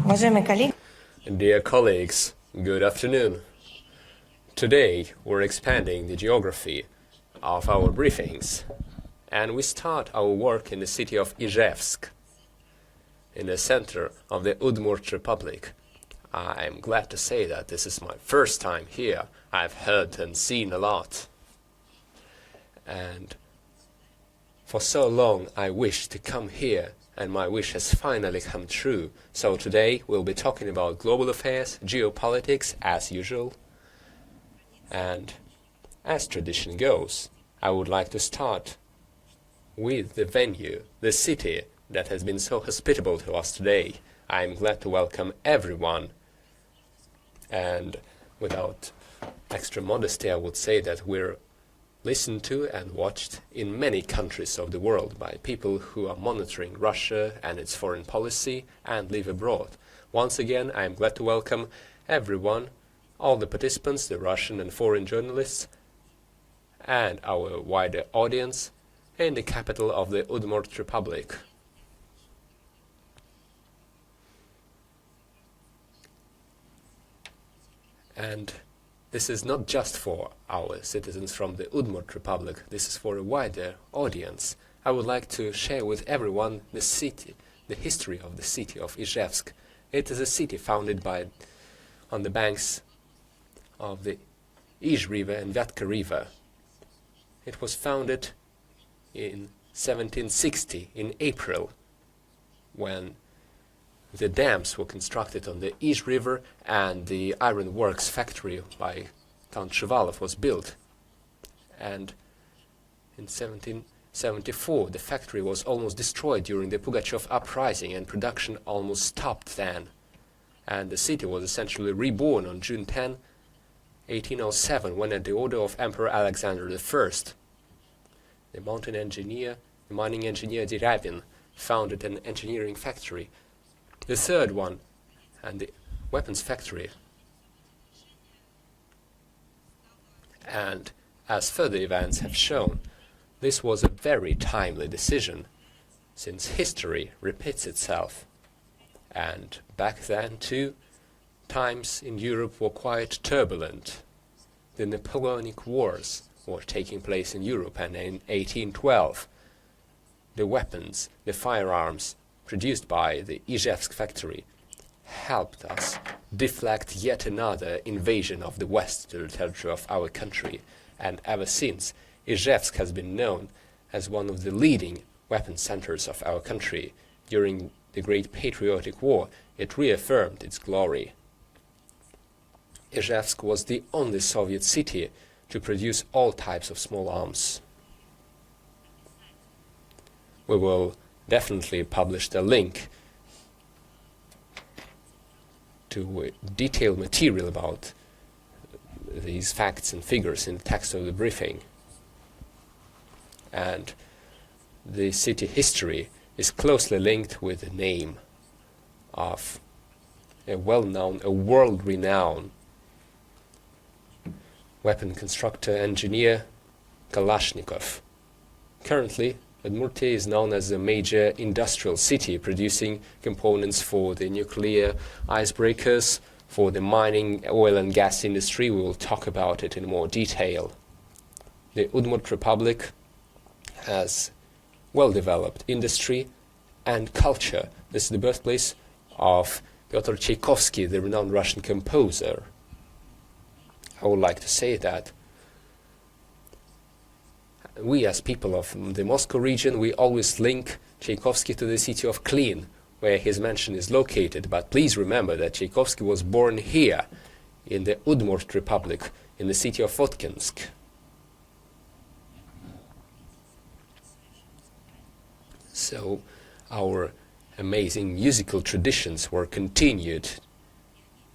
Уважаемые коллеги, Dear colleagues, good afternoon. Today we're expanding the geography of our briefings, and we start our work in the city of Izhevsk, in the center of the Udmurt Republic. I'm glad to say that this is my first time here. I've heard and seen a lot. And for so long I wished to come here, and my wish has finally come true. So today we'll be talking about global affairs, geopolitics, as usual. And as tradition goes, I would like to start with the venue, the city that has been so hospitable to us today. I'm glad to welcome everyone. And without extra modesty, I would say that we're listened to and watched in many countries of the world by people who are monitoring Russia and its foreign policy and live abroad. Once again, I am glad to welcome everyone, all the participants, the Russian and foreign journalists, and our wider audience in the capital of the Udmurt Republic. And this is not just for our citizens from the Udmurt Republic, this is for a wider audience. I would like to share with everyone the city, the history of the city of Izhevsk. It is a city founded on the banks of the Izh River and Vyatka River. It was founded in 1760, in April, when the dams were constructed on the Izh River and the iron works factory by Count Shuvalov was built. And in 1774 the factory was almost destroyed during the Pugachev uprising, and production almost stopped then. And the city was essentially reborn on June 10, 1807, when at the order of Emperor Alexander I, the mining engineer Deryabin founded an engineering factory. The third one, and the weapons factory. And as further events have shown, this was a very timely decision, since history repeats itself. And back then too, times in Europe were quite turbulent. The Napoleonic Wars were taking place in Europe, and in 1812 the weapons, the firearms produced by the Izhevsk factory helped us deflect yet another invasion of the West to the territory of our country. And ever since, Izhevsk has been known as one of the leading weapon centers of our country. During the Great Patriotic War, it reaffirmed its glory. Izhevsk was the only Soviet city to produce all types of small arms. We will definitely published a link to detailed material about these facts and figures in the text of the briefing. And the city history is closely linked with the name of a well-known, a world-renowned weapon constructor engineer, Kalashnikov. Currently, Udmurt is known as a major industrial city, producing components for the nuclear icebreakers, for the mining, oil and gas industry. We will talk about it in more detail. The Udmurt Republic has well-developed industry and culture. This is the birthplace of Pyotr Tchaikovsky, the renowned Russian composer. I would like to say that we, as people of the Moscow region, we always link Tchaikovsky to the city of Klin, where his mansion is located. But please remember that Tchaikovsky was born here, in the Udmurt Republic, in the city of Votkinsk. So our amazing musical traditions were continued.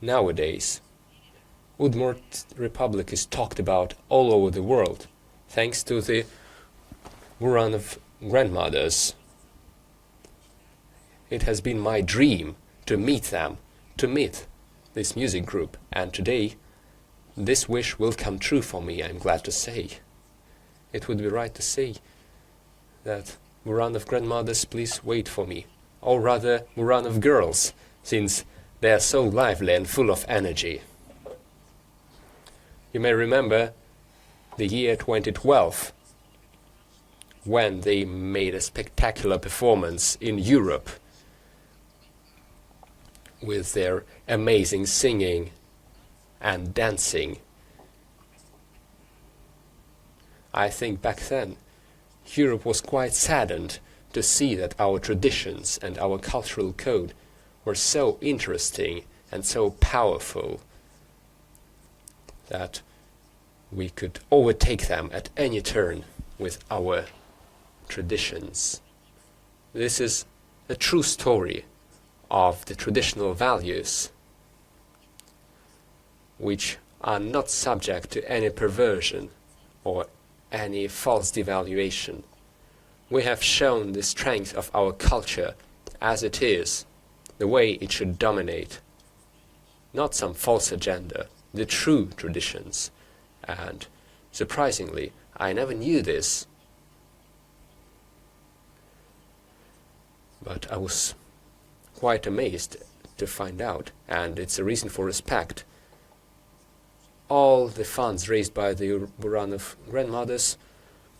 Nowadays, Udmurt Republic is talked about all over the world, thanks to the run of grandmothers. It has been my dream to meet them, to meet this music group, and today this wish will come true for me, I'm glad to say. It would be right to say that run of grandmothers, please wait for me, or rather run of girls, since They are so lively and full of energy. You may remember the year 2012, when they made a spectacular performance in Europe with their amazing singing and dancing. I think back then Europe was quite saddened to see that our traditions and our cultural code were so interesting and so powerful that we could overtake them at any turn with our traditions. This is a true story of the traditional values, which are not subject to any perversion or any false devaluation. We have shown the strength of our culture as it is, the way it should dominate, not some false agenda, the true traditions. And surprisingly, I never knew this, but I was quite amazed to find out, and it's a reason for respect. All the funds raised by the Buranov grandmothers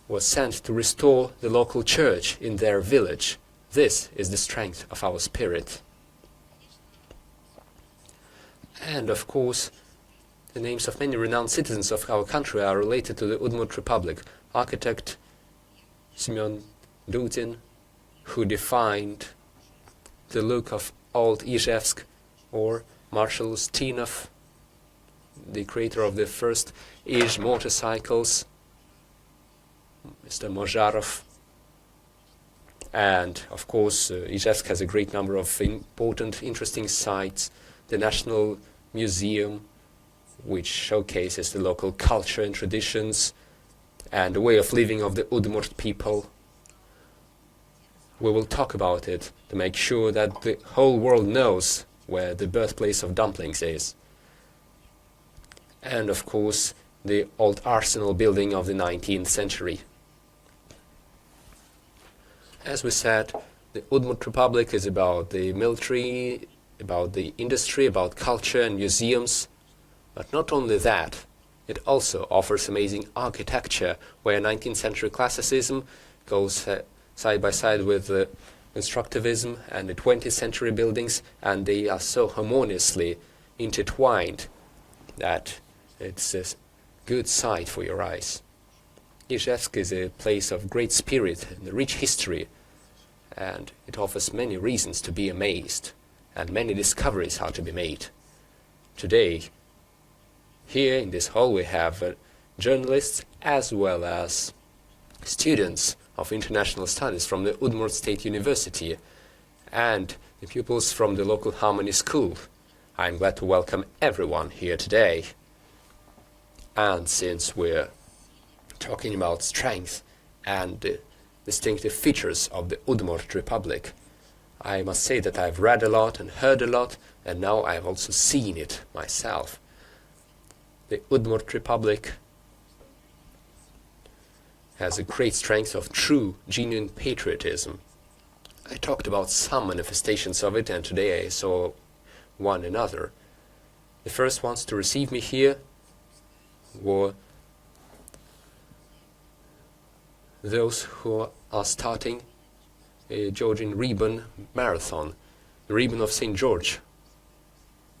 was sent to restore the local church in their village. This is the strength of our spirit. And of course, the names of many renowned citizens of our country are related to the Udmurt Republic. Architect Semyon Dudin, who defined the look of old Izhevsk, or Marshal Ustinov, the creator of the first Izh motorcycles, Mr. Mozharov. And of course, Izhevsk has a great number of important, interesting sites. The National Museum, which showcases the local culture and traditions and the way of living of the Udmurt people. We will talk about it to make sure that the whole world knows where the birthplace of dumplings is. And of course, the old arsenal building of the 19th century. As we said, the Udmurt Republic is about the military, about the industry, about culture and museums. But not only that, it also offers amazing architecture, where 19th century classicism goes side by side with the constructivism and the 20th century buildings, and they are so harmoniously intertwined that it's a good sight for your eyes. Izhevsk is a place of great spirit and a rich history, and it offers many reasons to be amazed, and many discoveries are to be made. Today, here in this hall we have journalists as well as students of international studies from the Udmurt State University and the pupils from the local Harmony School. I'm glad to welcome everyone here today. And since we're talking about strength and the distinctive features of the Udmurt Republic, I must say that I've read a lot and heard a lot, and now I've also seen it myself. The Udmurt Republic has a great strength of true, genuine patriotism. I talked about some manifestations of it, and today I saw one another. The first ones to receive me here were those who are starting a Georgian ribbon marathon. The ribbon of St. George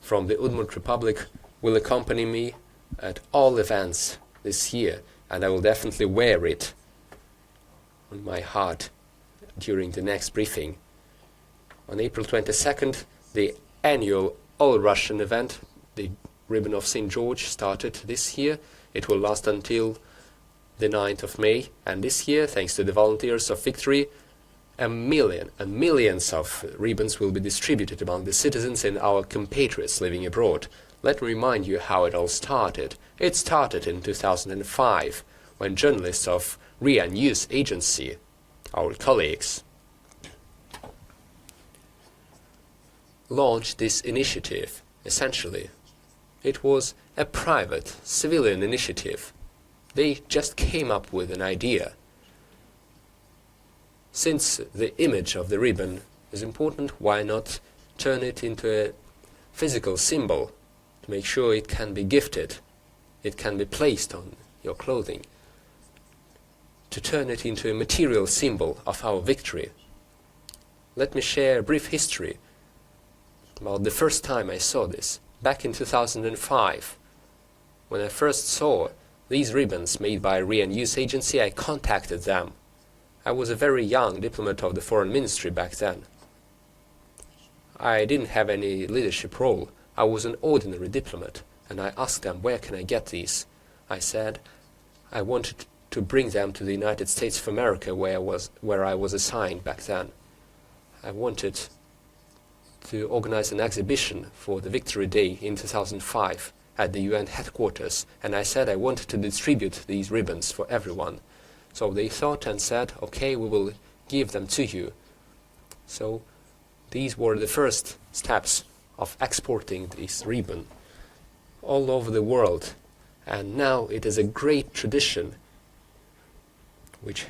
from the Udmurt Republic will accompany me at all events this year, and I will definitely wear it on my heart during the next briefing. On April 22nd, the annual all-Russian event, the Ribbon of St. George, started this year. It will last until the 9th of May, and this year, thanks to the volunteers of Victory, millions of ribbons will be distributed among the citizens and our compatriots living abroad. Let me remind you how it all started. It started in 2005, when journalists of RIA News Agency, our colleagues, launched this initiative. Essentially, it was a private, civilian initiative. They just came up with an idea. Since the image of the ribbon is important, why not turn it into a physical symbol, to make sure it can be gifted, it can be placed on your clothing, to turn it into a material symbol of our victory. Let me share a brief history about the first time I saw this. Back in 2005, when I first saw these ribbons made by a RIA News Agency, I contacted them. I was a very young diplomat of the Foreign Ministry back then. I didn't have any leadership role. I was an ordinary diplomat, and I asked them, where can I get these? I said I wanted to bring them to the United States of America, where I was assigned back then. I wanted to organize an exhibition for the Victory Day in 2005 at the UN headquarters, and I said I wanted to distribute these ribbons for everyone. So they thought and said, okay, we will give them to you. So these were the first steps of exporting this ribbon all over the world, and now it is a great tradition which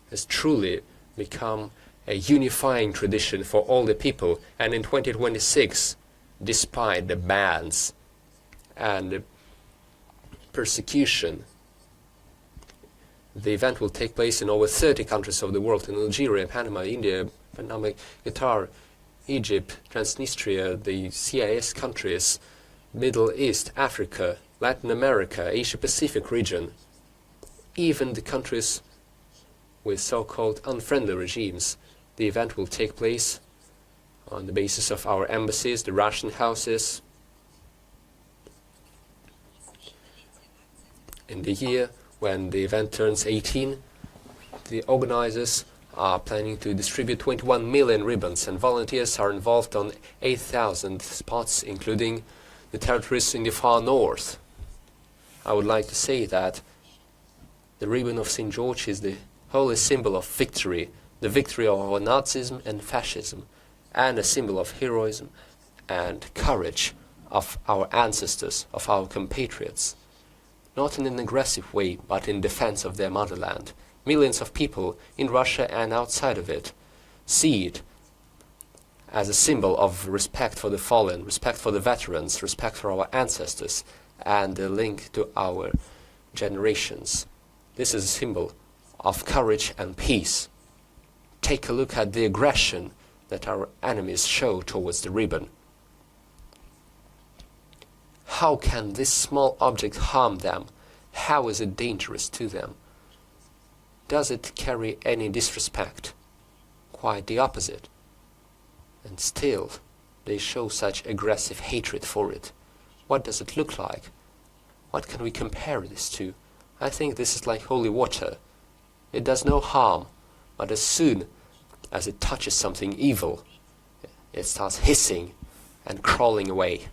has truly become a unifying tradition for all the people. And in 2026, despite the bans and the persecution, the event will take place in over 30 countries of the world, in Algeria, Panama, India, Panama, Qatar, Egypt, Transnistria, the CIS countries, Middle East, Africa, Latin America, Asia-Pacific region, even the countries with so-called unfriendly regimes. The event will take place on the basis of our embassies, the Russian houses. In the year when the event turns 18, the organizers are planning to distribute 21 million ribbons, and volunteers are involved on 8,000 spots, including the territories in the far north. I would like to say that the ribbon of St. George is the holy symbol of victory, the victory over Nazism and fascism, and a symbol of heroism and courage of our ancestors, of our compatriots. Not in an aggressive way, but in defense of their motherland. Millions of people in Russia and outside of it see it as a symbol of respect for the fallen, respect for the veterans, respect for our ancestors, and a link to our generations. This is a symbol of courage and peace. Take a look at the aggression that our enemies show towards the ribbon. How can this small object harm them? How is it dangerous to them? Does it carry any disrespect? Quite the opposite. And still, they show such aggressive hatred for it. What does it look like? What can we compare this to? I think this is like holy water. It does no harm, but as soon as it touches something evil, it starts hissing and crawling away.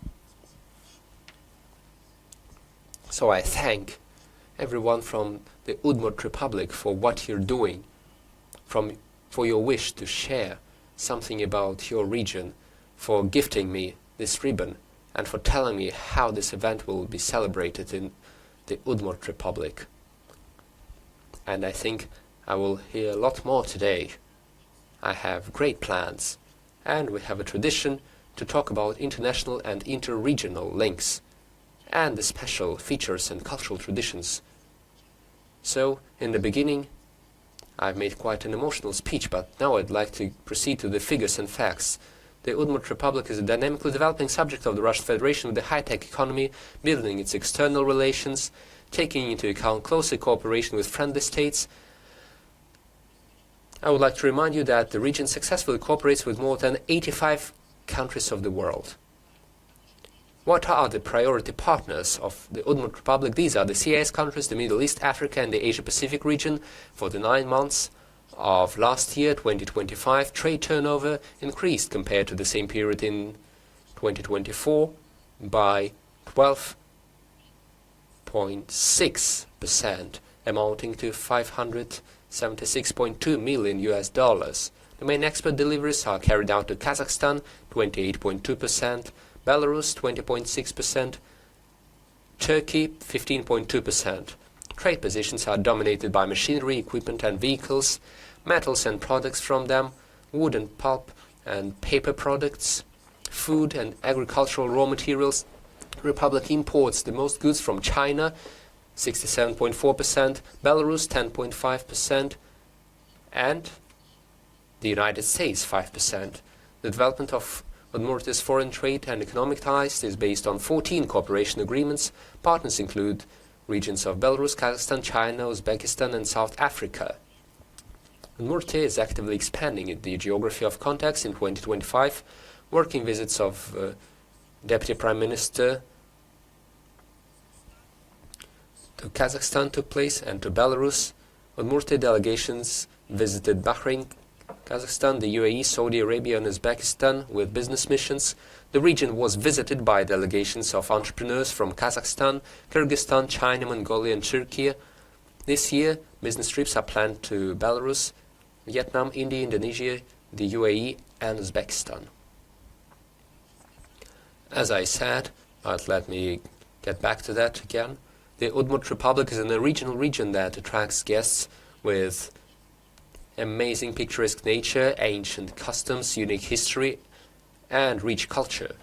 So I thank everyone from the Udmurt Republic for what you're doing, for your wish to share something about your region, for gifting me this ribbon, and for telling me how this event will be celebrated in the Udmurt Republic. And I think I will hear a lot more today. I have great plans, and we have a tradition to talk about international and interregional links, and the special features and cultural traditions. So, in the beginning, I've made quite an emotional speech, but now I'd like to proceed to the figures and facts. The Udmurt Republic is a dynamically developing subject of the Russian Federation with a high-tech economy, building its external relations, taking into account closer cooperation with friendly states. I would like to remind you that the region successfully cooperates with more than 85 countries of the world. What are the priority partners of the Udmurt Republic? These are the CIS countries, the Middle East, Africa, and the Asia-Pacific region. For the 9 months of last year, 2025, trade turnover increased compared to the same period in 2024 by 12.6%, amounting to $576.2 million. The main export deliveries are carried out to Kazakhstan, 28.2%, Belarus 20.6%, Turkey 15.2%. Trade positions are dominated by machinery, equipment and vehicles, metals and products from them, wood and pulp and paper products, food and agricultural raw materials. Republic imports the most goods from China, 67.4%, Belarus 10.5%, and the United States 5%. The development of Udmurt's foreign trade and economic ties is based on 14 cooperation agreements. Partners include regions of Belarus, Kazakhstan, China, Uzbekistan, and South Africa. Udmurt is actively expanding the geography of contacts in 2025. Working visits of Deputy Prime Minister to Kazakhstan took place, and to Belarus. Udmurt delegations visited Bahrain, Kazakhstan, the UAE, Saudi Arabia, and Uzbekistan with business missions. The region was visited by delegations of entrepreneurs from Kazakhstan, Kyrgyzstan, China, Mongolia, and Turkey. This year, business trips are planned to Belarus, Vietnam, India, Indonesia, the UAE, and Uzbekistan. As I said, but let me get back to that again, the Udmurt Republic is a regional region that attracts guests with amazing picturesque nature, ancient customs, unique history, and rich culture.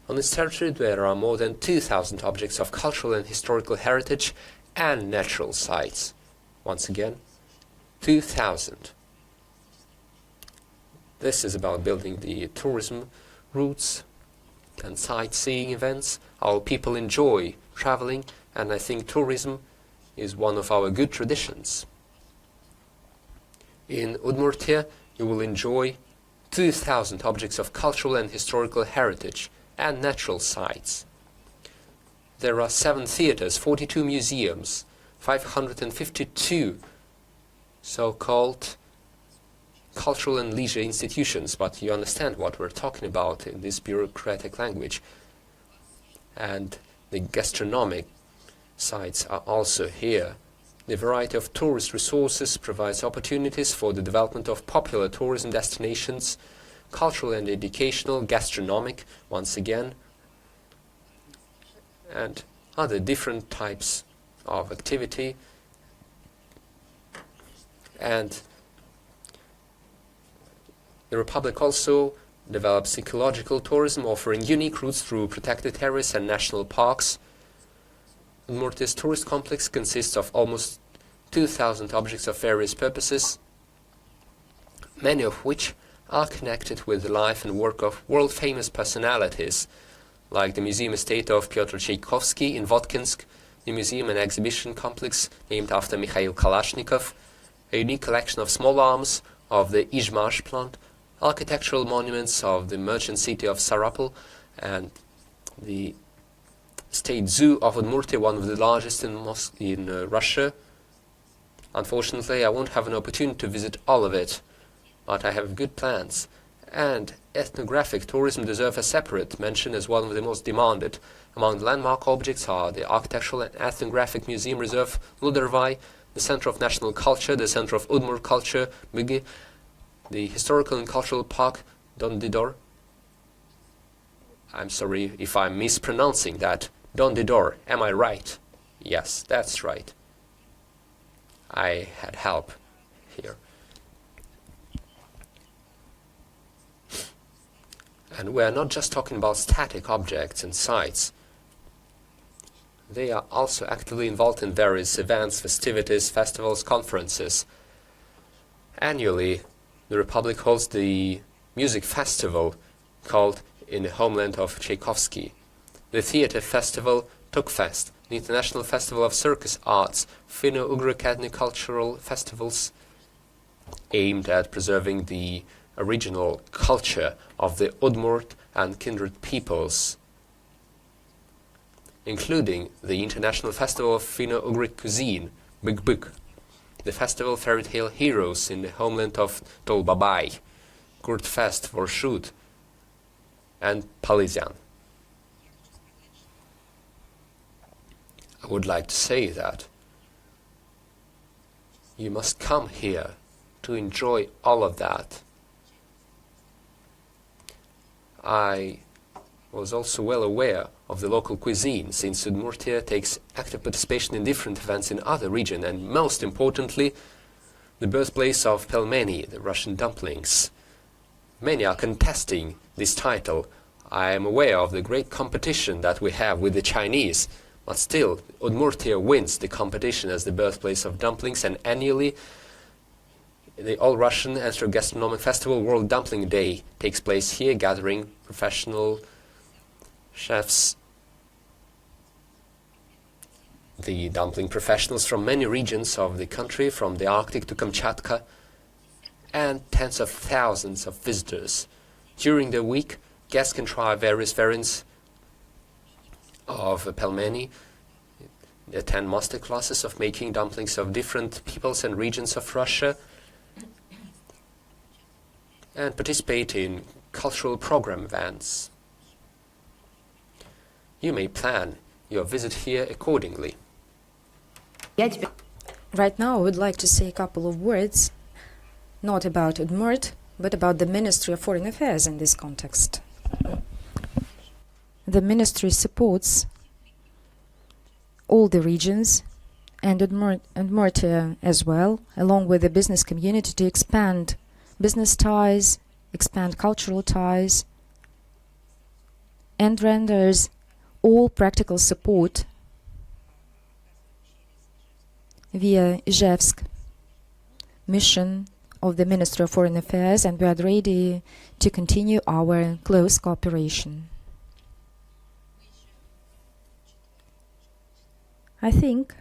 On its territory there are more than 2,000 objects of cultural and historical heritage and natural sites. Once again, 2,000. This is about building the tourism routes and sightseeing events. Our people enjoy traveling, and I think tourism is one of our good traditions. In Udmurtia, you will enjoy 2,000 objects of cultural and historical heritage and natural sites. There are 7 theaters, 42 museums, 552 so-called cultural and leisure institutions, but you understand what we're talking about in this bureaucratic language. And the gastronomic sites are also here. The variety of tourist resources provides opportunities for the development of popular tourism destinations, cultural and educational, gastronomic, once again, and other different types of activity. And the Republic also develops ecological tourism, offering unique routes through protected areas and national parks. Udmurt's tourist complex consists of almost 2,000 objects of various purposes, many of which are connected with the life and work of world-famous personalities, like the museum estate of Pyotr Tchaikovsky in Votkinsk, the museum and exhibition complex named after Mikhail Kalashnikov, a unique collection of small arms of the Izhevsk plant, architectural monuments of the merchant city of Sarapul, and the State Zoo of Udmurtia, one of the largest in Russia. Unfortunately, I won't have an opportunity to visit all of it, but I have good plans. And ethnographic tourism deserves a separate mention as one of the most demanded. Among the landmark objects are the Architectural and Ethnographic Museum Reserve Ludervai, the Center of National Culture, the Center of Udmurt Culture, Mügi, the Historical and Cultural Park Dondidor. I'm sorry if I'm mispronouncing that. Dondidor, am I right? Yes, that's right. I had help here. And we're not just talking about static objects and sites. They are also actively involved in various events, festivities, festivals, conferences. Annually, the Republic holds the music festival called in the homeland of Tchaikovsky, the theater festival Tukfest, the International Festival of Circus Arts, Finno-Ugric ethnic cultural festivals aimed at preserving the original culture of the Udmurt and kindred peoples, including the International Festival of Finno-Ugric Cuisine, Big, the festival Fairy Tale Heroes in the homeland of Tolbabai, Kurtfest for Shoot, and Palizian. I would like to say that you must come here to enjoy all of that. I was also well aware of the local cuisine, since Udmurtia takes active participation in different events in other regions, and most importantly, the birthplace of pelmeni, the Russian dumplings. Many are contesting this title. I am aware of the great competition that we have with the Chinese, but still, Udmurtia wins the competition as the birthplace of dumplings, and annually the All-Russian Gastronomic Festival World Dumpling Day takes place here, gathering professional chefs, the dumpling professionals from many regions of the country, from the Arctic to Kamchatka, and tens of thousands of visitors. During the week, guests can try various variants of pelmeni, attend master classes of making dumplings of different peoples and regions of Russia, and participate in cultural program events. You may plan your visit here accordingly. Right now, I would like to say a couple of words, not about Udmurt, but about the Ministry of Foreign Affairs in this context. The ministry supports all the regions and Udmurtia as well, along with the business community, to expand business ties, expand cultural ties, and renders all practical support via Izhevsk mission of the Ministry of Foreign Affairs, and we are ready to continue our close cooperation. I think,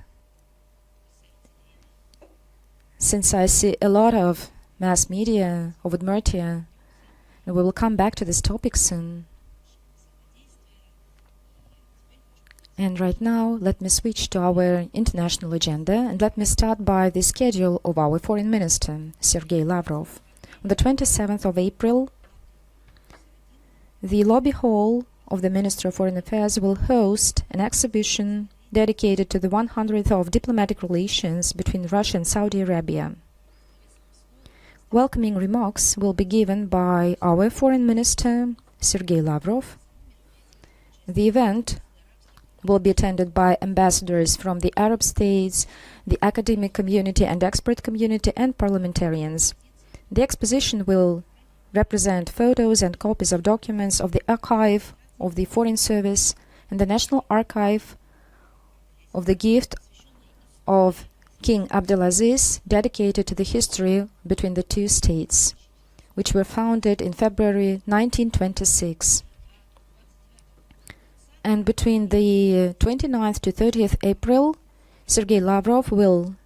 since I see a lot of mass media of Udmurtia, and we will come back to this topic soon. And right now, let me switch to our international agenda, and let me start by the schedule of our Foreign Minister, Sergey Lavrov. On the 27th of April, the lobby hall of the Ministry of Foreign Affairs will host an exhibition dedicated to the 100th of diplomatic relations between Russia and Saudi Arabia. Welcoming remarks will be given by our Foreign Minister, Sergey Lavrov. The event will be attended by ambassadors from the Arab states, the academic community and expert community, and parliamentarians. The exposition will represent photos and copies of documents of the archive of the Foreign Service and the National Archive of the gift of King Abdulaziz, dedicated to the history between the two states, which were founded in February 1926. And between the 29th to 30th April, Sergey Lavrov will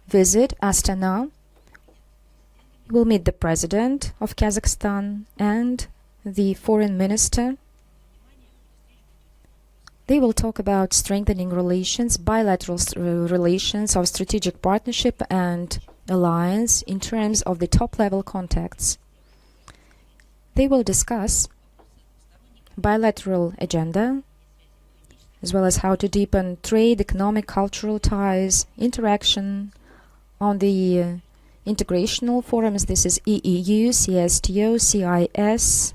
visit Astana, will meet the President of Kazakhstan and the Foreign Minister. They will talk about strengthening relations, bilateral relations of strategic partnership and alliance in terms of the top-level contacts. They will discuss bilateral agenda, as well as how to deepen trade, economic, cultural ties, interaction on the integrational forums. This is EEU, CSTO, CIS,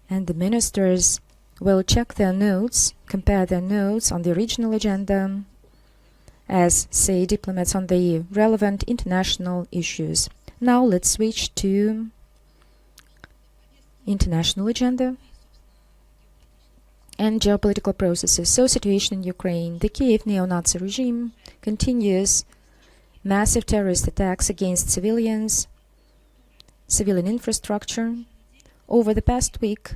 and the ministers will check their notes, compare their notes on the regional agenda, as say diplomats on the relevant international issues. Now let's switch to international agenda and geopolitical processes. So, situation in Ukraine. The Kiev neo-Nazi regime continues massive terrorist attacks against civilians, civilian infrastructure. Over the past week,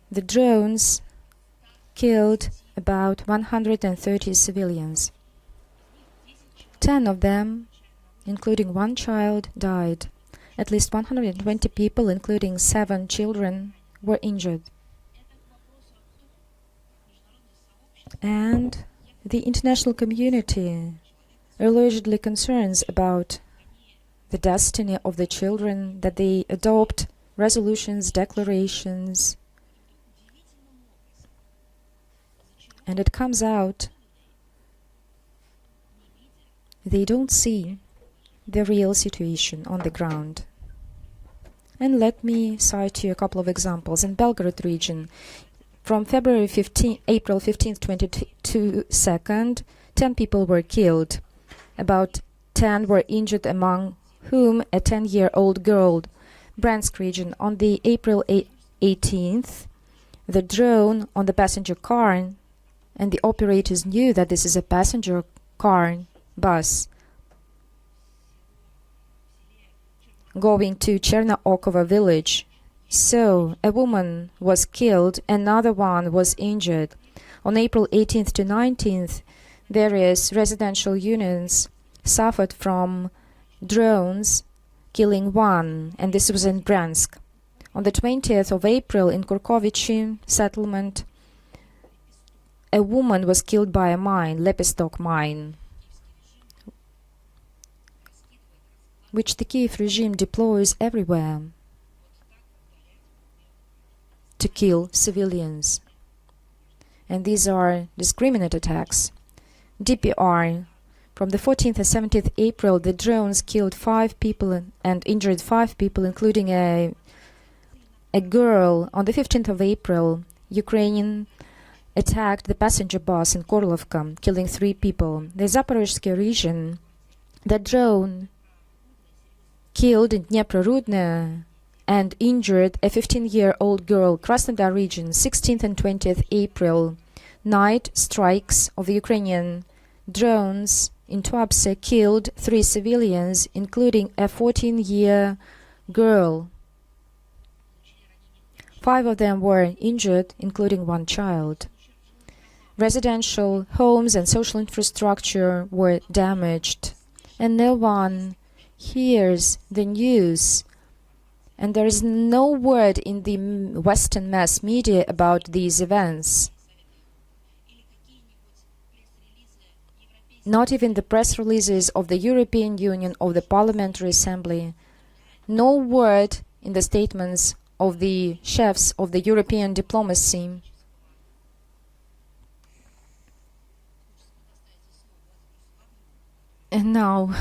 the drones killed about 130 civilians. 10 of them, including one child, died. At least 120 people, including 7 children, were injured. And the international community allegedly concerns about the destiny of the children, that they adopt resolutions, declarations, and it comes out they don't see the real situation on the ground. And let me cite you a couple of examples. In Belgorod region, from April 15th, 22nd, 10 people were killed. About 10 were injured, among whom a 10-year-old girl. Bryansk region. On the April 18th, the drone on the passenger car, and the operators knew that this is a passenger car bus going to Chernookova village. So a woman was killed, another one was injured. On April 18th to 19th, various residential units suffered from drones, killing one, and this was in Bryansk. On the 20th of April in Kurkovichi settlement, a woman was killed by a mine, Lepestok mine, which the Kiev regime deploys everywhere to kill civilians. And these are discriminate attacks. DPR. From the 14th and 17th April, the drones killed 5 people and injured 5 people, including a girl. On the 15th of April, Ukrainian attacked the passenger bus in Korlovka, killing 3 people. The Zaporizhzhia region, the drone killed in Dnepro-Rudne and injured a 15-year-old girl. Krasnodar region, 16th and 20th April, night strikes of the Ukrainian drones in Tuapse killed 3 civilians, including a 14-year girl. 5 of them were injured, including 1 child. Residential homes and social infrastructure were damaged, and no one hears the news. And there is no word in the Western mass media about these events. Not even the press releases of the European Union, of the Parliamentary Assembly. No word in the statements of the chefs of the European diplomacy. And now,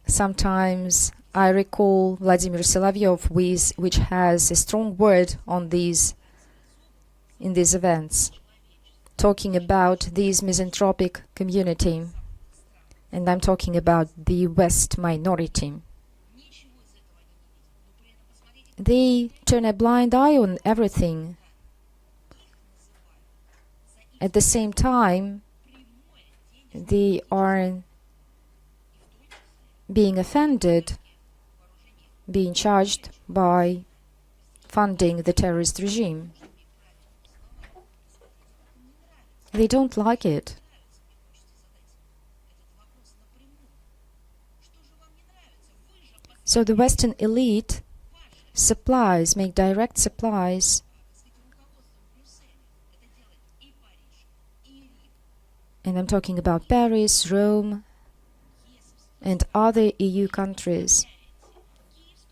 sometimes I recall Vladimir Solovyov, which has a strong word on these in these events, talking about this misanthropic community, and I'm talking about the West minority. They turn a blind eye on everything. At the same time, they are being offended, being charged by funding the terrorist regime. They don't like it. So the Western elite make direct supplies and I'm talking about Paris, Rome, and other EU countries.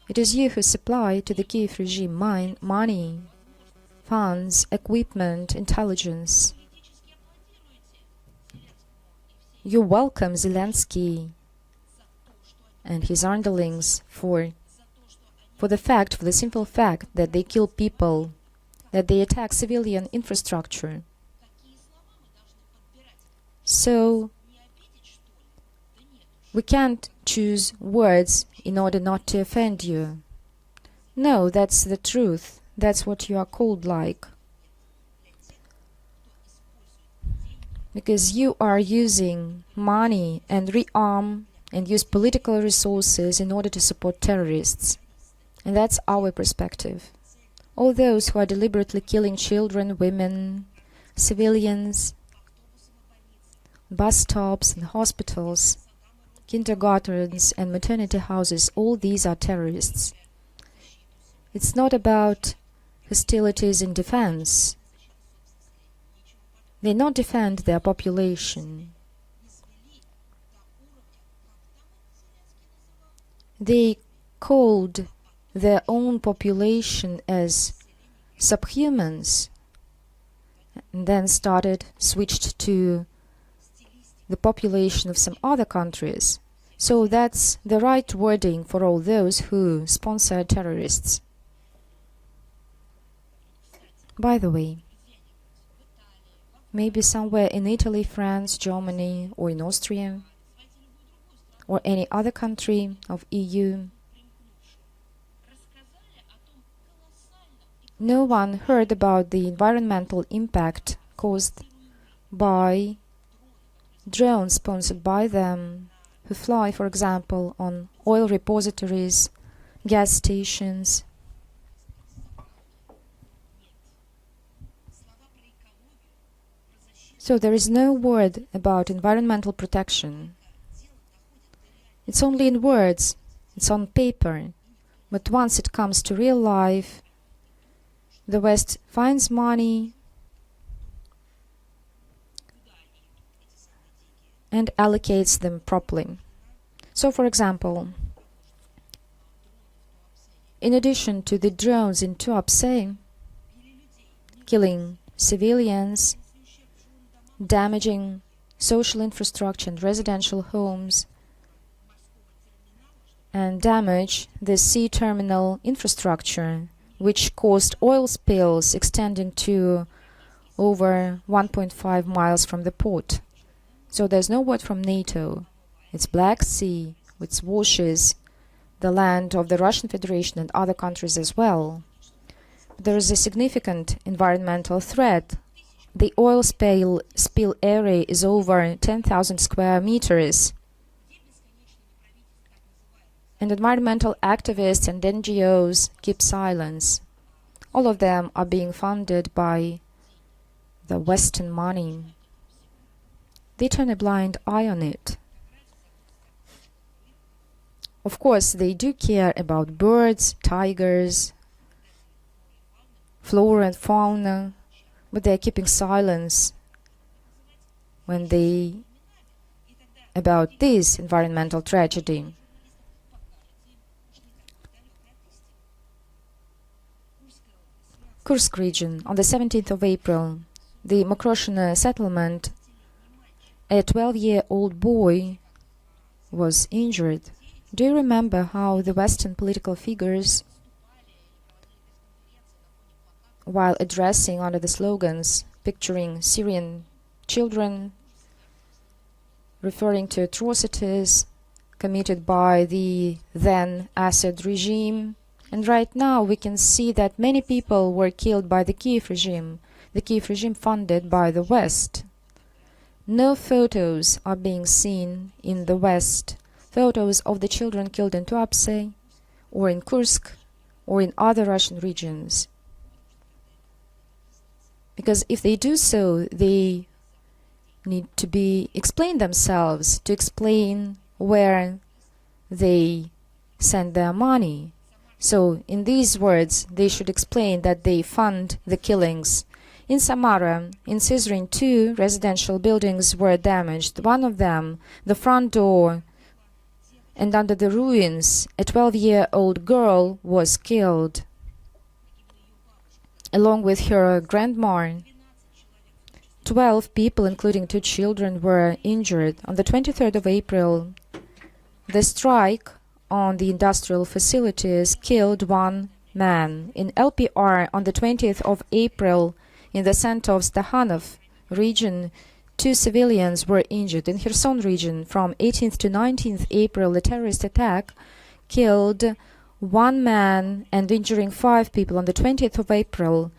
It is you who supply to the Kiev regime money, funds, equipment, intelligence. You welcome Zelensky and his underlings for the simple fact that they kill people, that they attack civilian infrastructure. So we can't choose words in order not to offend you. No, that's the truth. That's what you are called like. Because you are using money and rearm and use political resources in order to support terrorists. And that's our perspective. All those who are deliberately killing children, women, civilians, bus stops and hospitals, kindergartens and maternity houses, all these are terrorists. It's not about hostilities in defense. They not defend their population. They called their own population as subhumans and then switched to the population of some other countries. So that's the right wording for all those who sponsor terrorists. By the way, maybe somewhere in Italy, France, Germany, or in Austria, or any other country of EU, no one heard about the environmental impact caused by drones sponsored by them, who fly, for example, on oil repositories, gas stations. So there is no word about environmental protection. It's only in words, it's on paper, but once it comes to real life, the West finds money and allocates them properly. So, for example, in addition to the drones in Tuapse, killing civilians, damaging social infrastructure and residential homes, and damage the sea terminal infrastructure, which caused oil spills extending to over 1.5 miles from the port. So there's no word from NATO. It's Black Sea, which washes the land of the Russian Federation and other countries as well. But there is a significant environmental threat. The oil spill area is over 10,000 square meters. And environmental activists and NGOs keep silence. All of them are being funded by the Western money. They turn a blind eye on it. Of course, they do care about birds, tigers, flora and fauna, but they are keeping silence when about this environmental tragedy. Kursk region, on the 17th of April, the Mokroshina settlement, a 12-year-old boy was injured. Do you remember how the Western political figures, while addressing under the slogans picturing Syrian children, referring to atrocities committed by the then Assad regime, and right now we can see that many people were killed by the Kiev regime funded by the West. No photos are being seen in the West, photos of the children killed in Tuapse, or in Kursk, or in other Russian regions. Because if they do so, they need to explain themselves, to explain where they send their money. So, in these words, they should explain that they fund the killings. In Samara, in Syzrin, 2 residential buildings were damaged. One of them, the front door, and under the ruins, a 12-year-old girl was killed, along with her grandma. 12 people, including 2 children, were injured. On the 23rd of April, the strike on the industrial facilities killed 1 man. In LPR, on the 20th of April, in the center of Stakhanov region, 2 civilians were injured. In Kherson region, from 18th to 19th April, a terrorist attack killed 1 man and injuring 5 people. On the 20th of April,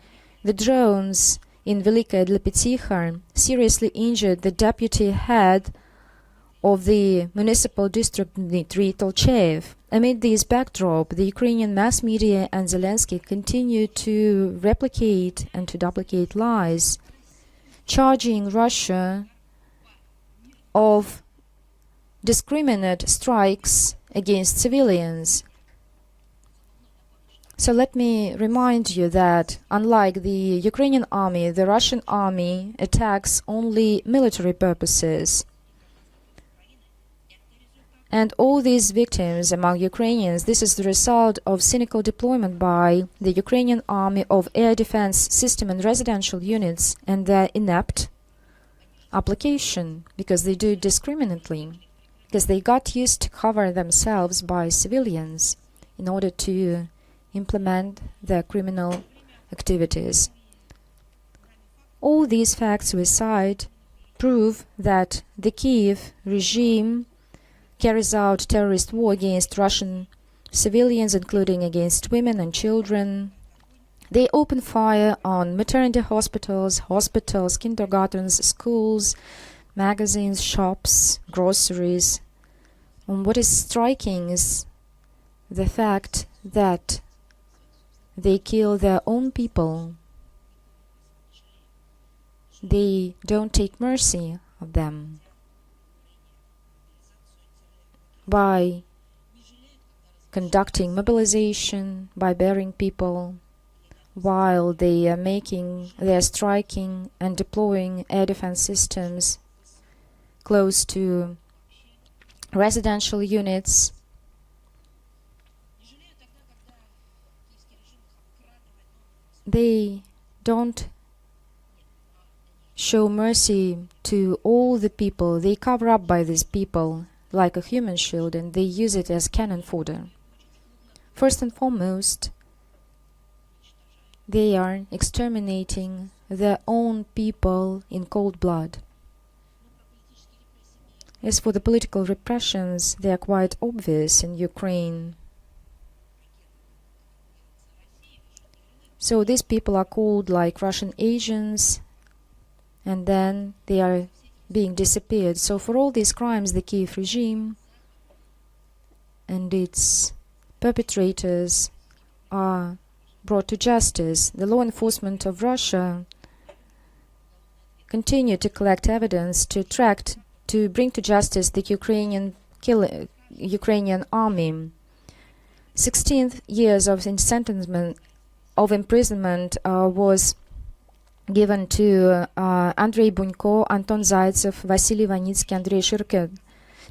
the drones in Velika Dlipetsikha seriously injured the deputy head of the municipal district Dmitry Tolchev. Amid this backdrop, the Ukrainian mass media and Zelensky continue to replicate and to duplicate lies, charging Russia of discriminate strikes against civilians. So let me remind you that, unlike the Ukrainian army, the Russian army attacks only military purposes. And all these victims among Ukrainians, this is the result of cynical deployment by the Ukrainian army of air defense system and residential units and their inept application, because they do it discriminately, because they got used to cover themselves by civilians in order to implement their criminal activities. All these facts aside prove that the Kiev regime carries out terrorist war against Russian civilians, including against women and children, They open fire on maternity hospitals, kindergartens, schools, magazines, shops, groceries. And what is striking is the fact that they kill their own people. They don't take mercy of them. By conducting mobilization, by burying people, while they are striking and deploying air defense systems close to residential units. They don't show mercy to all the people. They cover up by these people like a human shield, and they use it as cannon fodder. First and foremost, they are exterminating their own people in cold blood. As for the political repressions, they are quite obvious in Ukraine. So these people are called like Russian agents, and then they are being disappeared. So for all these crimes, the Kiev regime and its perpetrators are brought to justice. The law enforcement of Russia continue to collect evidence to bring to justice the Ukrainian army. 16 years of imprisonment was given to Andrei Bunko, Anton Zaitsev, Vasily Vanitsky, Andrei Shirkin.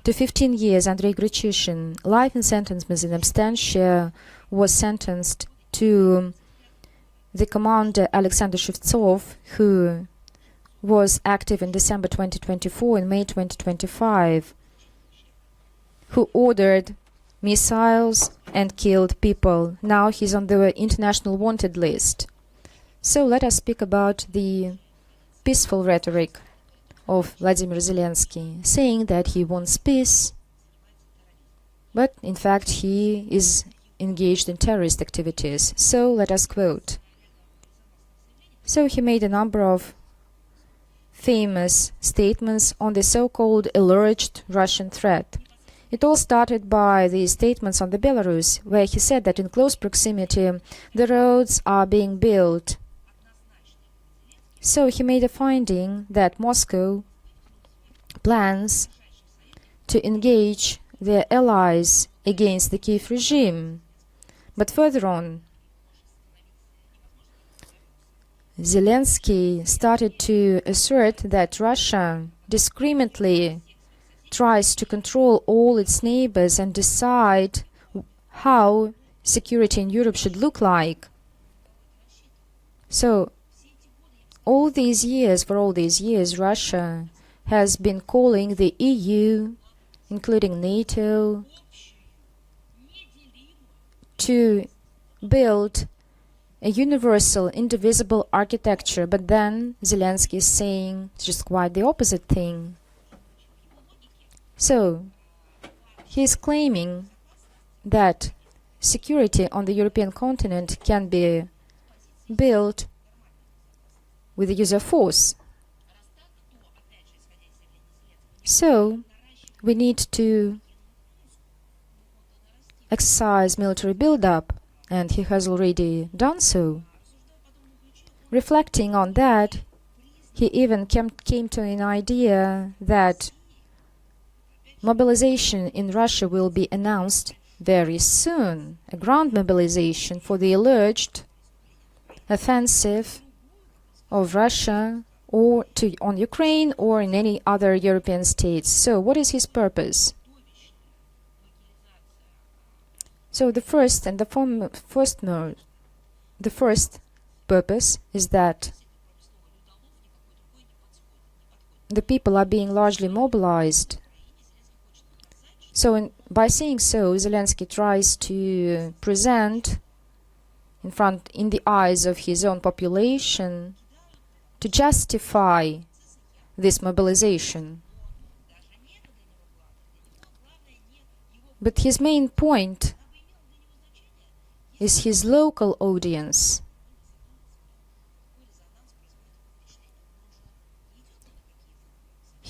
To 15 years, Andrei Grichishin. Life in sentences in absentia was sentenced to the commander Alexander Shevtsov, who was active in December 2024 and May 2025, who ordered missiles and killed people. Now he's on the international wanted list. So let us speak about the peaceful rhetoric of Vladimir Zelensky, saying that he wants peace, but in fact he is engaged in terrorist activities. So let us quote. So he made a number of famous statements on the so-called alleged Russian threat. It all started by the statements on the Belarus, where he said that in close proximity the roads are being built. So he made a finding that Moscow plans to engage their allies against the Kiev regime. But further on, Zelensky started to assert that Russia discriminately tries to control all its neighbors and decide how security in Europe should look like. So, for all these years, Russia has been calling the EU, including NATO, to build a universal, indivisible architecture, but then Zelensky is saying just quite the opposite thing. So, he is claiming that security on the European continent can be built with the use of force. So, we need to exercise military build-up, and he has already done so. Reflecting on that, he even came to an idea that mobilization in Russia will be announced very soon, a ground mobilization for the alleged offensive of Russia on Ukraine or in any other European states. So what is his purpose? So the first purpose is that the people are being largely mobilized. So by saying so, Zelensky tries to present in the eyes of his own population to justify this mobilization. But his main point is his local audience.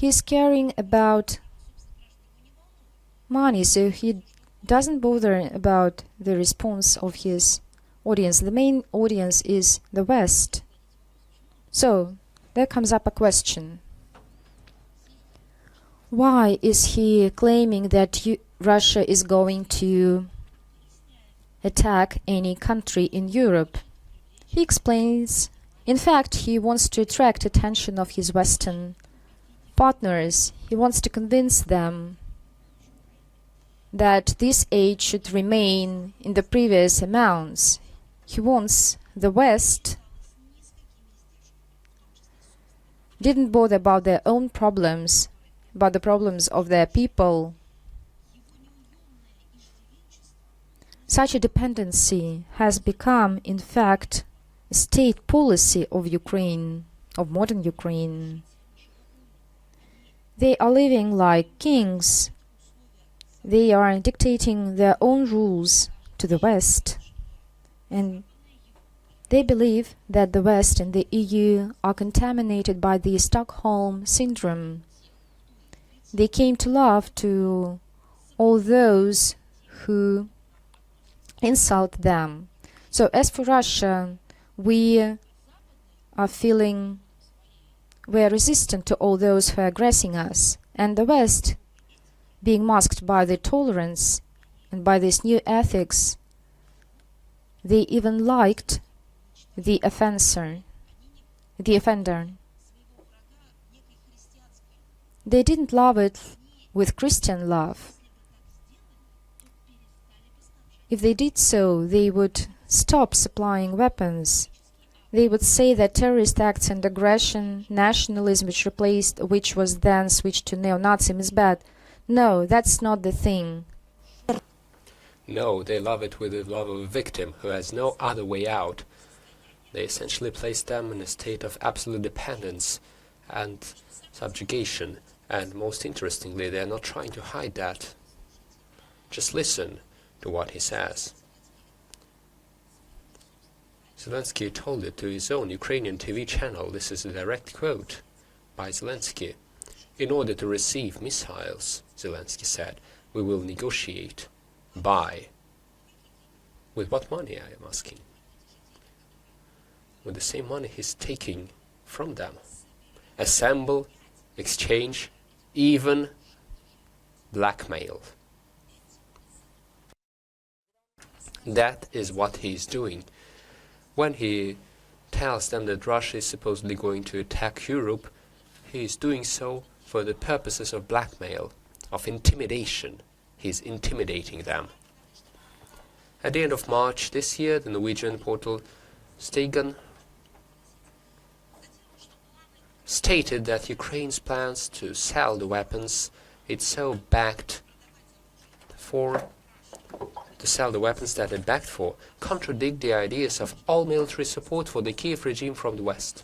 He's caring about money, so he doesn't bother about the response of his audience. The main audience is the West. So there comes up a question. Why is he claiming that Russia is going to attack any country in Europe? He explains, in fact, he wants to attract attention of his Western partners. He wants to convince them that this aid should remain in the previous amounts. He wants the West didn't bother about their own problems, about the problems of their people. Such a dependency has become, in fact, a state policy of Ukraine, of modern Ukraine. They are living like kings. They are dictating their own rules to the West. And they believe that the West and the EU are contaminated by the Stockholm Syndrome. They came to love to all those who insult them. So as for Russia, we are resistant to all those who are aggressing us. And the West, being masked by the tolerance and by this new ethics, they even liked the offender. They didn't love it with Christian love. If they did so, they would stop supplying weapons. They would say that terrorist acts and aggression, nationalism which was then switched to neo-Nazism is bad. No, that's not the thing. No, they love it with the love of a victim who has no other way out. They essentially place them in a state of absolute dependence and subjugation, and most interestingly, they are not trying to hide that. Just listen to what he says. Zelensky told it to his own Ukrainian TV channel. This is a direct quote by Zelensky. In order to receive missiles, Zelensky said, we will negotiate. Buy. With what money, I am asking? With the same money he's taking from them. Assemble, exchange, even blackmail. That is what he's doing. When he tells them that Russia is supposedly going to attack Europe, he is doing so for the purposes of blackmail, of intimidation. He's intimidating them. At the end of March this year, the Norwegian portal Stegen stated that Ukraine's plans to sell the weapons it backed for contradict the ideas of all military support for the Kiev regime from the West.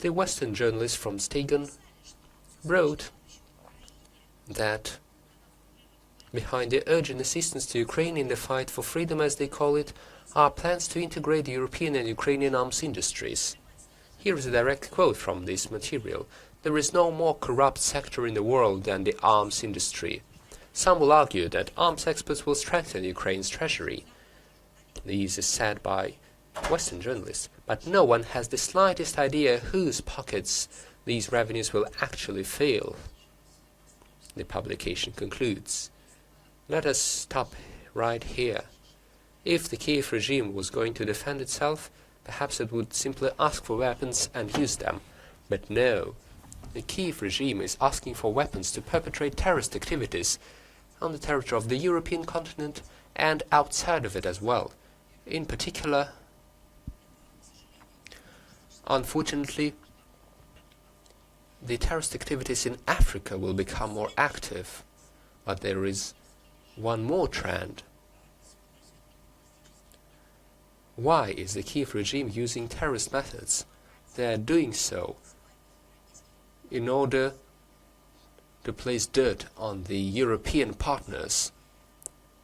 The Western journalist from Stegen wrote that behind the urgent assistance to Ukraine in the fight for freedom, as they call it, are plans to integrate the European and Ukrainian arms industries. Here is a direct quote from this material. There is no more corrupt sector in the world than the arms industry. Some will argue that arms exports will strengthen Ukraine's treasury. This is said by Western journalists, but no one has the slightest idea whose pockets these revenues will actually fill. The publication concludes. Let us stop right here. If the Kiev regime was going to defend itself, perhaps it would simply ask for weapons and use them. But no, the Kiev regime is asking for weapons to perpetrate terrorist activities on the territory of the European continent and outside of it as well. In particular, unfortunately, the terrorist activities in Africa will become more active. But there is one more trend. Why is the Kiev regime using terrorist methods? They are doing so in order to place dirt on the European partners,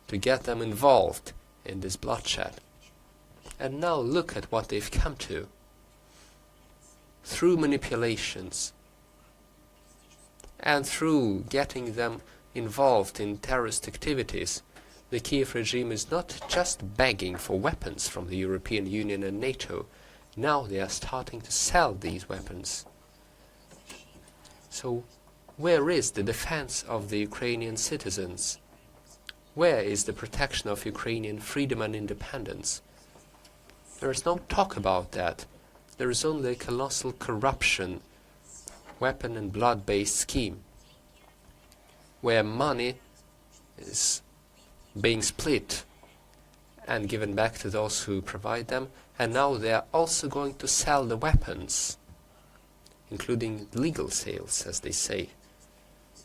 to get them involved in this bloodshed. And now look at what they've come to. through manipulations and through getting them involved in terrorist activities, the Kiev regime is not just begging for weapons from the European Union and NATO. Now they are starting to sell these weapons. So where is the defense of the Ukrainian citizens? Where is the protection of Ukrainian freedom and independence? There is no talk about that. There is only a colossal corruption, weapon and blood-based scheme, where money is being split and given back to those who provide them, and now they are also going to sell the weapons, including legal sales, as they say.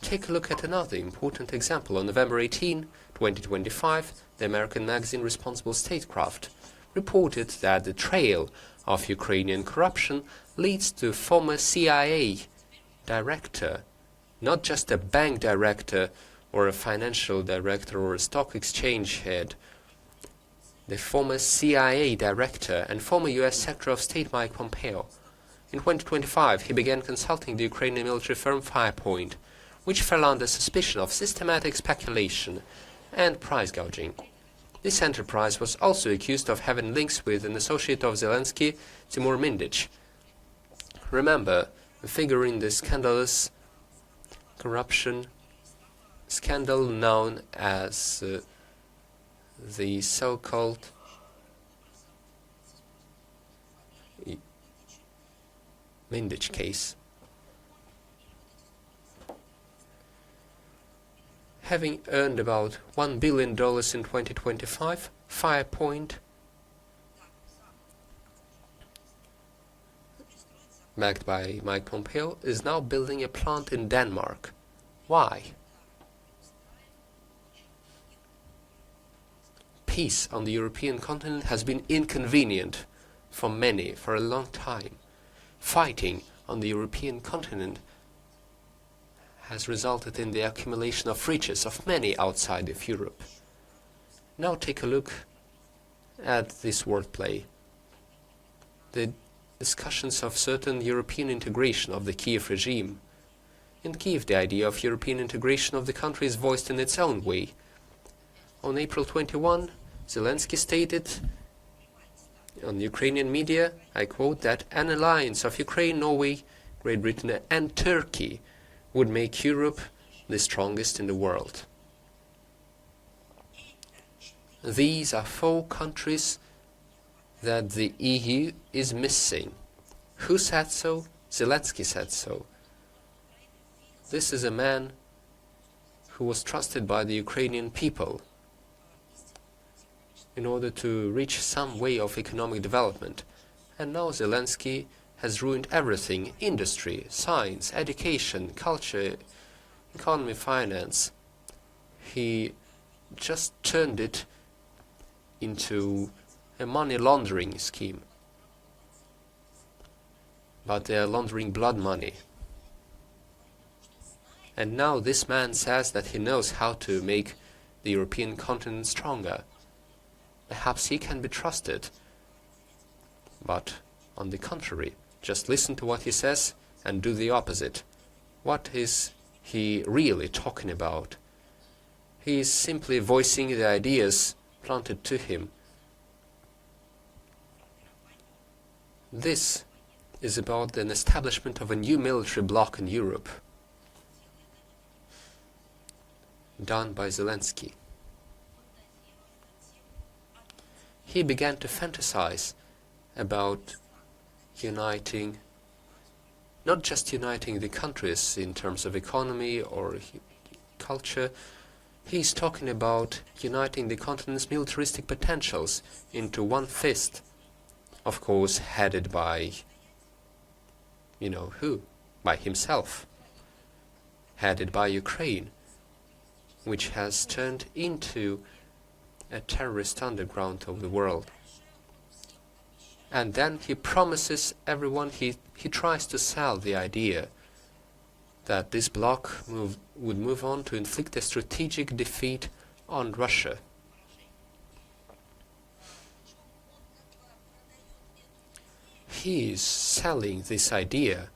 Take a look at another important example. On November 18, 2025, the American magazine Responsible Statecraft reported that the trail of Ukrainian corruption leads to former CIA director, not just a bank director or a financial director or a stock exchange head, the former CIA director and former US Secretary of State Mike Pompeo. In 2025, he began consulting the Ukrainian military firm Firepoint, which fell under suspicion of systematic speculation and price gouging. This enterprise was also accused of having links with an associate of Zelensky, Timur Mindich. Remember, a figure in the scandalous corruption scandal known as the so-called Mindich case. Having earned about $1 billion in 2025, Firepoint, backed by Mike Pompeo, is now building a plant in Denmark. Why? Peace on the European continent has been inconvenient for many for a long time. Fighting on the European continent has resulted in the accumulation of riches of many outside of Europe. Now take a look at this wordplay. The discussions of certain European integration of the Kiev regime. In Kiev, the idea of European integration of the country is voiced in its own way. On April 21, Zelensky stated on Ukrainian media, I quote, that an alliance of Ukraine, Norway, Great Britain and Turkey would make Europe the strongest in the world. These are 4 countries that the EU is missing. Who said so? Zelensky said so. This is a man who was trusted by the Ukrainian people in order to reach some way of economic development. And now Zelensky has ruined everything: industry, science, education, culture, economy, finance. He just turned it into a money laundering scheme. But they are laundering blood money. And now this man says that he knows how to make the European continent stronger. Perhaps he can be trusted. But on the contrary, just listen to what he says and do the opposite. What is he really talking about? He is simply voicing the ideas planted to him. This is about an establishment of a new military bloc in Europe, done by Zelensky. He began to fantasize about uniting, not just uniting the countries in terms of economy or culture. He's talking about uniting the continent's militaristic potentials into one fist, of course headed by, you know who, by himself, headed by Ukraine, which has turned into a terrorist underground of the world. And then he promises everyone, he tries to sell the idea that this bloc would move on to inflict a strategic defeat on Russia. he is selling this idea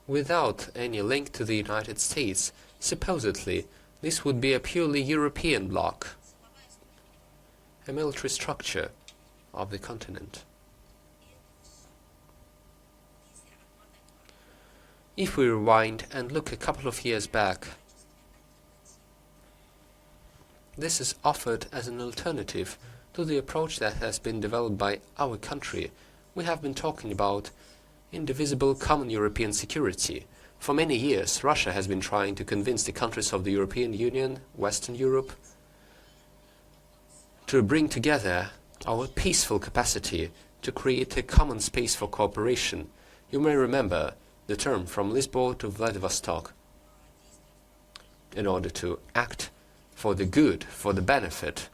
without any link to the United States. Supposedly, this would be a purely European bloc, a military structure of the continent. If we rewind and look a couple of years back, this is offered as an alternative to the approach that has been developed by our country. We have been talking about indivisible common European security. For many years, Russia has been trying to convince the countries of the European Union, Western Europe, to bring together our peaceful capacity to create a common space for cooperation. You may remember the term from Lisbon to Vladivostok, in order to act for the good, for the benefit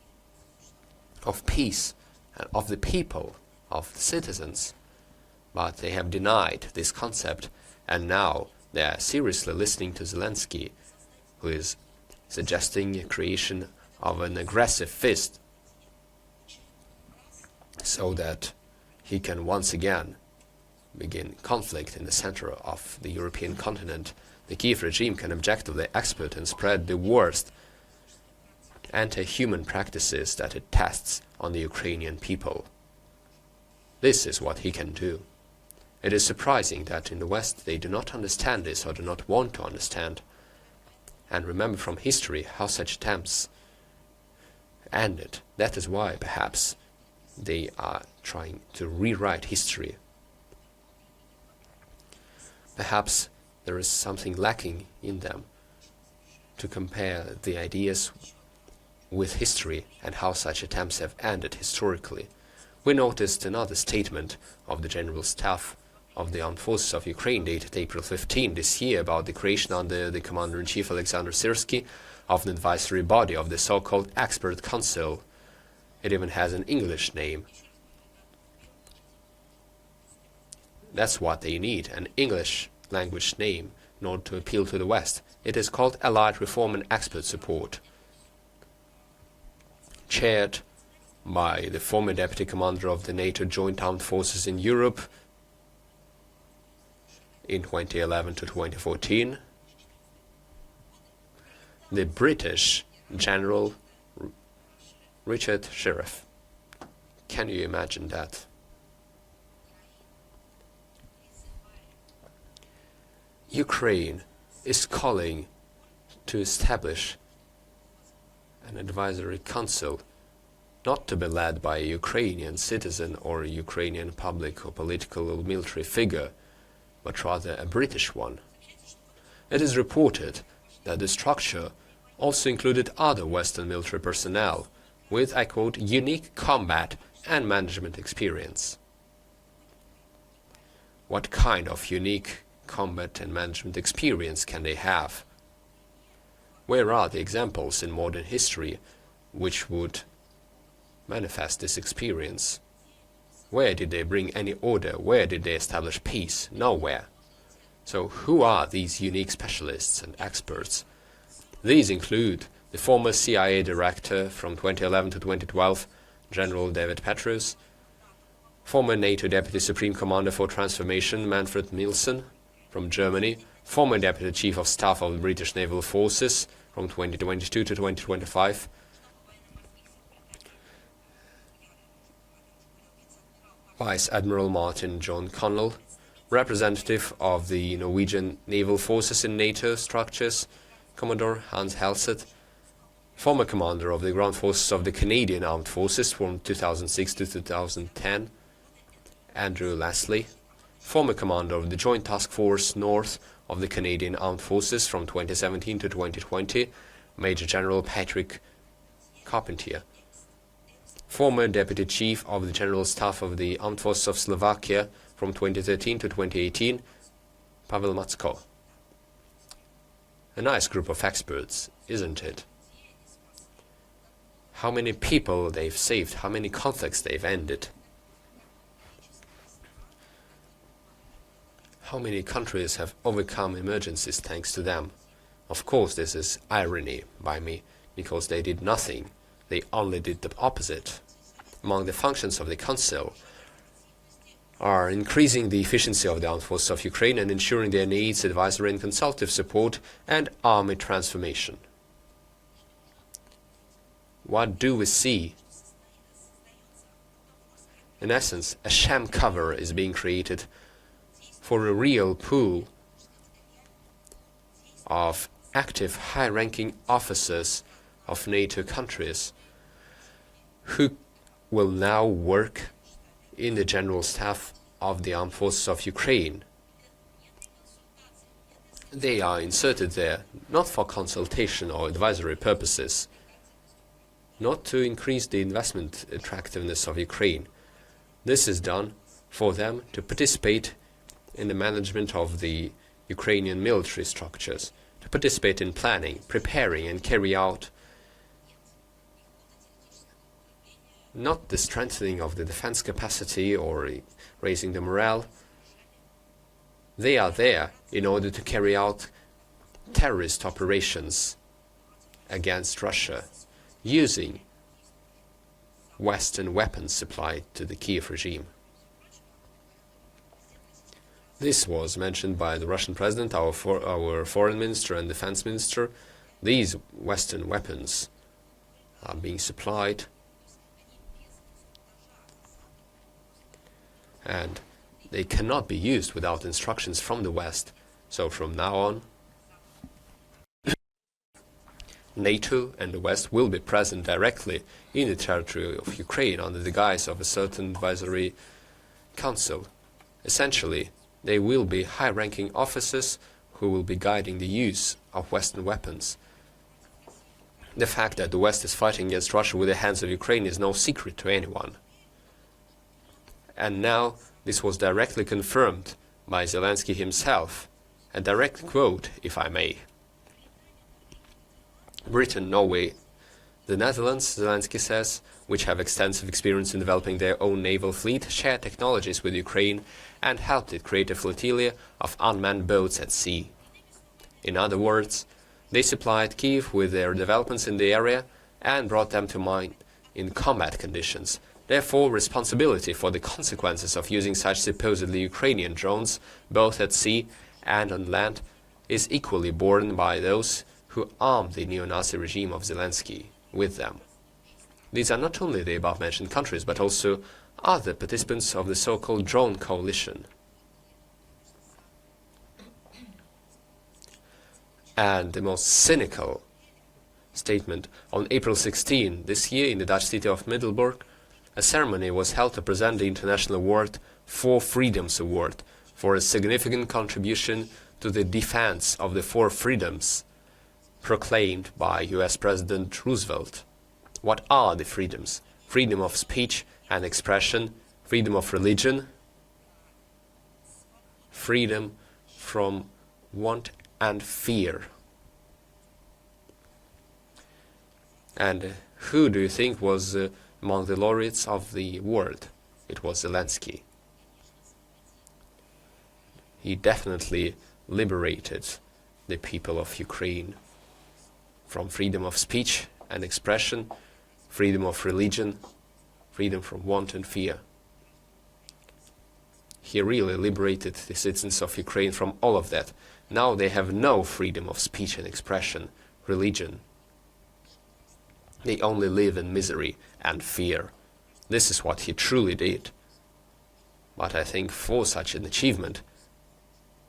of peace and of the people, of the citizens. But they have denied this concept, and now they are seriously listening to Zelensky, who is suggesting a creation of an aggressive fist so that he can once again begin conflict in the center of the European continent. The Kiev regime can objectively exploit and spread the worst anti-human practices that it tests on the Ukrainian people. This is what he can do. It is surprising that in the West they do not understand this or do not want to understand, and remember from history how such attempts ended. That is why, perhaps, they are trying to rewrite history. Perhaps there is something lacking in them to compare the ideas with history and how such attempts have ended historically. We noticed another statement of the General Staff of the Armed Forces of Ukraine dated April 15 this year about the creation under the Commander-in-Chief Alexander Syrskyi of an advisory body of the so-called Expert Council. It even has an English name. That's what they need, an English language name, in order to appeal to the West. It is called Allied Reform and Expert Support, chaired by the former Deputy Commander of the NATO Joint Armed Forces in Europe in 2011 to 2014, the British General Richard Sheriff. Can you imagine that? Ukraine is calling to establish an advisory council, not to be led by a Ukrainian citizen or a Ukrainian public or political or military figure, but rather a British one. It is reported that the structure also included other Western military personnel with, I quote, unique combat and management experience. What kind of unique combat and management experience can they have? Where are the examples in modern history which would manifest this experience? Where did they bring any order? Where did they establish peace? Nowhere. So who are these unique specialists and experts? These include the former CIA director from 2011 to 2012, General David Petraeus, former NATO Deputy Supreme Commander for Transformation, Manfred Nielsen, from Germany, former Deputy Chief of Staff of the British Naval Forces from 2022 to 2025, Vice Admiral Martin John Connell, representative of the Norwegian Naval Forces in NATO structures, Commodore Hans Helseth, former commander of the Ground Forces of the Canadian Armed Forces from 2006 to 2010, Andrew Leslie, former commander of the Joint Task Force North of the Canadian Armed Forces from 2017 to 2020, Major General Patrick Carpentier, former Deputy Chief of the General Staff of the Armed Forces of Slovakia from 2013 to 2018, Pavel Matsko. A nice group of experts, isn't it? How many people they've saved, how many conflicts they've ended. How many countries have overcome emergencies thanks to them? Of course, this is irony by me, because they did nothing. They only did the opposite. Among the functions of the Council, are increasing the efficiency of the armed forces of Ukraine and ensuring their needs, advisory and consultative support, and army transformation. What do we see? In essence, a sham cover is being created for a real pool of active high-ranking officers of NATO countries who will now work in the general staff of the armed forces of Ukraine. They are inserted there not for consultation or advisory purposes, not to increase the investment attractiveness of Ukraine. This is done for them to participate in the management of the Ukrainian military structures, to participate in planning, preparing and carry out not the strengthening of the defense capacity or raising the morale. They are there in order to carry out terrorist operations against Russia, using Western weapons supplied to the Kiev regime. This was mentioned by the Russian president, our foreign minister and defense minister. These Western weapons are being supplied, and they cannot be used without instructions from the West. So from now on, NATO and the West will be present directly in the territory of Ukraine under the guise of a certain advisory council. Essentially, they will be high-ranking officers who will be guiding the use of Western weapons. The fact that the West is fighting against Russia with the hands of Ukraine is no secret to anyone. And now this was directly confirmed by Zelensky himself. A direct quote, if I may. Britain, Norway, the Netherlands, Zelensky says, which have extensive experience in developing their own naval fleet, share technologies with Ukraine and helped it create a flotilla of unmanned boats at sea. In other words, they supplied Kiev with their developments in the area and brought them to mind in combat conditions. Therefore, responsibility for the consequences of using such supposedly Ukrainian drones, both at sea and on land, is equally borne by those who armed the neo-Nazi regime of Zelensky with them. These are not only the above-mentioned countries, but also other participants of the so-called drone coalition. And the most cynical statement, on April 16 this year in the Dutch city of Middelburg, a ceremony was held to present the International Award for Freedoms Award for a significant contribution to the defense of the four freedoms proclaimed by US President Roosevelt. What are the freedoms? Freedom of speech and expression, freedom of religion, freedom from want and fear. And who do you think was among the laureates of the award? It was Zelensky. He definitely liberated the people of Ukraine from freedom of speech and expression, freedom of religion, freedom from want and fear. He really liberated the citizens of Ukraine from all of that. Now they have no freedom of speech and expression, religion. They only live in misery and fear. This is what he truly did. But I think for such an achievement,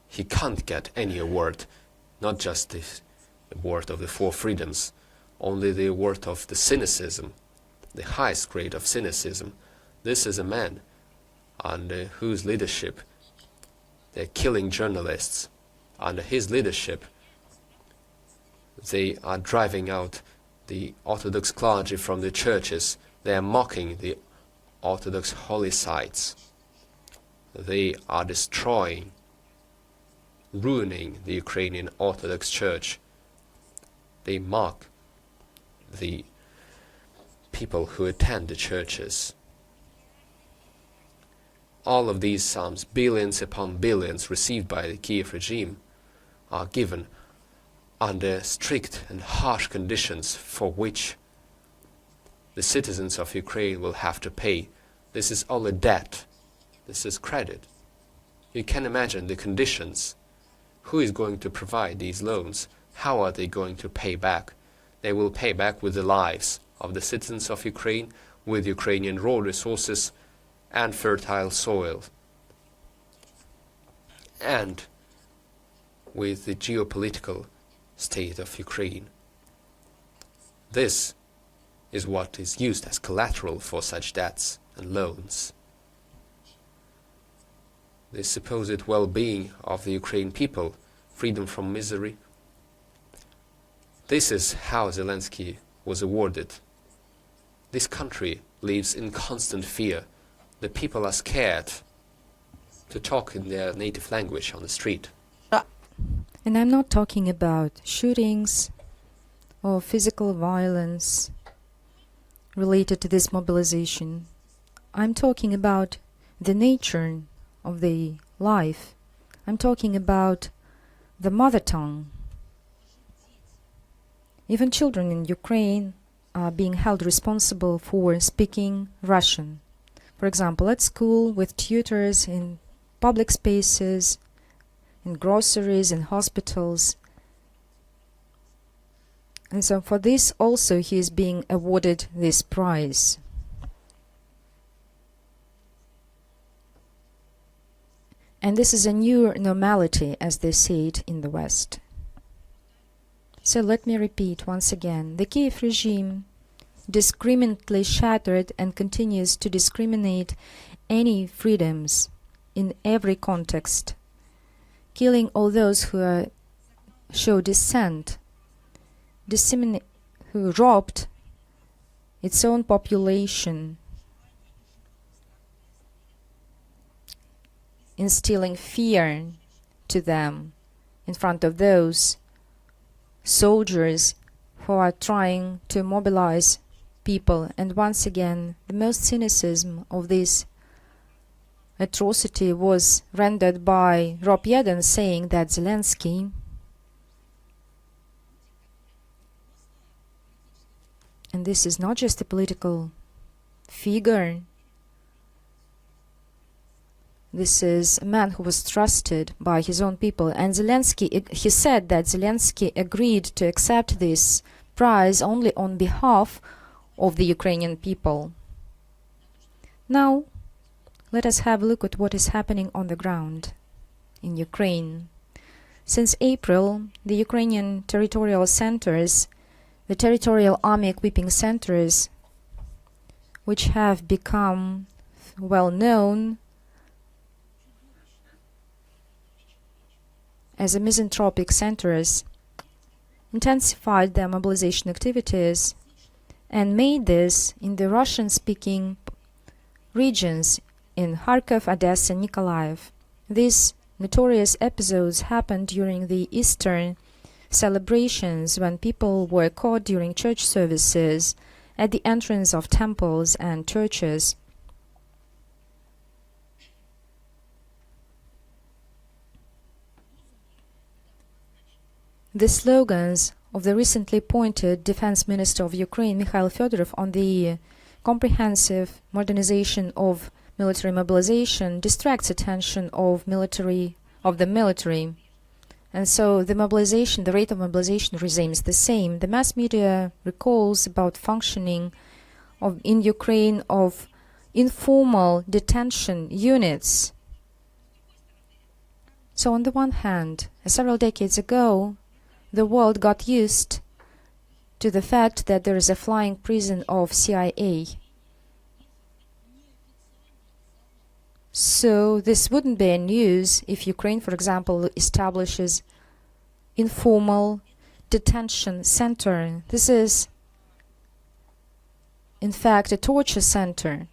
he can't get any award, not just the award of the four freedoms, only the award of the cynicism, the highest grade of cynicism. This is a man under whose leadership they're killing journalists. Under his leadership, they are driving out the Orthodox clergy from the churches. They are mocking the Orthodox holy sites. They are destroying, ruining the Ukrainian Orthodox Church. They mock the people who attend the churches. All of these sums, billions upon billions received by the Kiev regime, are given under strict and harsh conditions for which the citizens of Ukraine will have to pay. This is all a debt This is credit. You can imagine the conditions. Who is going to provide these loans? How are they going to pay back? They will pay back with the lives of the citizens of Ukraine, with Ukrainian raw resources and fertile soil, and with the geopolitical state of Ukraine. This is what is used as collateral for such debts and loans. The supposed well-being of the Ukrainian people, freedom from misery. This is how Zelensky was awarded. This country lives in constant fear. The people are scared to talk in their native language on the street. And I'm not talking about shootings or physical violence related to this mobilization. I'm talking about the nature of the life. I'm talking about the mother tongue. Even children in Ukraine are being held responsible for speaking Russian. For example, at school, with tutors, in public spaces, in groceries, in hospitals. And so for this also he is being awarded this prize. And this is a new normality, as they say it in the West. So let me repeat once again. The Kiev regime discriminately shattered and continues to discriminate any freedoms in every context, killing all those who show dissent, who robbed its own population, instilling fear to them in front of those soldiers who are trying to mobilize people. And once again, the most cynicism of this atrocity was rendered by Ropiedan, saying that Zelensky and this is not just a political figure, this is a man who was trusted by his own people. And Zelensky, he said that Zelensky agreed to accept this prize only on behalf of the Ukrainian people. Now, let us have a look at what is happening on the ground in Ukraine. Since April, the Ukrainian territorial centers, the territorial army equipping centers, which have become well known as a misanthropic centers, intensified their mobilization activities and made this in the Russian-speaking regions in Kharkov, Odessa, and Nikolaev. These notorious episodes happened during the Easter celebrations, when people were caught during church services at the entrance of temples and churches. The slogans of the recently appointed Defense Minister of Ukraine, Mikhail Fedorov, on the comprehensive modernization of military mobilization distracts attention of the military. And so the mobilization, the rate of mobilization remains the same. The mass media recalls about functioning in Ukraine of informal detention units. So on the one hand, several decades ago, the world got used to the fact that there is a flying prison of CIA. So this wouldn't be a news if Ukraine, for example, establishes informal detention center. This is, in fact, a torture center.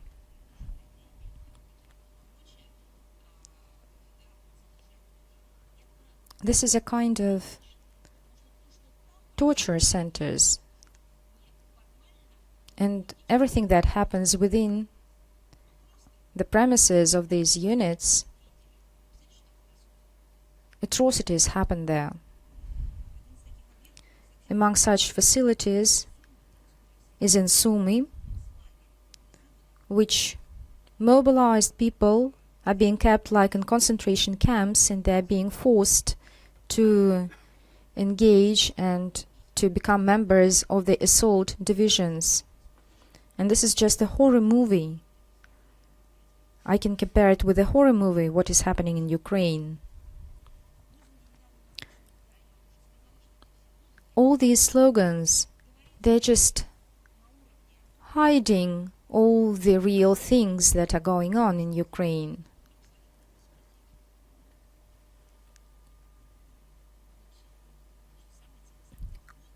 This is a kind of torture centers, and everything that happens within the premises of these units, atrocities happen there. Among such facilities is in Sumy, which mobilized people are being kept like in concentration camps, and they're being forced to engage and to become members of the assault divisions. And this is just a horror movie. I can compare it with a horror movie, what is happening in Ukraine. All these slogans, they're just hiding all the real things that are going on in Ukraine.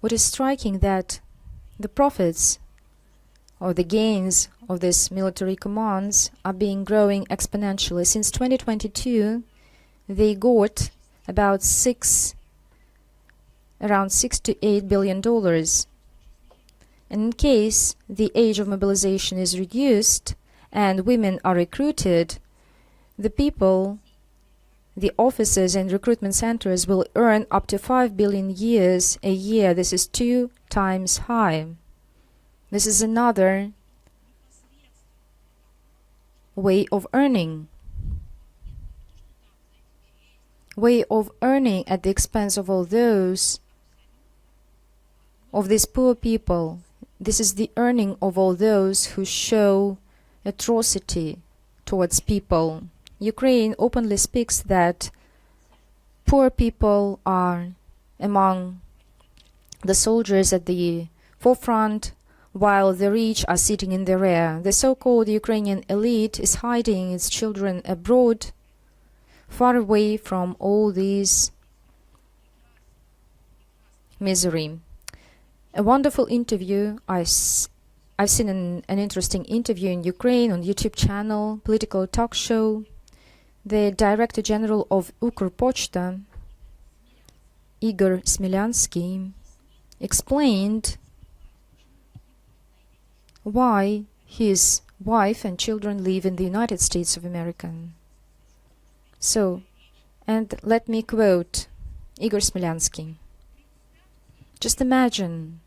What is striking that the profits or the gains of these military commands are being growing exponentially. Since 2022, they got about around $6 to $8 billion. And in case the age of mobilization is reduced and women are recruited, the people, the officers and recruitment centers will earn up to 5 billion a year. This is 2 times high. This is another way of earning. Way of earning at the expense of all those, of these poor people. This is the earning of all those who show atrocity towards people. Ukraine openly speaks that poor people are among the soldiers at the forefront, while the rich are sitting in the rear. The so-called Ukrainian elite is hiding its children abroad, far away from all this misery. A wonderful interview. I've seen an interesting interview in Ukraine on YouTube channel, political talk show. The Director General of Ukrpochta, Igor Smilyansky, explained why his wife and children live in the United States of America. So, and let me quote Igor Smilyansky. Just imagine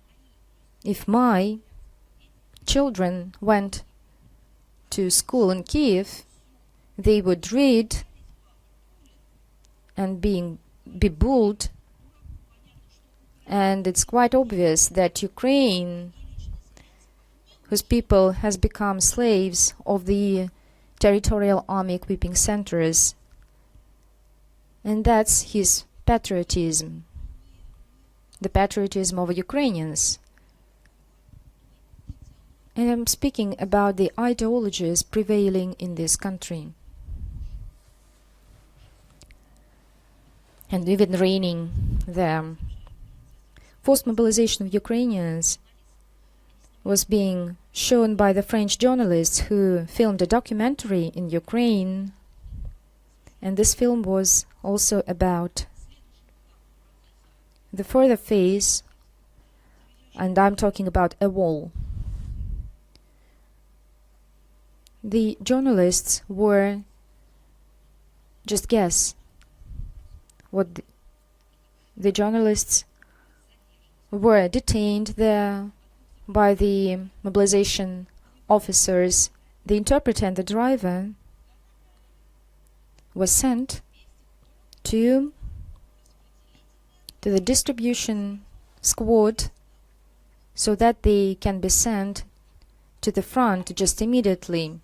if my children went to school in Kiev, they would read and be bullied, and it's quite obvious that Ukraine, whose people has become slaves of the territorial army equipping centers, and that's his patriotism, the patriotism of Ukrainians. And I'm speaking about the ideologies prevailing in this country and even reigning there. Forced mobilization of Ukrainians was being shown by the French journalists who filmed a documentary in Ukraine, and this film was also about the further phase, and I'm talking about a wall. The journalists were, just guess what the journalists were detained there by the mobilization officers. The interpreter and the driver was sent to the distribution squad so that they can be sent to the front just immediately.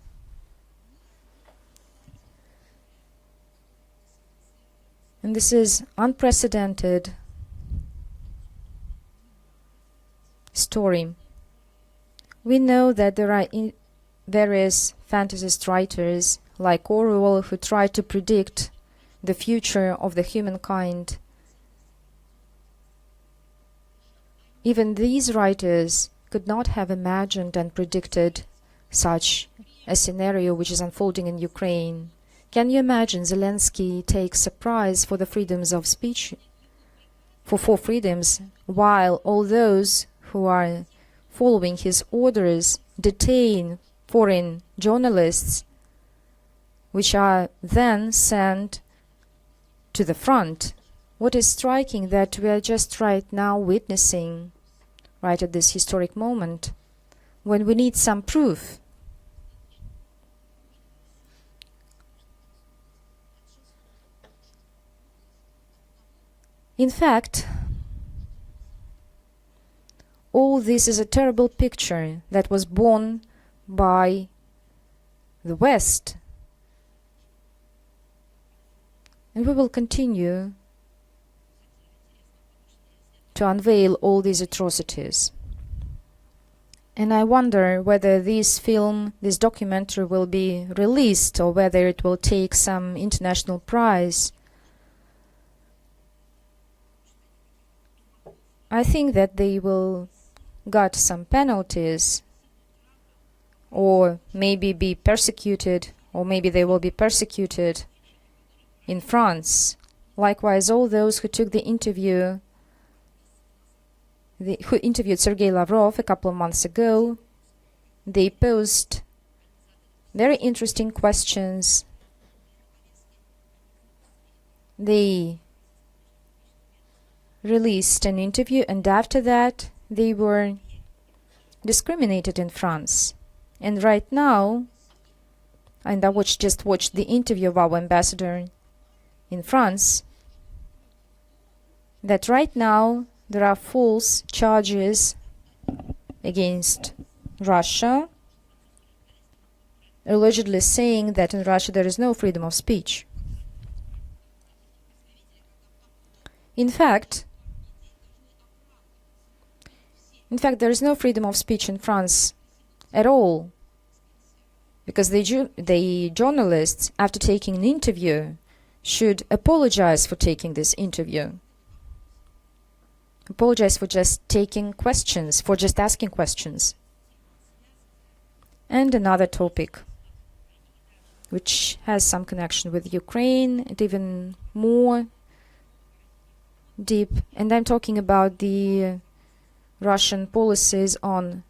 And this is unprecedented story. We know that there are various fantasist writers like Orwell who try to predict the future of the humankind. Even these writers could not have imagined and predicted such a scenario which is unfolding in Ukraine. Can you imagine Zelensky takes a prize for the freedoms of speech, for 4 freedoms, while all those who are following his orders detain foreign journalists, which are then sent to the front? What is striking that we are just right now witnessing, right at this historic moment, when we need some proof. In fact, all this is a terrible picture that was born by the West. And we will continue to unveil all these atrocities. And I wonder whether this film, this documentary, will be released or whether it will take some international prize. I think that they will get some penalties, or maybe be persecuted, or maybe they will be persecuted in France. Likewise, all those who took the interview, who interviewed Sergey Lavrov a couple of months ago, they posed very interesting questions. They released an interview, and after that they were discriminated in France. And right now, and I just watched the interview of our ambassador in France, that right now there are false charges against Russia, allegedly saying that in Russia there is no freedom of speech. In fact, there is no freedom of speech in France at all, because the journalists, after taking an interview, should apologize for taking this interview. Apologize for just taking questions, for just asking questions. And another topic, which has some connection with Ukraine, and even more deep, and I'm talking about the Russian policies on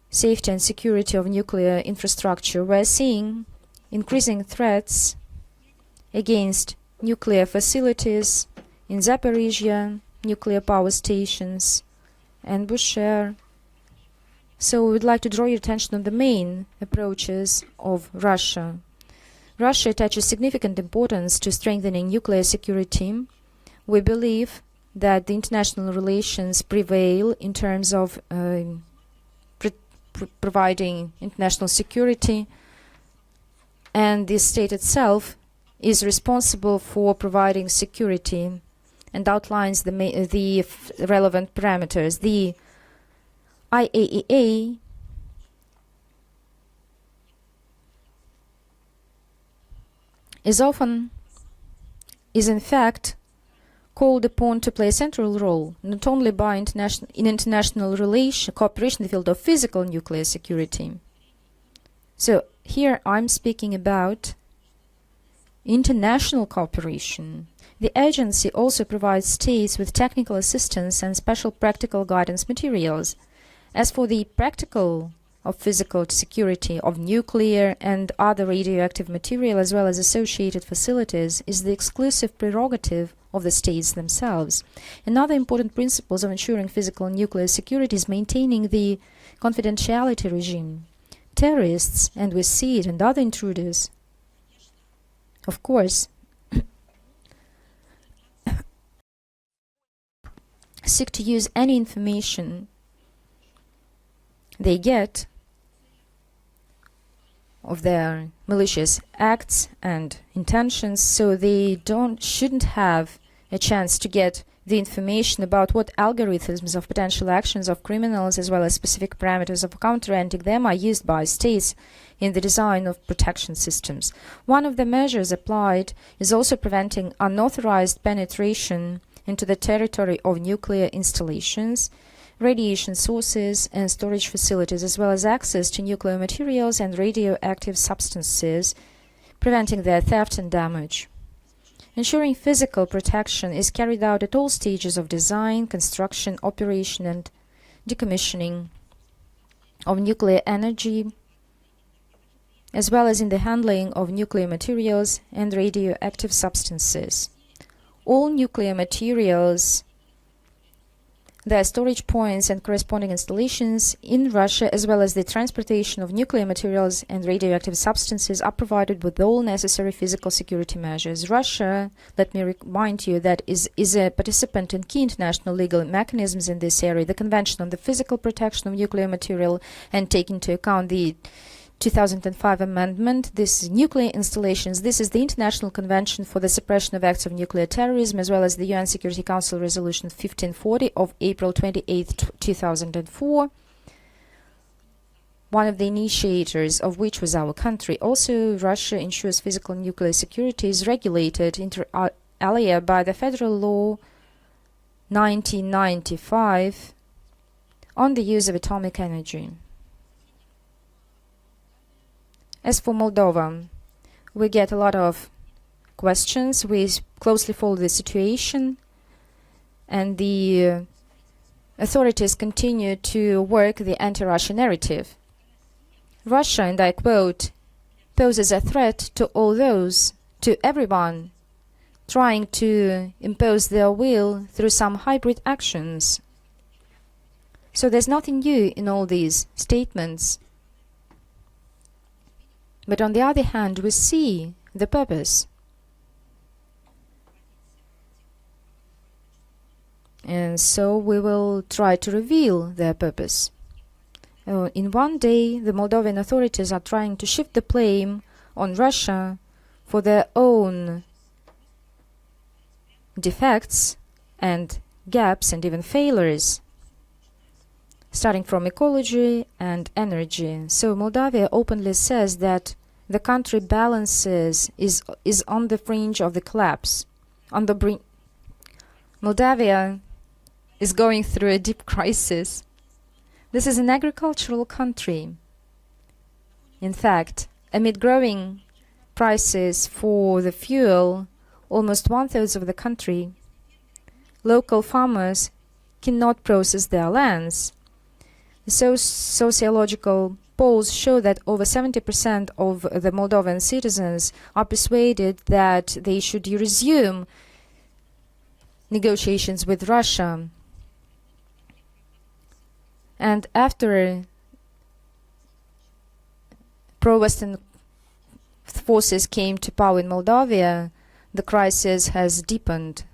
safety and security of nuclear infrastructure. We're seeing increasing threats against nuclear facilities in Zaporizhia, nuclear power stations, and Bushehr. So we would like to draw your attention on the main approaches of Russia. Russia attaches significant importance to strengthening nuclear security. We believe that the international relations prevail in terms of providing international security, and the state itself is responsible for providing security and outlines the relevant parameters. The IAEA is in fact called upon to play a central role, not only by international cooperation in the field of physical nuclear security. So here I'm speaking about international cooperation. The agency also provides states with technical assistance and special practical guidance materials. As for the practical of physical security of nuclear and other radioactive material, as well as associated facilities, is the exclusive prerogative of the states themselves. Another important principle of ensuring physical nuclear security is maintaining the confidentiality regime. Terrorists, and we see it, and other intruders, of course, seek to use any information they get of their malicious acts and intentions, so they shouldn't have a chance to get the information about what algorithms of potential actions of criminals, as well as specific parameters of counteracting them, are used by states in the design of protection systems. One of the measures applied is also preventing unauthorized penetration into the territory of nuclear installations, radiation sources and storage facilities, as well as access to nuclear materials and radioactive substances, preventing their theft and damage. Ensuring physical protection is carried out at all stages of design, construction, operation, and decommissioning of nuclear energy, as well as in the handling of nuclear materials and radioactive substances. All nuclear materials their storage points and corresponding installations in Russia, as well as the transportation of nuclear materials and radioactive substances, are provided with all necessary physical security measures. Russia, let me remind you, that is a participant in key international legal mechanisms in this area, the Convention on the Physical Protection of Nuclear Material, and take into account the 2005 amendment. This is nuclear installations. This is the International Convention for the Suppression of Acts of Nuclear Terrorism, as well as the UN Security Council Resolution 1540 of April 28, 2004, one of the initiators of which was our country. Also, Russia ensures physical nuclear security is regulated inter alia by the Federal Law 1995 on the use of atomic energy. As for Moldova, we get a lot of questions. We closely follow the situation, and the authorities continue to work the anti-Russia narrative. Russia, and I quote, poses a threat to all those, to everyone, trying to impose their will through some hybrid actions. So there's nothing new in all these statements. But on the other hand, we see the purpose. And so we will try to reveal their purpose. In one day, the Moldovan authorities are trying to shift the blame on Russia for their own defects and gaps and even failures, starting from ecology and energy. So Moldova openly says that the country balances is on the fringe of the collapse, on the brink. Moldova is going through a deep crisis. This is an agricultural country. In fact, amid growing prices for the fuel, almost one-third of the country, local farmers cannot process their lands. So sociological polls show that over 70% of the Moldovan citizens are persuaded that they should resume negotiations with Russia. And after pro-Western forces came to power in Moldova, the crisis had deepened.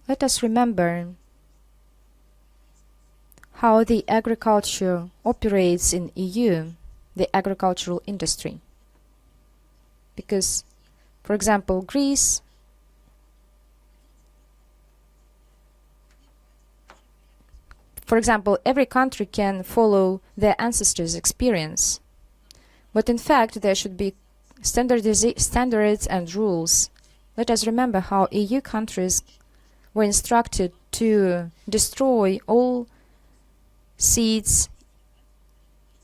Let us remember how the agriculture operates in EU, the agricultural industry. Because, for example, Greece, every country can follow their ancestors' experience. But in fact, there should be standards and rules. Let us remember how EU countries were instructed to destroy all seeds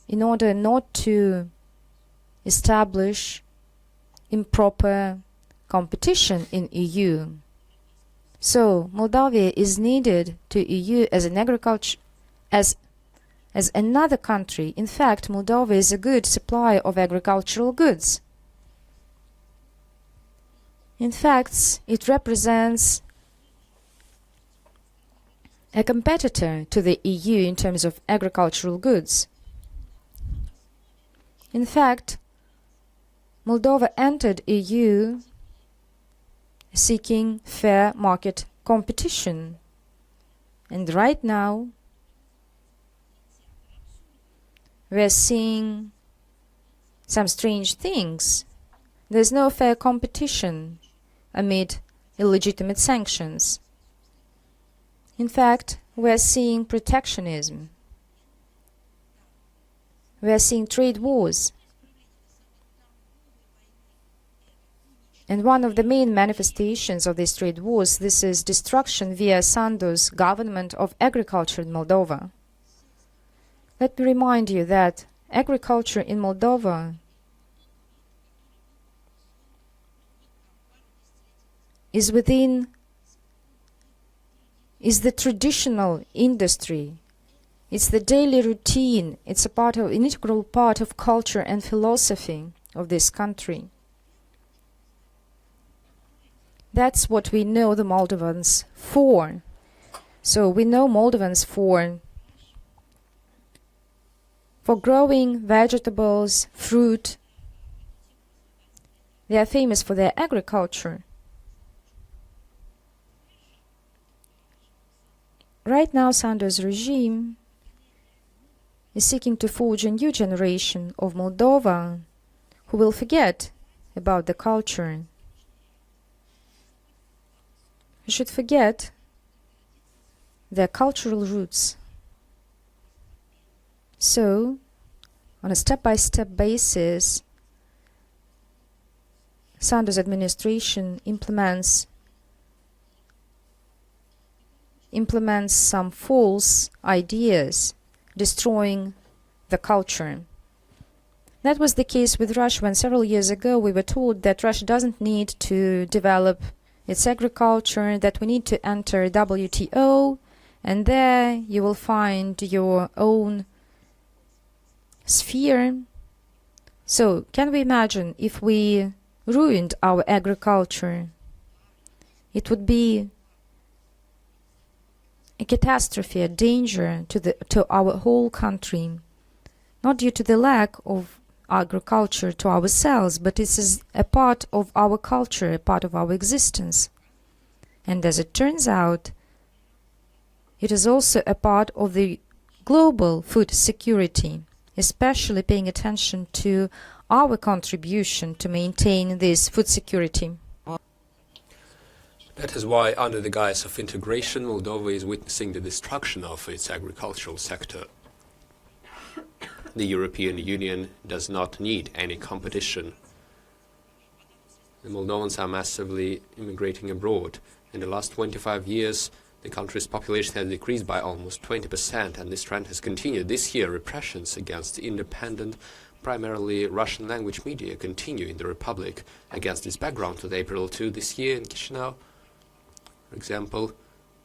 in order not to establish improper competition in EU. So Moldova is needed to EU as an agriculture, as another country. In fact, Moldova is a good supplier of agricultural goods. In fact, it represents a competitor to the EU in terms of agricultural goods. In fact, Moldova entered EU seeking fair market competition. And right now, we are seeing some strange things. There's no fair competition amid illegitimate sanctions. In fact, we are seeing protectionism. We are seeing trade wars. And one of the main manifestations of these trade wars, this is destruction via Sandu's government of agriculture in Moldova. Let me remind you that agriculture in Moldova is the traditional industry. It's the daily routine. It's an integral part of culture and philosophy of this country. That's what we know the Moldovans for. So we know Moldovans for growing vegetables, fruit. They are famous for their agriculture. Right now, Sander's regime is seeking to forge a new generation of Moldova who will forget about the culture. Who should forget their cultural roots. So, on a step-by-step basis, Sander's administration implements some false ideas, destroying the culture. That was the case with Russia when several years ago we were told that Russia doesn't need to develop its agriculture, that we need to enter WTO, and there you will find your own sphere. So, can we imagine if we ruined our agriculture? It would be a catastrophe, a danger to our whole country, not due to the lack of agriculture to ourselves, but this is a part of our culture, a part of our existence. And as it turns out, it is also a part of the global food security, especially paying attention to our contribution to maintain this food security. That is why, under the guise of integration, Moldova is witnessing the destruction of its agricultural sector. The European Union does not need any competition. The Moldovans are massively immigrating abroad. In the last 25 years, the country's population has decreased by almost 20%, and this trend has continued. This year, repressions against independent, primarily Russian-language media continue in the Republic. Against this background, on April 2 this year in Chisinau, for example,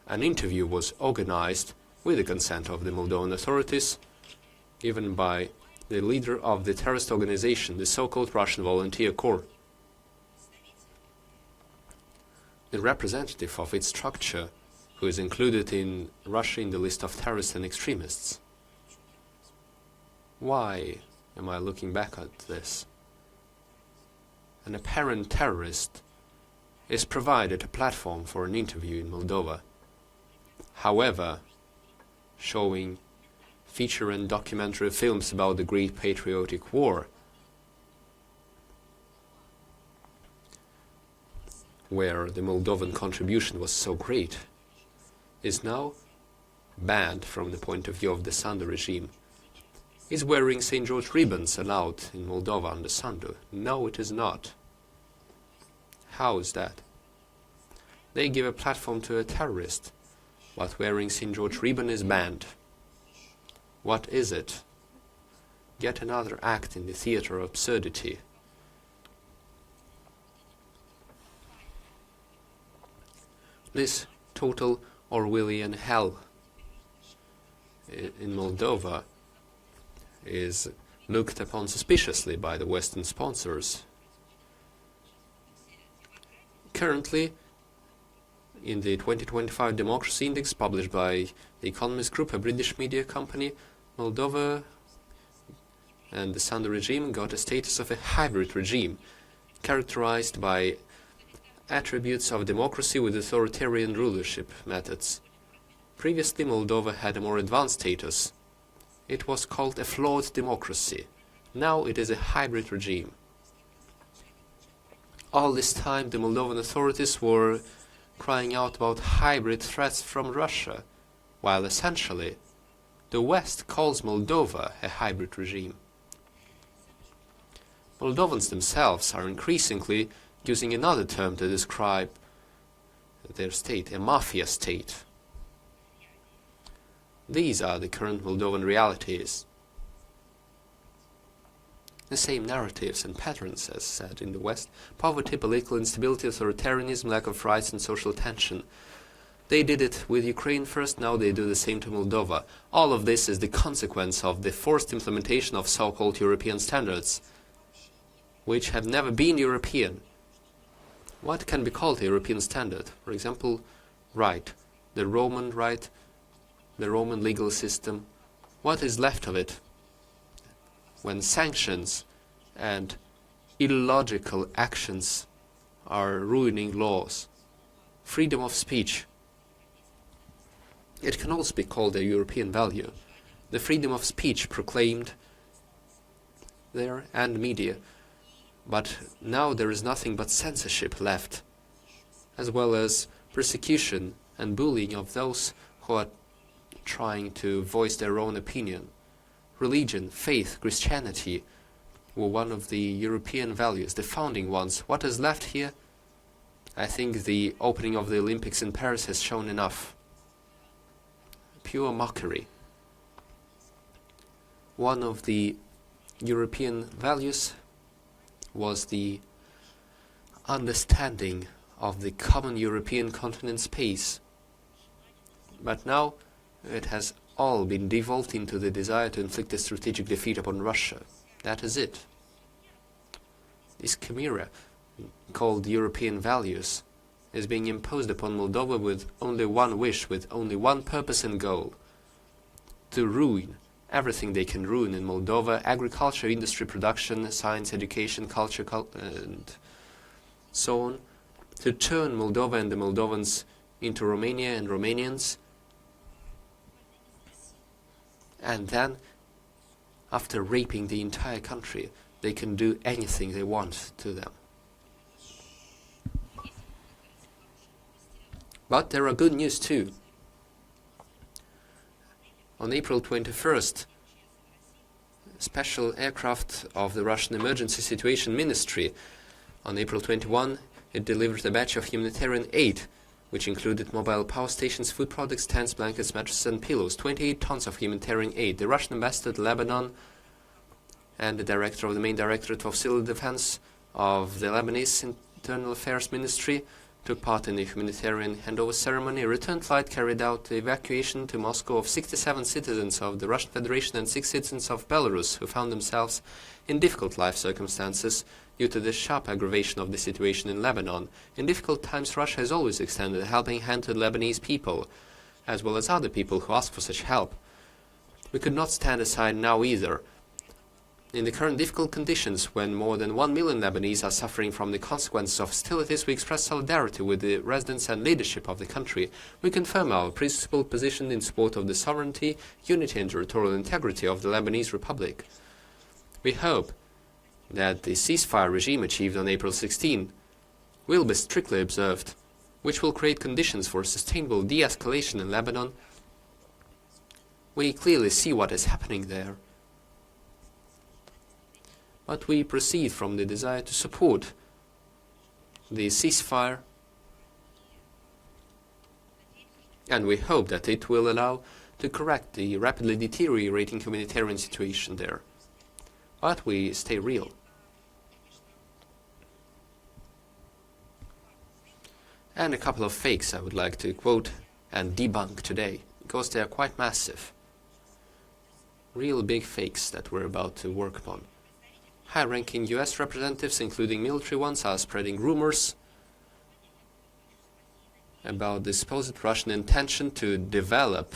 an interview was organized with the consent of the Moldovan authorities, given by the leader of the terrorist organization, the so-called Russian Volunteer Corps. The representative of its structure, who is included in Russia in the list of terrorists and extremists. Why am I looking back at this? An apparent terrorist is provided a platform for an interview in Moldova. However, showing feature and documentary films about the Great Patriotic War, where the Moldovan contribution was so great, is now banned from the point of view of the Sandu regime. Is wearing St. George ribbons allowed in Moldova under Sandu? No, it is not. How is that? They give a platform to a terrorist, but wearing St. George ribbon is banned. What is it? Yet another act in the theater of absurdity. This total Orwellian hell in Moldova is looked upon suspiciously by the Western sponsors. Currently, in the 2025 Democracy Index published by the Economist Group, a British media company, Moldova and the Sandu regime got a status of a hybrid regime, characterized by attributes of democracy with authoritarian rulership methods. Previously, Moldova had a more advanced status. It was called a flawed democracy. Now it is a hybrid regime. All this time, the Moldovan authorities were crying out about hybrid threats from Russia, while essentially the West calls Moldova a hybrid regime. Moldovans themselves are increasingly using another term to describe their state, a mafia state. These are the current Moldovan realities. The same narratives and patterns as said in the West: poverty, political instability, authoritarianism, lack of rights and social tension. They did it with Ukraine first, now they do the same to Moldova. All of this is the consequence of the forced implementation of so-called European standards, which have never been European. What can be called a European standard? For example, right, the Roman legal system. What is left of it when sanctions and illogical actions are ruining laws? Freedom of speech. It can also be called a European value. The freedom of speech proclaimed there and media. But now there is nothing but censorship left, as well as persecution and bullying of those who are trying to voice their own opinion. Religion, faith, Christianity were one of the European values, the founding ones. What is left here? I think the opening of the Olympics in Paris has shown enough. Pure mockery. One of the European values was the understanding of the common European continent space. But now it has all been devolved into the desire to inflict a strategic defeat upon Russia. That is it. This chimera, called European values, is being imposed upon Moldova with only one wish, with only one purpose and goal: to ruin everything they can ruin in Moldova: agriculture, industry, production, science, education, culture, and so on, to turn Moldova and the Moldovans into Romania and Romanians, and then, after raping the entire country, they can do anything they want to them. But there are good news too. On April 21st, special aircraft of the Russian Emergency Situation Ministry, on April 21, it delivered a batch of humanitarian aid, which included mobile power stations, food products, tents, blankets, mattresses and pillows. 28 tons of humanitarian aid. The Russian ambassador to Lebanon and the director of the main directorate of civil defense of the Lebanese Internal Affairs Ministry took part in the humanitarian handover ceremony. A return flight carried out the evacuation to Moscow of 67 citizens of the Russian Federation and 6 citizens of Belarus who found themselves in difficult life circumstances due to the sharp aggravation of the situation in Lebanon. In difficult times, Russia has always extended a helping hand to the Lebanese people, as well as other people who ask for such help. We could not stand aside now either. In the current difficult conditions, when more than 1 million Lebanese are suffering from the consequences of hostilities, we express solidarity with the residents and leadership of the country. We confirm our principled position in support of the sovereignty, unity and territorial integrity of the Lebanese Republic. We hope that the ceasefire regime achieved on April 16 will be strictly observed, which will create conditions for sustainable de-escalation in Lebanon. We clearly see what is happening there. But we proceed from the desire to support the ceasefire, and we hope that it will allow to correct the rapidly deteriorating humanitarian situation there. But we stay real. And a couple of fakes I would like to quote and debunk today, because they are quite massive. Real big fakes that we're about to work upon. High-ranking US representatives, including military ones, are spreading rumors about the supposed Russian intention to develop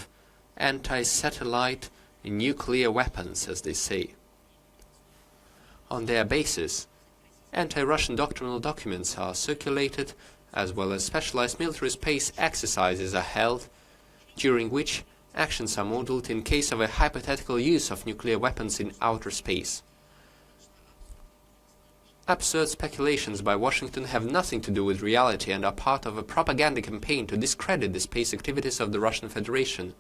anti-satellite nuclear weapons, as they say. On their basis, anti-Russian doctrinal documents are circulated, as well as specialized military space exercises are held, during which actions are modeled in case of a hypothetical use of nuclear weapons in outer space. Absurd speculations by Washington have nothing to do with reality and are part of a propaganda campaign to discredit the space activities of the Russian Federation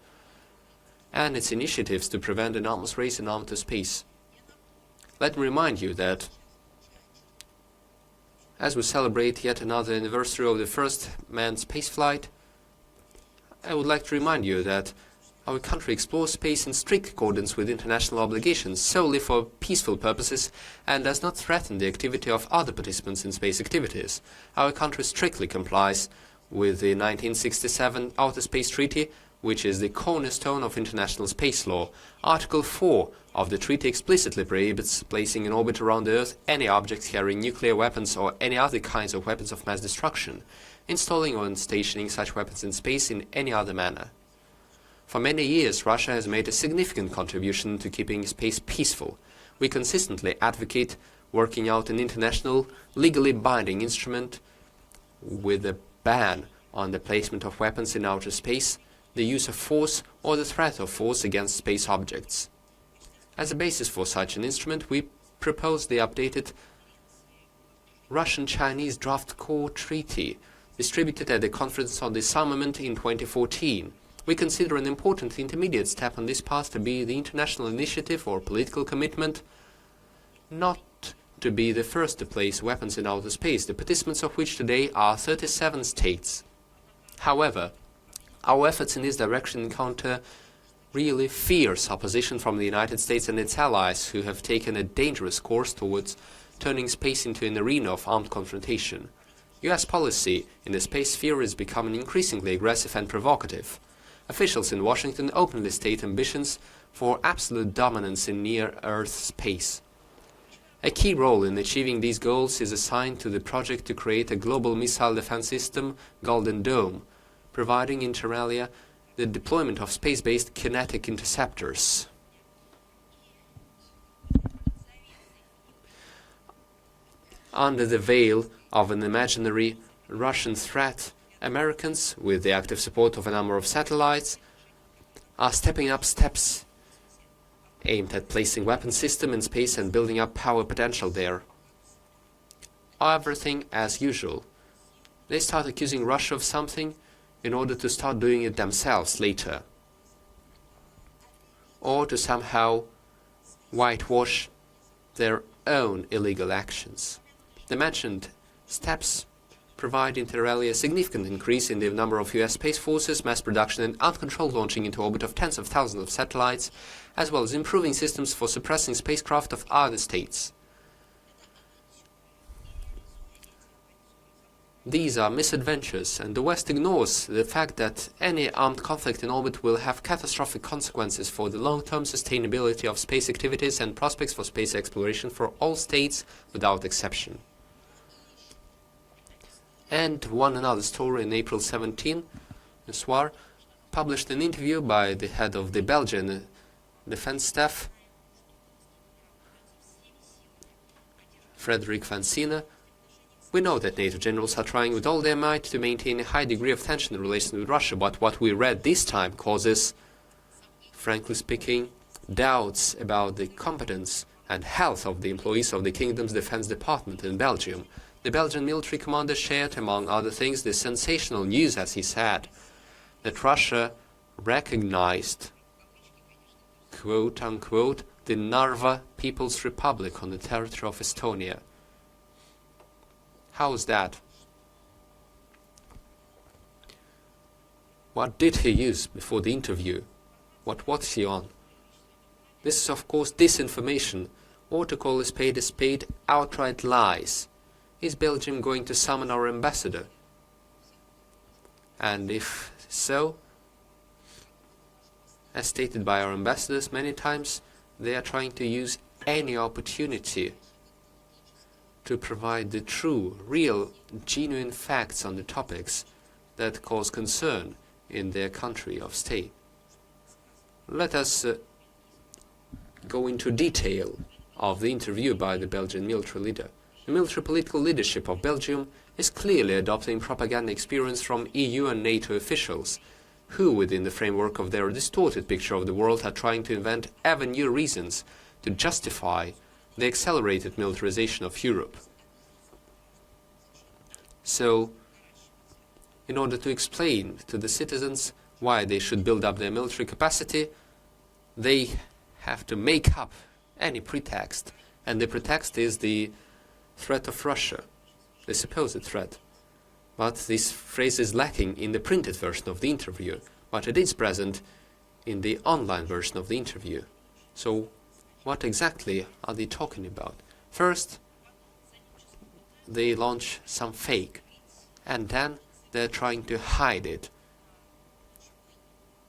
and its initiatives to prevent an arms race and arm to space. Let me remind you that as we celebrate yet another anniversary of the first manned spaceflight, I would like to remind you that our country explores space in strict accordance with international obligations solely for peaceful purposes and does not threaten the activity of other participants in space activities. Our country strictly complies with the 1967 Outer Space Treaty, which is the cornerstone of international space law. Article 4 of the treaty explicitly prohibits placing in orbit around the Earth any objects carrying nuclear weapons or any other kinds of weapons of mass destruction, installing or stationing such weapons in space in any other manner. For many years, Russia has made a significant contribution to keeping space peaceful. We consistently advocate working out an international, legally binding instrument with a ban on the placement of weapons in outer space, the use of force or the threat of force against space objects. As a basis for such an instrument, we propose the updated Russian-Chinese Draft Core Treaty, distributed at the Conference on Disarmament in 2014. We consider an important intermediate step on this path to be the international initiative or political commitment not to be the first to place weapons in outer space, the participants of which today are 37 states. However, our efforts in this direction encounter really fierce opposition from the United States and its allies, who have taken a dangerous course towards turning space into an arena of armed confrontation. US policy in the space sphere is becoming increasingly aggressive and provocative. Officials in Washington openly state ambitions for absolute dominance in near-Earth space. A key role in achieving these goals is assigned to the project to create a global missile defense system, Golden Dome, providing inter alia the deployment of space-based kinetic interceptors. Under the veil of an imaginary Russian threat, Americans, with the active support of a number of satellites, are stepping up steps aimed at placing weapon system in space and building up power potential there. Everything as usual. They start accusing Russia of something in order to start doing it themselves later, or to somehow whitewash their own illegal actions. The mentioned steps provide inter alia a significant increase in the number of US space forces, mass production and uncontrolled launching into orbit of tens of thousands of satellites, as well as improving systems for suppressing spacecraft of other states. These are misadventures, and the West ignores the fact that any armed conflict in orbit will have catastrophic consequences for the long-term sustainability of space activities and prospects for space exploration for all states without exception. And one another story in April 17, Soir published an interview by the head of the Belgian defense staff, Frederik Vansina. We know that NATO generals are trying with all their might to maintain a high degree of tension in relation with Russia, but what we read this time causes, frankly speaking, doubts about the competence and health of the employees of the Kingdom's Defense Department in Belgium. The Belgian military commander shared, among other things, the sensational news, as he said, that Russia recognized, quote-unquote, the Narva People's Republic on the territory of Estonia. How is that? What did he use before the interview? What was he on? This is, of course, disinformation, or to call a spade, outright lies. Is Belgium going to summon our ambassador? And if so, as stated by our ambassadors many times, they are trying to use any opportunity to provide the true, real, genuine facts on the topics that cause concern in their country of stay. Let us go into detail of the interview by the Belgian military leader. The military political leadership of Belgium is clearly adopting propaganda experience from EU and NATO officials, who, within the framework of their distorted picture of the world, are trying to invent ever new reasons to justify the accelerated militarization of Europe. So, in order to explain to the citizens why they should build up their military capacity, they have to make up any pretext, and the pretext is the threat of Russia, the supposed threat. But this phrase is lacking in the printed version of the interview, but it is present in the online version of the interview. So, what exactly are they talking about? First, they launch some fake, and then they're trying to hide it.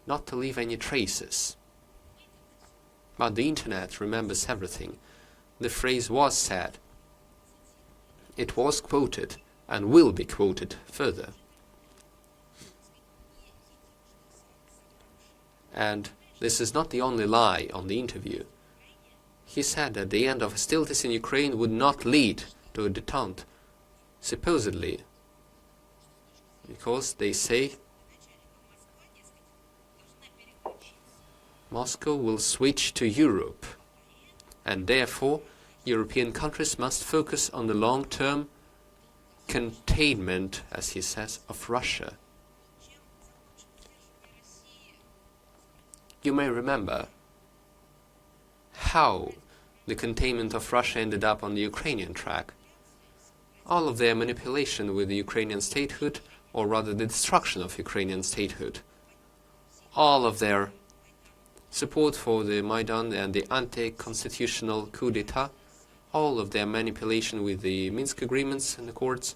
not to leave any traces. But the internet remembers everything. The phrase was said. It was quoted and will be quoted further. And this is not the only lie on the interview. He said that the end of hostilities in Ukraine would not lead to a detente, supposedly, because they say Moscow will switch to Europe, and therefore European countries must focus on the long-term containment, as he says, of Russia. You may remember how the containment of Russia ended up on the Ukrainian track. All of their manipulation with the Ukrainian statehood, or rather the destruction of Ukrainian statehood, all of their support for the Maidan and the anti-constitutional coup d'etat, all of their manipulation with the Minsk agreements and accords,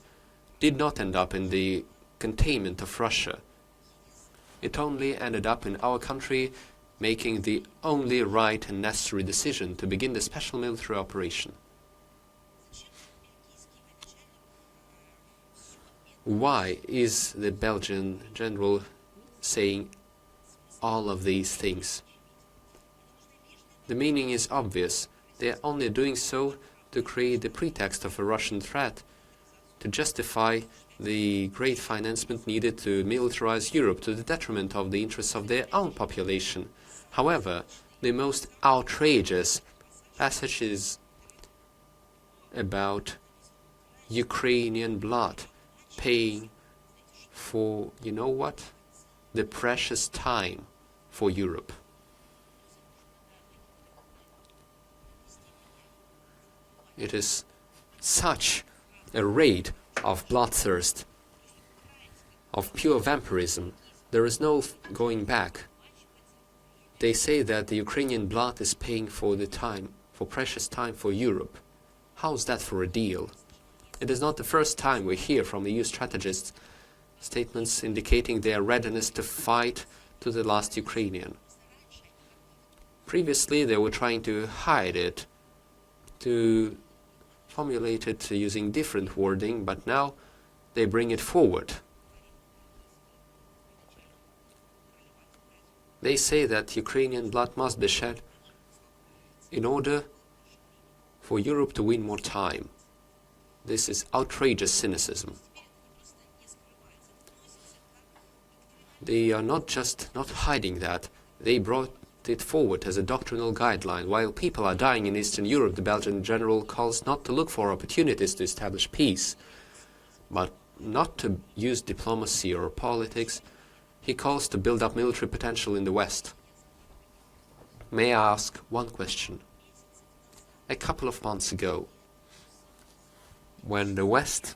did not end up in the containment of Russia. It only ended up in our country making the only right and necessary decision to begin the special military operation. Why is the Belgian general saying all of these things? The meaning is obvious. They are only doing so to create the pretext of a Russian threat, to justify the great financement needed to militarize Europe to the detriment of the interests of their own population. However, the most outrageous passage is about Ukrainian blood paying for, you know what? The precious time for Europe. It is such a raid of bloodthirst, of pure vampirism. There is no going back. They say that the Ukrainian blood is paying for the time, for precious time for Europe. How's that for a deal? It is not the first time we hear from EU strategists statements indicating their readiness to fight to the last Ukrainian. Previously, they were trying to hide it, to formulate it using different wording, but now they bring it forward. They say that Ukrainian blood must be shed in order for Europe to win more time. This is outrageous cynicism. They are not hiding that, they brought it forward as a doctrinal guideline. While people are dying in Eastern Europe, the Belgian general calls not to look for opportunities to establish peace, but not to use diplomacy or politics. He calls to build up military potential in the West. May I ask one question? A couple of months ago, when the West,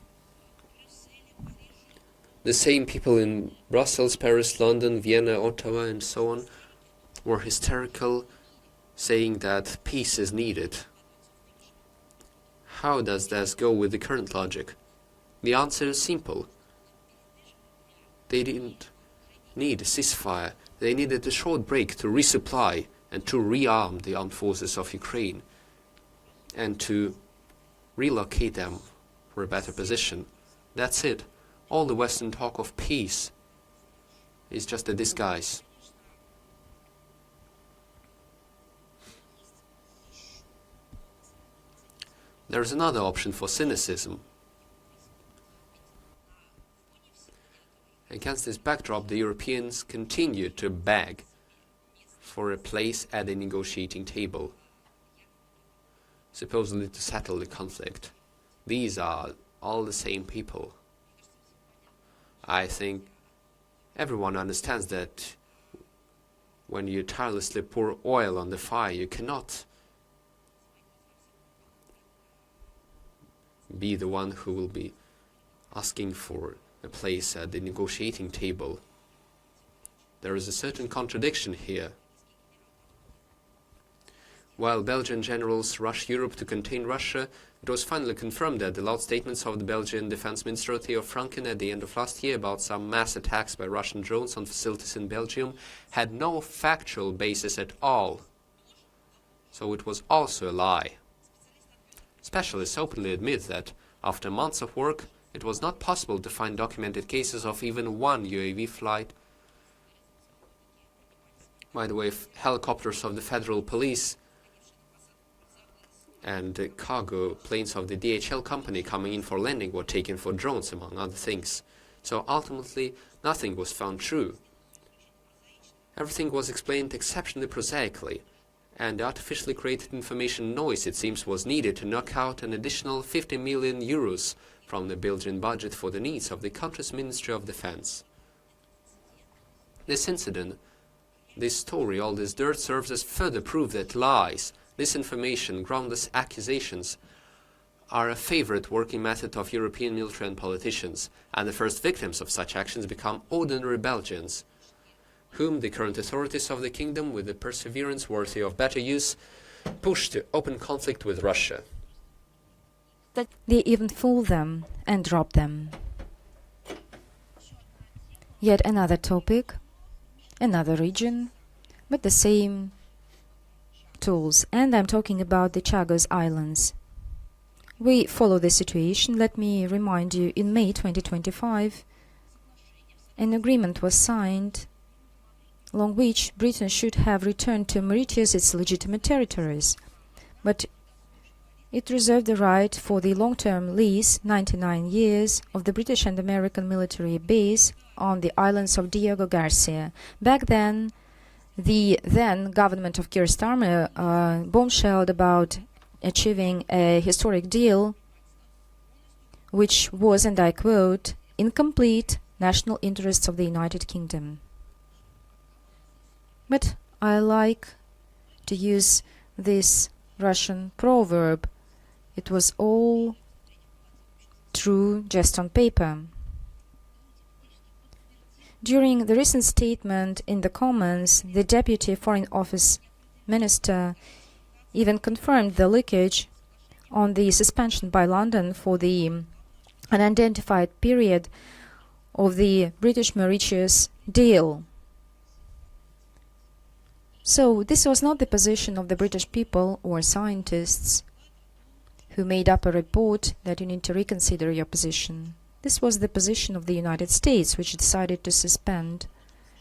the same people in Brussels, Paris, London, Vienna, Ottawa, and so on, were hysterical, saying that peace is needed. How does this go with the current logic? The answer is simple. They didn't need a ceasefire. They needed a short break to resupply and to rearm the armed forces of Ukraine and to relocate them for a better position. That's it. All the Western talk of peace is just a disguise. There is another option for cynicism. Against this backdrop, the Europeans continue to beg for a place at the negotiating table, supposedly to settle the conflict. These are all the same people. I think everyone understands that when you tirelessly pour oil on the fire, you cannot be the one who will be asking for a place at the negotiating table. There is a certain contradiction here. While Belgian generals rushed Europe to contain Russia, it was finally confirmed that the loud statements of the Belgian Defense Minister Theo Franken at the end of last year about some mass attacks by Russian drones on facilities in Belgium had no factual basis at all. So it was also a lie. Specialists openly admit that, after months of work, it was not possible to find documented cases of even one UAV flight. By the way, helicopters of the Federal Police and cargo planes of the DHL company coming in for landing were taken for drones, among other things. So ultimately, nothing was found true. Everything was explained exceptionally prosaically, and the artificially created information noise, it seems, was needed to knock out an additional 50 million euros from the Belgian budget for the needs of the country's Ministry of Defense. This incident, this story, all this dirt serves as further proof that lies, disinformation, groundless accusations are a favorite working method of European military and politicians, and the first victims of such actions become ordinary Belgians, whom the current authorities of the kingdom, with a perseverance worthy of better use, push to open conflict with Russia. They even fool them and drop them. Yet another topic, another region, but the same tools, and I'm talking about the Chagos Islands. We follow the situation. Let me remind you, in May 2025, an agreement was signed along which Britain should have returned to Mauritius its legitimate territories, but it reserved the right for the long-term lease, 99 years, of the British and American military base on the islands of Diego Garcia. Back then, the then government of Keir Starmer bombshelled about achieving a historic deal, which was, and I quote, "in complete national interests of the United Kingdom." But I like to use this Russian proverb. It was all true just on paper. During the recent statement in the Commons, the Deputy Foreign Office Minister even confirmed the leakage on the suspension by London for the unidentified period of the British-Mauritius deal. So this was not the position of the British people or scientists who made up a report that you need to reconsider your position. This was the position of the United States, which decided to suspend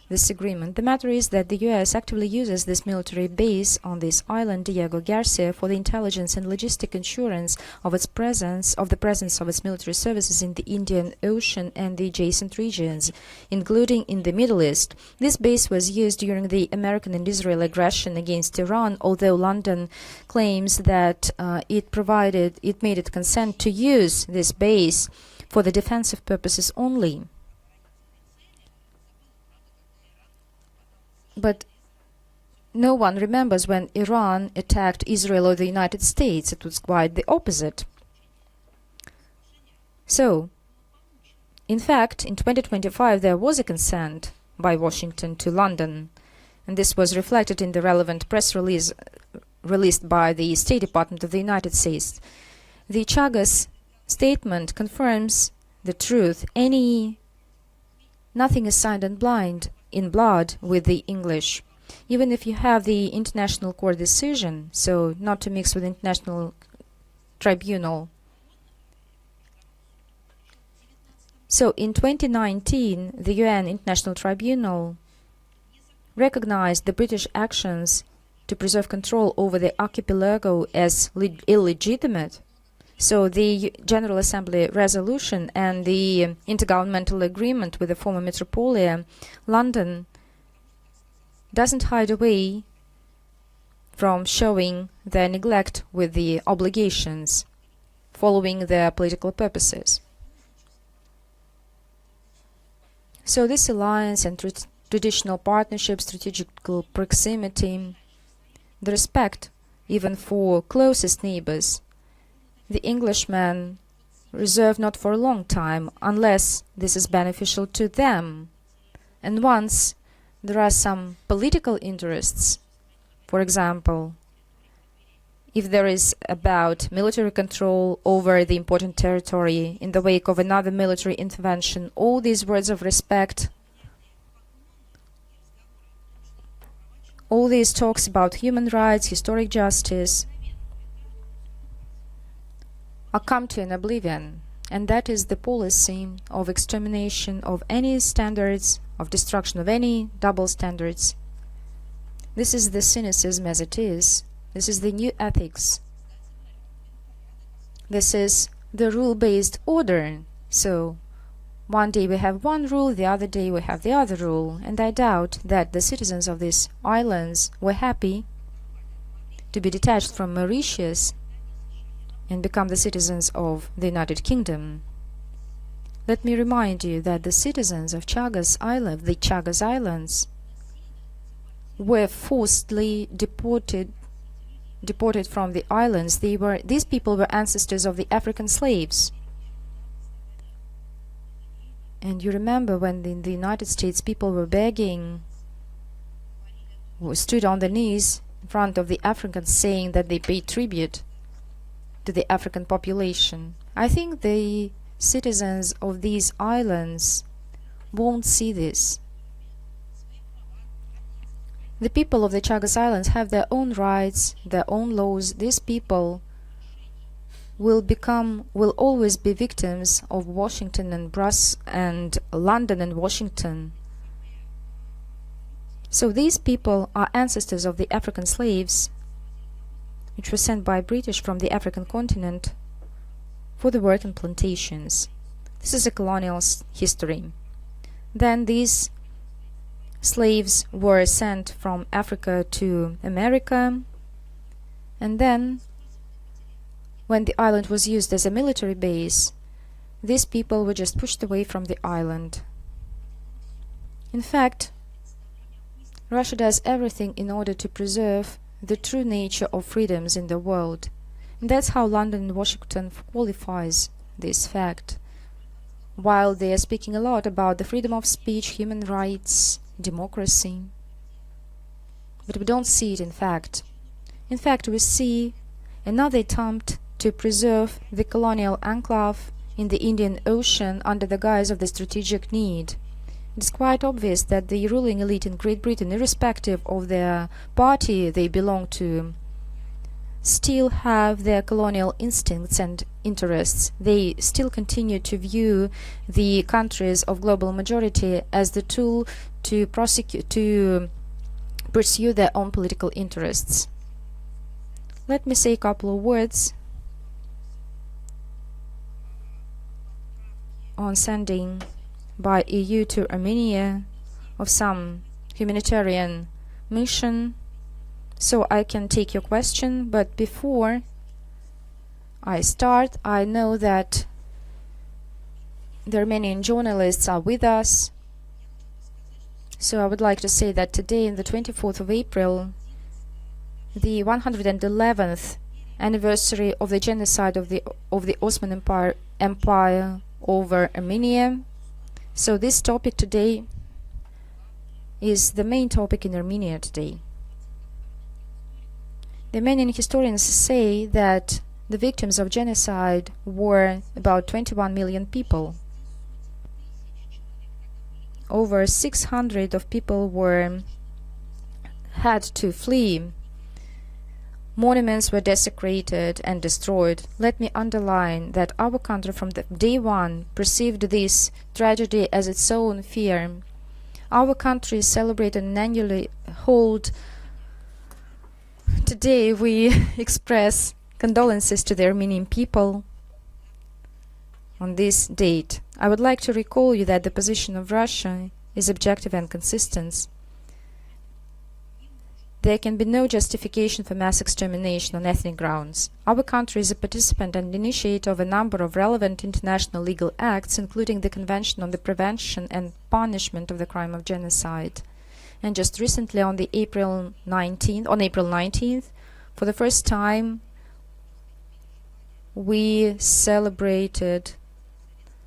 this agreement. The matter is that the US actively uses this military base on this island, Diego Garcia, for the intelligence and logistic assurance of its presence, of the presence of its military services in the Indian Ocean and the adjacent regions, including in the Middle East. This base was used during the American and Israeli aggression against Iran, although London claims that it made it consent to use this base for the defensive purposes only. But no one remembers when Iran attacked Israel or the United States. It was quite the opposite. So, in fact, in 2025 there was a consent by Washington to London, and this was reflected in the relevant press release released by the State Department of the United States. The Chagos statement confirms the truth. Nothing is signed in blood with the English. Even if you have the International Court decision, so not to mix with International Tribunal. So in 2019, the UN International Tribunal recognized the British actions to preserve control over the archipelago as illegitimate. So the General Assembly resolution and the intergovernmental agreement with the former metropolia, London, doesn't hide away from showing their neglect with the obligations, following their political purposes. So this alliance and traditional partnership, strategical proximity, the respect even for closest neighbors, the Englishmen reserve not for a long time, unless this is beneficial to them. And once there are some political interests, for example, if there is about military control over the important territory in the wake of another military intervention, all these words of respect, all these talks about human rights, historic justice, are come to an oblivion. And that is the policy of extermination of any standards, of destruction of any double standards. This is the cynicism as it is. This is the new ethics. This is the rule-based order. So, one day we have one rule, the other day we have the other rule. And I doubt that the citizens of these islands were happy to be detached from Mauritius and become the citizens of the United Kingdom. Let me remind you that the citizens of Chagos Island, the Chagos Islands, were forcibly deported from the islands. These people were ancestors of the African slaves. And you remember when in the United States people were begging, who stood on their knees in front of the Africans saying that they paid tribute to the African population. I think the citizens of these islands won't see this. The people of the Chagos Islands have their own rights, their own laws. These people will always be victims of Washington and Brussels and London and Washington. So these people are ancestors of the African slaves, which were sent by British from the African continent for the work in plantations. This is a colonial history. Then these slaves were sent from Africa to America, and then when the island was used as a military base, these people were just pushed away from the island. In fact, Russia does everything in order to preserve the true nature of freedoms in the world. And that's how London and Washington qualifies this fact. While they are speaking a lot about the freedom of speech, human rights, democracy, but we don't see it in fact. In fact, we see another attempt to preserve the colonial enclave in the Indian Ocean under the guise of the strategic need. It is quite obvious that the ruling elite in Great Britain, irrespective of their party they belong to, still have their colonial instincts and interests. They still continue to view the countries of global majority as the tool to pursue their own political interests. Let me say a couple of words on sending by EU to Armenia of some humanitarian mission, so I can take your question. But before I start, I know that the Armenian journalists are with us, so I would like to say that today, on the 24th of April, the 111th anniversary of the genocide of the Ottoman Empire over Armenia. So this topic today is the main topic in Armenia today. The Armenian historians say that the victims of genocide were about 21 million people. Over 600 of people had to flee. Monuments were desecrated and destroyed. Let me underline that our country from the day one perceived this tragedy as its own fear. Our country celebrated and annually hold. Today we express condolences to the Armenian people on this date. I would like to recall you that the position of Russia is objective and consistent. There can be no justification for mass extermination on ethnic grounds. Our country is a participant and initiator of a number of relevant international legal acts, including the Convention on the Prevention and Punishment of the Crime of Genocide. And just recently, on April 19th, for the first time, we celebrated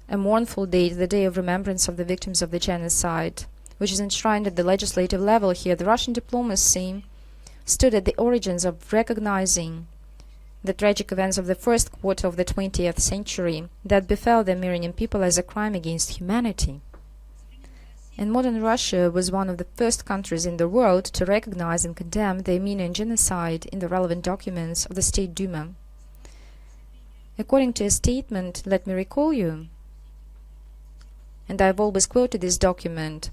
a mournful date, the Day of Remembrance of the Victims of the Genocide, which is enshrined at the legislative level here. The Russian diplomacy stood at the origins of recognizing the tragic events of the first quarter of the 20th century that befell the Armenian people as a crime against humanity. And modern Russia was one of the first countries in the world to recognize and condemn the Armenian genocide in the relevant documents of the State Duma. According to a statement, let me recall you, and I've always quoted this document,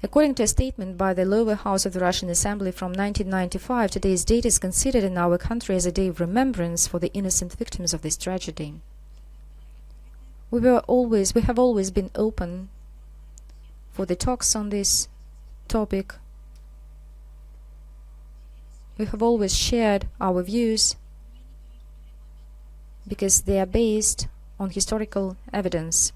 according to a statement by the lower house of the Russian Assembly from 1995, today's date is considered in our country as a day of remembrance for the innocent victims of this tragedy. We have always been open for the talks on this topic. We have always shared our views because they are based on historical evidence.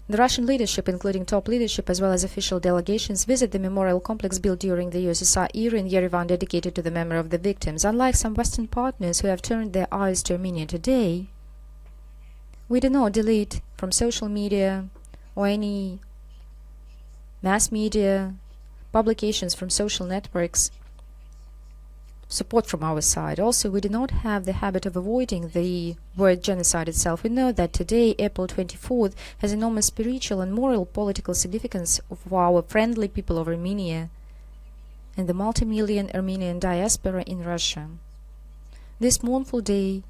The Russian leadership, including top leadership as well as official delegations, visit the memorial complex built during the USSR era in Yerevan dedicated to the memory of the victims. Unlike some Western partners who have turned their eyes to Armenia today, we do not delete from social media or any mass media publications from social networks support from our side. Also, we do not have the habit of avoiding the word genocide itself. We know that today, April 24th, has enormous spiritual and moral political significance for our friendly people of Armenia and the multi-million Armenian diaspora in Russia. This mournful day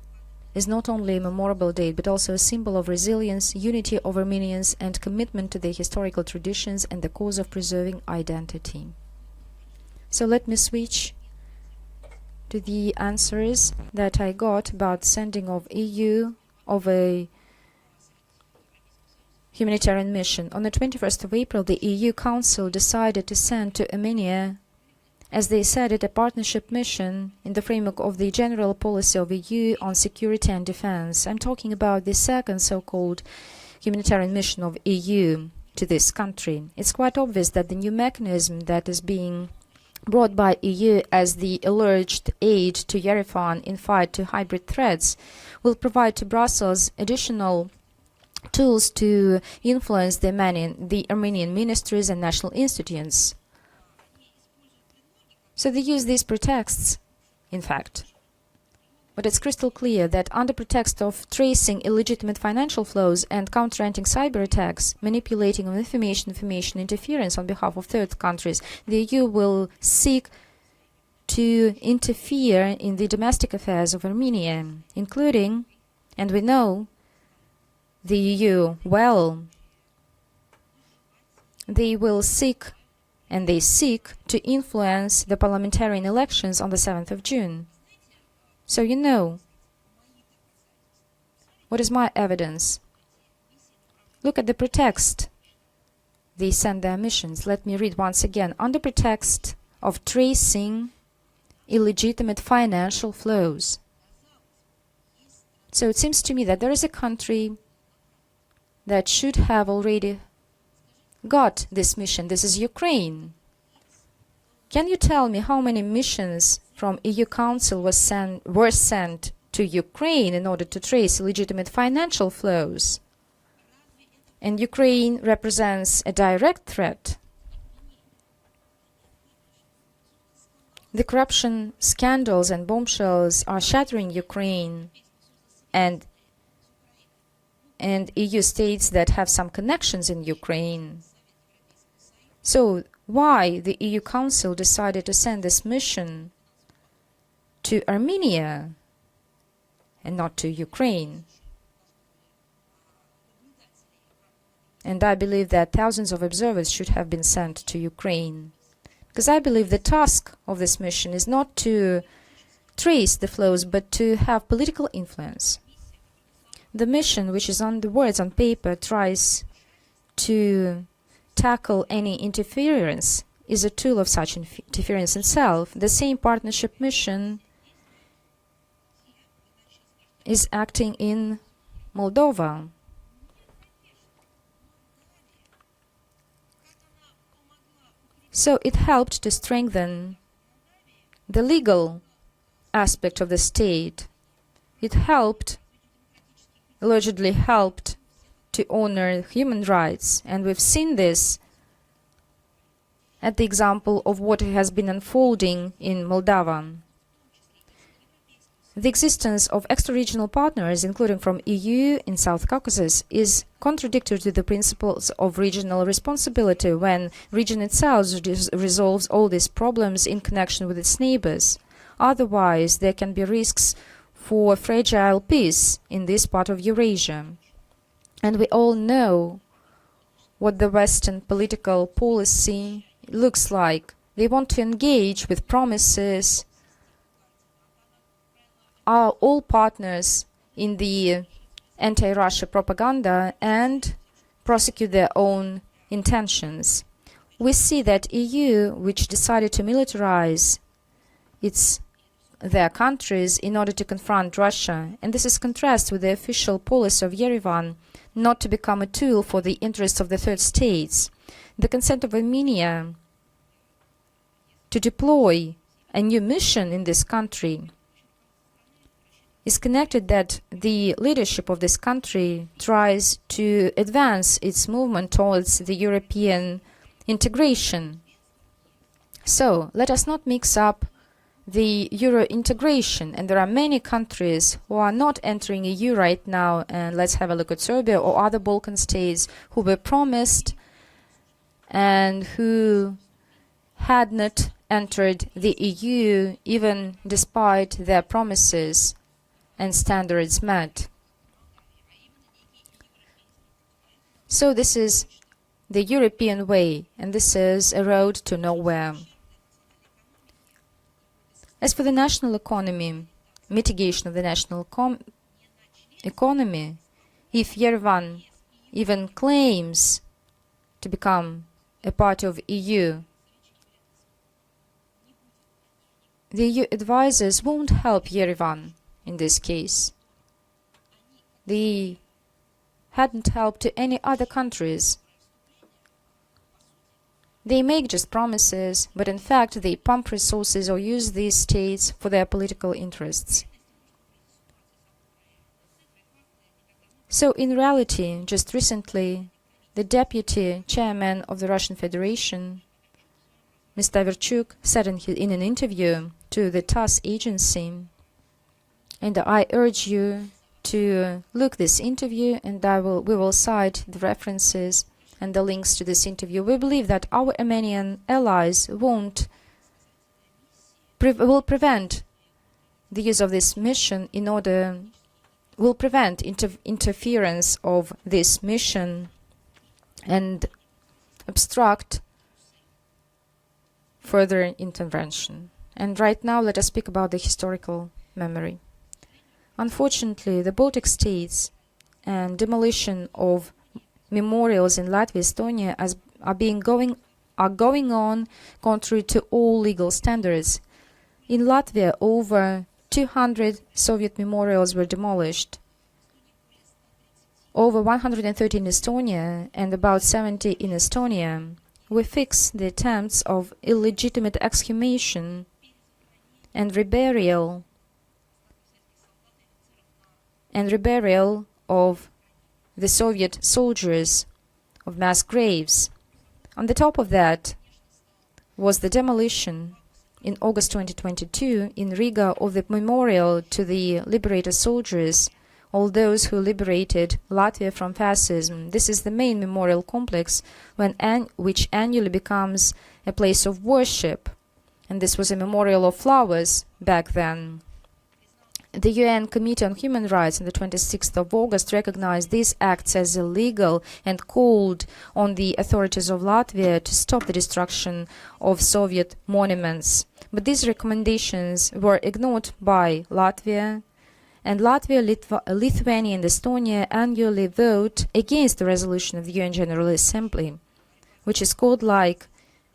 is not only a memorable date, but also a symbol of resilience, unity of Armenians, and commitment to their historical traditions and the cause of preserving identity. So let me switch to the answers that I got about sending of EU of a humanitarian mission. On the 21st of April, the EU Council decided to send to Armenia, as they said it, a partnership mission in the framework of the general policy of EU on security and defense. I'm talking about the second so-called humanitarian mission of EU to this country. It's quite obvious that the new mechanism that is being brought by EU as the alleged aid to Yerevan in fight to hybrid threats will provide to Brussels additional tools to influence the Armenian ministries and national institutions. So they use these pretexts, in fact. But it's crystal clear that under pretext of tracing illegitimate financial flows and counteracting cyber attacks, manipulating of information interference on behalf of third countries, the EU will seek to interfere in the domestic affairs of Armenia, including, and we know the EU well, they will seek, and they seek, to influence the parliamentarian elections on the 7th of June. So you know, what is my evidence? Look at the pretext they send their missions. Let me read once again. Under pretext of tracing illegitimate financial flows. So it seems to me that there is a country that should have already got this mission. This is Ukraine. Can you tell me how many missions from EU Council were sent to Ukraine in order to trace legitimate financial flows? And Ukraine represents a direct threat. The corruption scandals and bombshells are shattering Ukraine and EU states that have some connections in Ukraine. So why the EU Council decided to send this mission to Armenia and not to Ukraine? And I believe that thousands of observers should have been sent to Ukraine. Because I believe the task of this mission is not to trace the flows, but to have political influence. The mission, which is on the words on paper, tries to tackle any interference, is a tool of such interference itself. The same partnership mission is acting in Moldova. So it helped to strengthen the legal aspect of the state. It allegedly helped to honor human rights. And we've seen this at the example of what has been unfolding in Moldova. The existence of extra-regional partners, including from EU in South Caucasus, is contradictory to the principles of regional responsibility when region itself resolves all these problems in connection with its neighbors. Otherwise, there can be risks for fragile peace in this part of Eurasia. And we all know what the Western political policy looks like. They want to engage with promises, are all partners in the anti-Russia propaganda and prosecute their own intentions. We see that EU, which decided to militarize their countries in order to confront Russia, and this is contrast with the official policy of Yerevan not to become a tool for the interests of the third states. The consent of Armenia to deploy a new mission in this country is connected that the leadership of this country tries to advance its movement towards the European integration. So let us not mix up the Euro integration, and there are many countries who are not entering EU right now, and let's have a look at Serbia or other Balkan states who were promised and who had not entered the EU even despite their promises and standards met. So this is the European way, and this is a road to nowhere. As for the national economy, mitigation of the national economy, if Yerevan even claims to become a part of EU, the EU advisors won't help Yerevan in this case. They hadn't helped to any other countries. They make just promises, but in fact they pump resources or use these states for their political interests. So in reality, just recently, the deputy chairman of the Russian Federation, Mr. Verchuk, said in an interview to the TASS agency, and I urge you to look this interview, and we will cite the references and the links to this interview. We believe that our Armenian allies will prevent the use of this mission will prevent interference of this mission and obstruct further intervention. And right now let us speak about the historical memory. Unfortunately, the Baltic states and demolition of memorials in Latvia, Estonia are going on contrary to all legal standards. In Latvia, over 200 Soviet memorials were demolished, over 130 in Estonia, and about 70 in Estonia. We fix the attempts of illegitimate exhumation and reburial of the Soviet soldiers of mass graves. On the top of that was the demolition in August 2022 in Riga of the memorial to the liberated soldiers, all those who liberated Latvia from fascism. This is the main memorial complex which annually becomes a place of worship, and this was a memorial of flowers back then. The UN Committee on Human Rights on the 26th of August recognized these acts as illegal and called on the authorities of Latvia to stop the destruction of Soviet monuments. But these recommendations were ignored by Latvia, and Latvia, Lithuania and Estonia annually vote against the resolution of the UN General Assembly, which is called like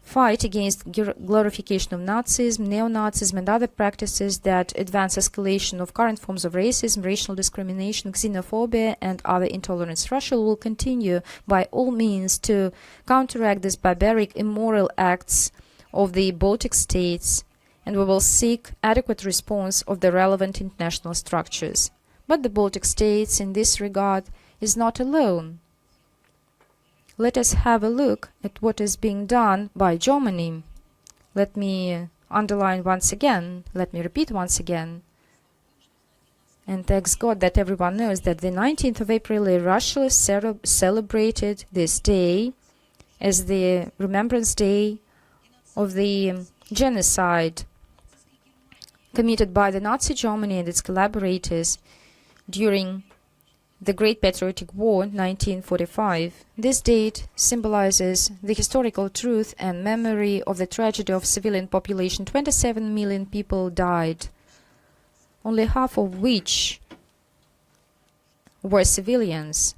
fight against glorification of Nazism, neo-Nazism and other practices that advance escalation of current forms of racism, racial discrimination, xenophobia and other intolerance. Russia will continue by all means to counteract these barbaric, immoral acts of the Baltic states, and we will seek adequate response of the relevant international structures. But the Baltic states in this regard is not alone. let us have a look at what is being done by Germany. Let me underline once again, let me repeat once again, and thanks God that everyone knows that the 19th of April, Russia celebrated this day as the Remembrance Day of the genocide committed by the Nazi Germany and its collaborators during the Great Patriotic War, 1945. This date symbolizes the historical truth and memory of the tragedy of civilian population. 27 million people died, only half of which were civilians,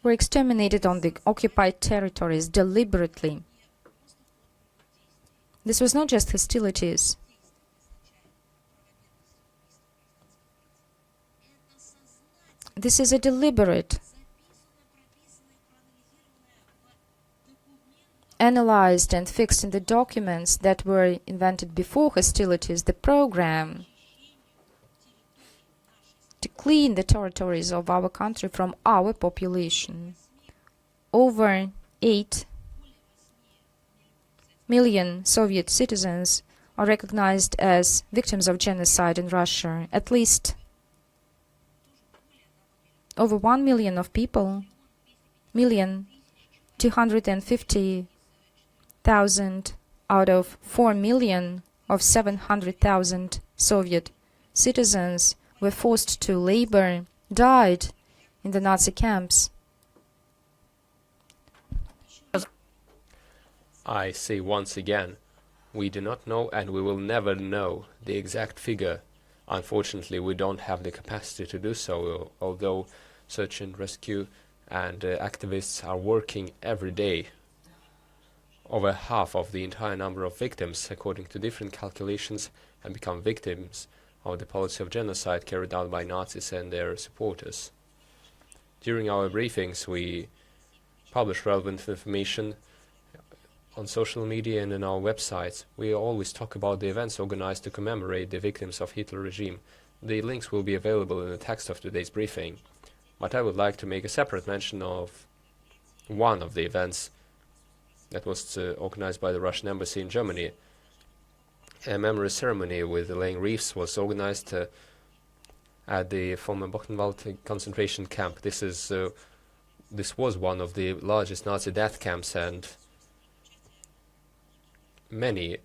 were exterminated on the occupied territories deliberately. This was not just hostilities. This is a deliberate, analyzed and fixed in the documents that were invented before hostilities, the program to clean the territories of our country from our population. Over 8 million Soviet citizens are recognized as victims of genocide in Russia. At least over 1 million of people, 1,250,000 out of 4 million of 700,000 Soviet citizens were forced to labor, died in the Nazi camps. I say once again, we do not know and we will never know the exact figure. Unfortunately, we don't have the capacity to do so, although search and rescue and activists are working every day. Over half of the entire number of victims, according to different calculations, have become victims of the policy of genocide carried out by Nazis and their supporters. During our briefings, we publish relevant information on social media and on our websites. We always talk about the events organized to commemorate the victims of Hitler regime. The links will be available in the text of today's briefing. But I would like to make a separate mention of one of the events that was organized by the Russian embassy in Germany. A memory ceremony with laying wreaths was organized at the former Buchenwald concentration camp. This was one of the largest Nazi death camps, and many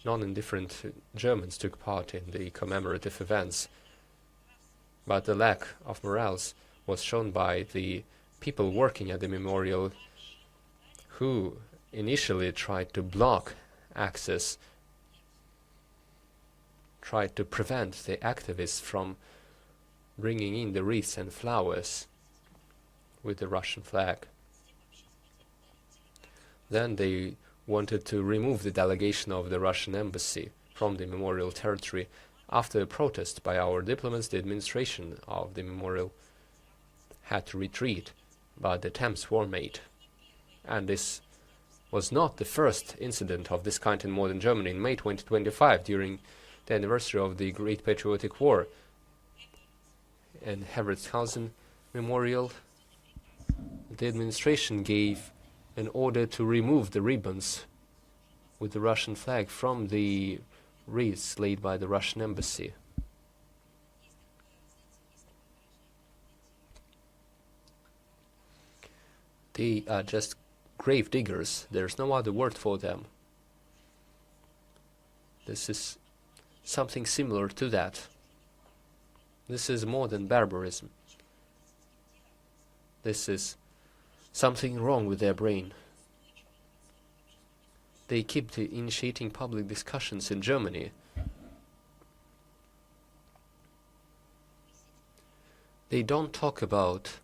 non-indifferent Germans took part in the commemorative events. But the lack of morals was shown by the people working at the memorial, who initially tried to block access, tried to prevent the activists from bringing in the wreaths and flowers with the Russian flag. Then they wanted to remove the delegation of the Russian embassy from the memorial territory. After a protest by our diplomats, the administration of the memorial had to retreat, but attempts were made. And this was not the first incident of this kind in modern Germany. In May 2025, during the anniversary of the Great Patriotic War, in Herbertshausen Memorial, the administration gave an order to remove the ribbons with the Russian flag from the wreaths laid by the Russian embassy. They are just grave diggers. There's no other word for them. This is something similar to that. This is more than barbarism. This is something wrong with their brain. They keep initiating public discussions in Germany. They don't talk about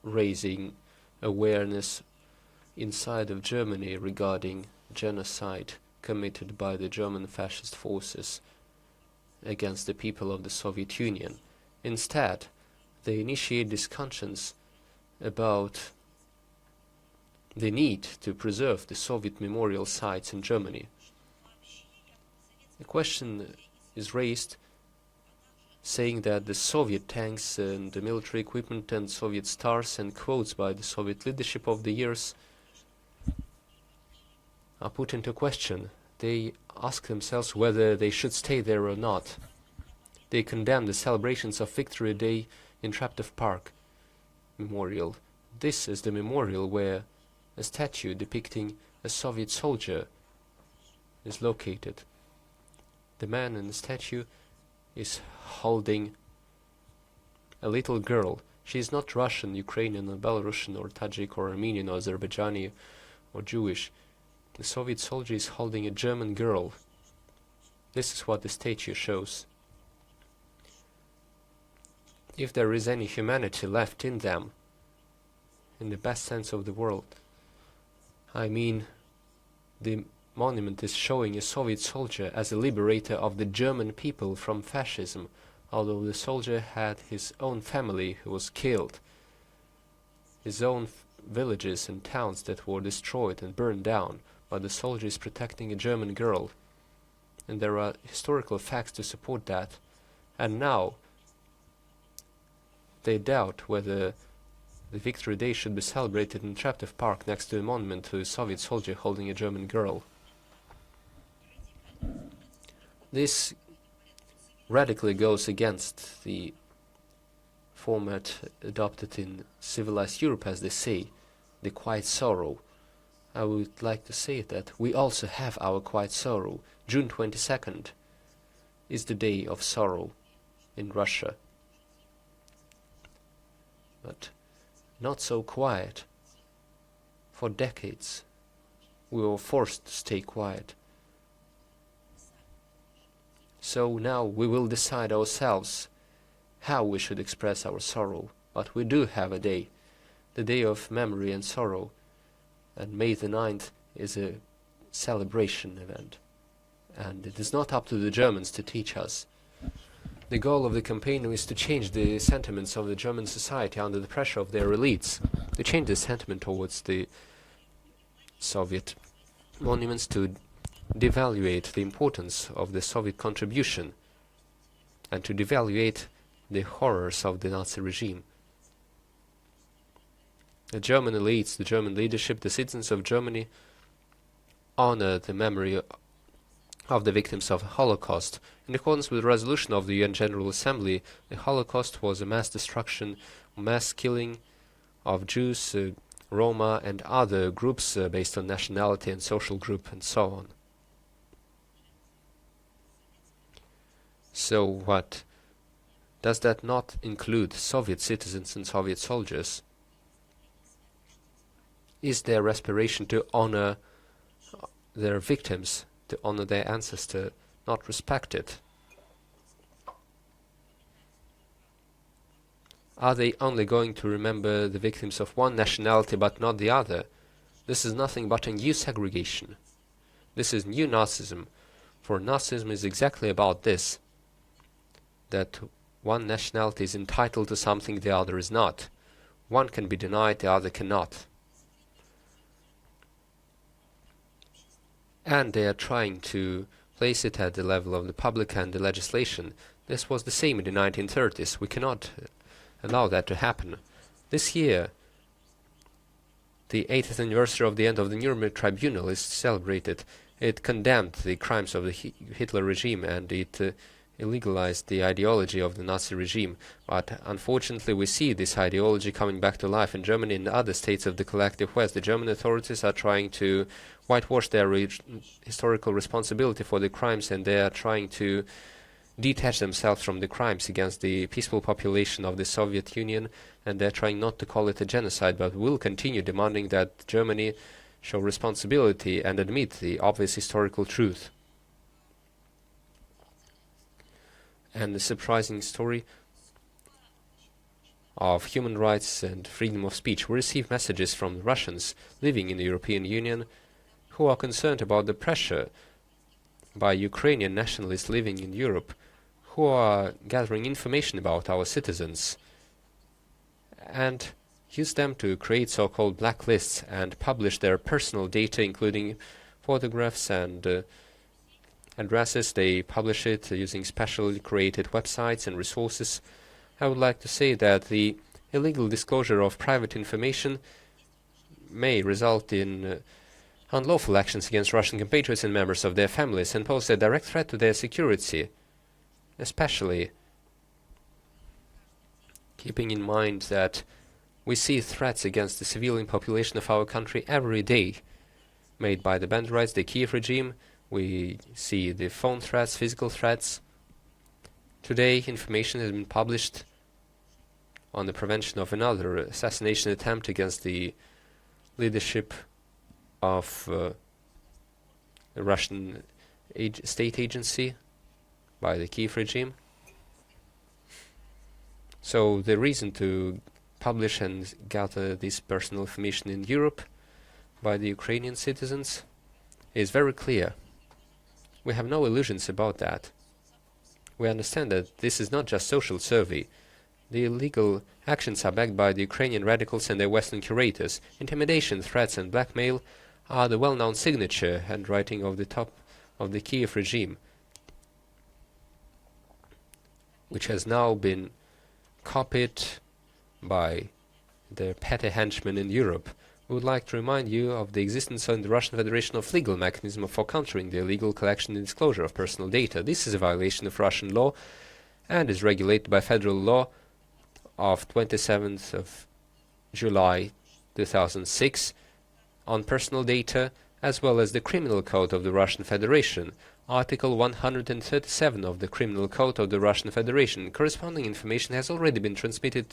raising awareness inside of Germany regarding genocide committed by the German fascist forces against the people of the Soviet Union. Instead, they initiate discussions about the need to preserve the Soviet memorial sites in Germany. The question is raised saying that the Soviet tanks and the military equipment and Soviet stars and quotes by the Soviet leadership of the years are put into question. They ask themselves whether they should stay there or not. They condemn the celebrations of Victory Day in Traptov Park Memorial. This is the memorial where a statue depicting a Soviet soldier is located. The man in the statue is holding a little girl. She is not Russian, Ukrainian, or Belarusian, or Tajik, or Armenian, or Azerbaijani, or Jewish. The Soviet soldier is holding a German girl. This is what the statue shows. If there is any humanity left in them, in the best sense of the word, I mean, the monument is showing a Soviet soldier as a liberator of the German people from fascism, although the soldier had his own family who was killed, his own villages and towns that were destroyed and burned down, but the soldier is protecting a German girl, and there are historical facts to support that. And now they doubt whether the Victory Day should be celebrated in Traptov Park next to a monument to a Soviet soldier holding a German girl. This radically goes against the format adopted in civilized Europe, as they say, the quiet sorrow. I would like to say that we also have our quiet sorrow. June 22nd is the day of sorrow in Russia. But not so quiet. For decades we were forced to stay quiet. So now we will decide ourselves how we should express our sorrow. But we do have a day, the day of memory and sorrow, and May the 9th is a celebration event. And it is not up to the Germans to teach us. The goal of the campaign is to change the sentiments of the German society under the pressure of their elites, to change the sentiment towards the Soviet monuments, to devaluate the importance of the Soviet contribution, and to devaluate the horrors of the Nazi regime. The German elites, the German leadership, the citizens of Germany honor the memory of the victims of the Holocaust. In accordance with the resolution of the UN General Assembly, the Holocaust was a mass destruction, mass killing of Jews, Roma and other groups based on nationality and social group and so on. So what? Does that not include Soviet citizens and Soviet soldiers? Is their aspiration to honor their victims, to honor their ancestor, not respected? Are they only going to remember the victims of one nationality but not the other? This is nothing but a new segregation. This is new Nazism, for Nazism is exactly about this, that one nationality is entitled to something the other is not. One can be denied, the other cannot. And they are trying to place it at the level of the public and the legislation. This was the same in the 1930s. We cannot allow that to happen. This year, the 80th anniversary of the end of the Nuremberg Tribunal is celebrated. It condemned the crimes of the Hitler regime and it illegalized the ideology of the Nazi regime. But unfortunately we see this ideology coming back to life in Germany and other states of the collective West. The German authorities are trying to whitewash their historical responsibility for the crimes, and they are trying to detach themselves from the crimes against the peaceful population of the Soviet Union, and they're trying not to call it a genocide, but will continue demanding that Germany show responsibility and admit the obvious historical truth. And the surprising story of human rights and freedom of speech. We receive messages from Russians living in the European Union who are concerned about the pressure by Ukrainian nationalists living in Europe, who are gathering information about our citizens and use them to create so-called blacklists and publish their personal data, including photographs and addresses. They publish it using specially created websites and resources. I would like to say that the illegal disclosure of private information may result in unlawful actions against Russian compatriots and members of their families and pose a direct threat to their security, especially keeping in mind that we see threats against the civilian population of our country every day made by the Banderites, the Kiev regime. We see the phone threats, physical threats. Today, information has been published on the prevention of another assassination attempt against the leadership of the Russian state agency by the Kiev regime. So the reason to publish and gather this personal information in Europe by the Ukrainian citizens is very clear. We have no illusions about that. We understand that this is not just social survey. The illegal actions are backed by the Ukrainian radicals and their Western curators. Intimidation, threats and blackmail are the well-known signature handwriting of the top of the Kiev regime, which has now been copied by their petty henchmen in Europe. We would like to remind you of the existence in the Russian Federation of legal mechanism for countering the illegal collection and disclosure of personal data. This is a violation of Russian law and is regulated by federal law of 27th of July 2006 on personal data, as well as the Criminal Code of the Russian Federation, Article 137 of the Criminal Code of the Russian Federation. Corresponding information has already been transmitted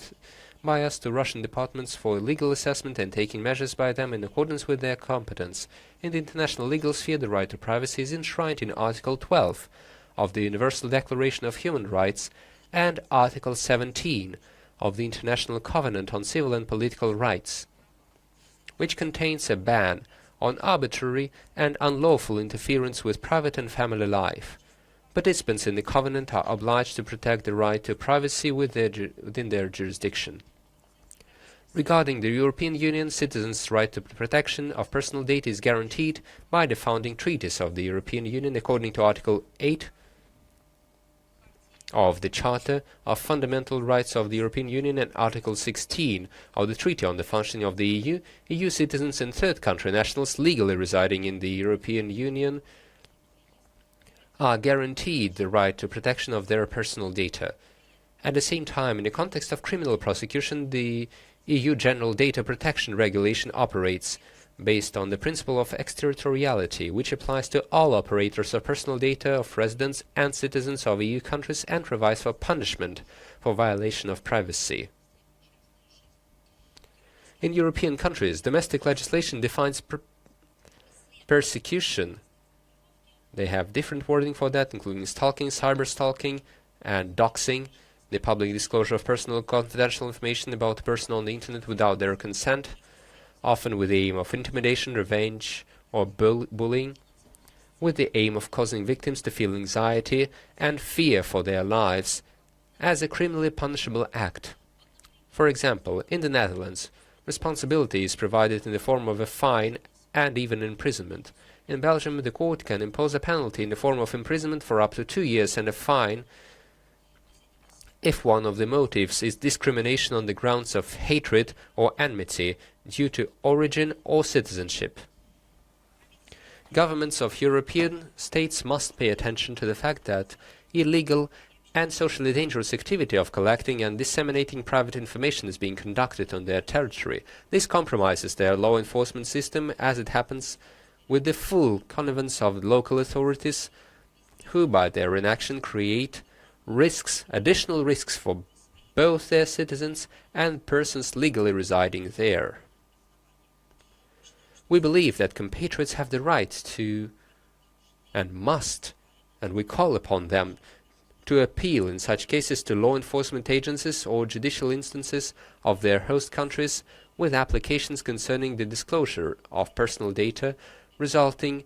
by us to Russian departments for legal assessment and taking measures by them in accordance with their competence. In the international legal sphere, the right to privacy is enshrined in Article 12 of the Universal Declaration of Human Rights and Article 17 of the International Covenant on Civil and Political Rights, which contains a ban on arbitrary and unlawful interference with private and family life. Participants in the Covenant are obliged to protect the right to privacy within their jurisdiction. Regarding the European Union, citizens' right to protection of personal data is guaranteed by the founding treaties of the European Union according to Article 8 of the Charter of Fundamental Rights of the European Union and Article 16 of the Treaty on the Functioning of the EU. EU citizens and third country nationals legally residing in the European Union are guaranteed the right to protection of their personal data. At the same time, in the context of criminal prosecution, the EU General Data Protection Regulation operates based on the principle of exterritoriality, which applies to all operators of personal data of residents and citizens of EU countries and provides for punishment for violation of privacy. In European countries, domestic legislation defines persecution. They have different wording for that, including stalking, cyber-stalking, and doxing, the public disclosure of personal confidential information about a person on the internet without their consent, often with the aim of intimidation, revenge, or bullying, with the aim of causing victims to feel anxiety and fear for their lives as a criminally punishable act. For example, in the Netherlands, responsibility is provided in the form of a fine and even imprisonment. In Belgium, the court can impose a penalty in the form of imprisonment for up to 2 years and a fine if one of the motives is discrimination on the grounds of hatred or enmity due to origin or citizenship. Governments of European states must pay attention to the fact that illegal and socially dangerous activity of collecting and disseminating private information is being conducted on their territory. This compromises their law enforcement system, as it happens, with the full connivance of the local authorities, who by their inaction create additional risks for both their citizens and persons legally residing there. We believe that compatriots have the right to and must, and we call upon them to appeal in such cases to law enforcement agencies or judicial instances of their host countries with applications concerning the disclosure of personal data, resulting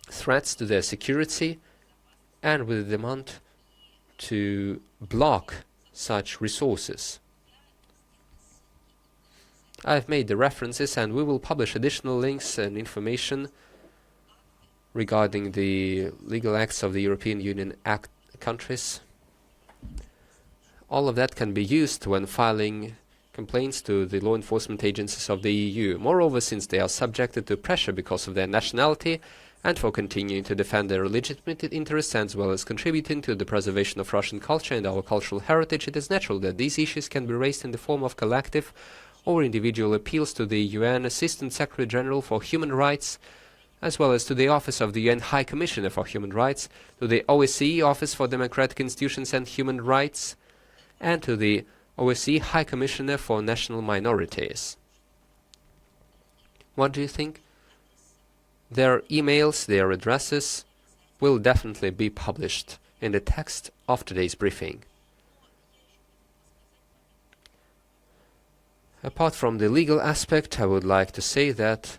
threats to their security, and with a demand to block such resources. I have made the references, and we will publish additional links and information regarding the legal acts of the European Union countries. All of that can be used when filing complaints to the law enforcement agencies of the EU. Moreover, since they are subjected to pressure because of their nationality and for continuing to defend their legitimate interests as well as contributing to the preservation of Russian culture and our cultural heritage, it is natural that these issues can be raised in the form of collective or individual appeals to the UN Assistant Secretary General for Human Rights, as well as to the Office of the UN High Commissioner for Human Rights, to the OSCE Office for Democratic Institutions and Human Rights, and to the OSCE High Commissioner for National Minorities. What do you think? Their emails, their addresses will definitely be published in the text of today's briefing. Apart from the legal aspect, I would like to say that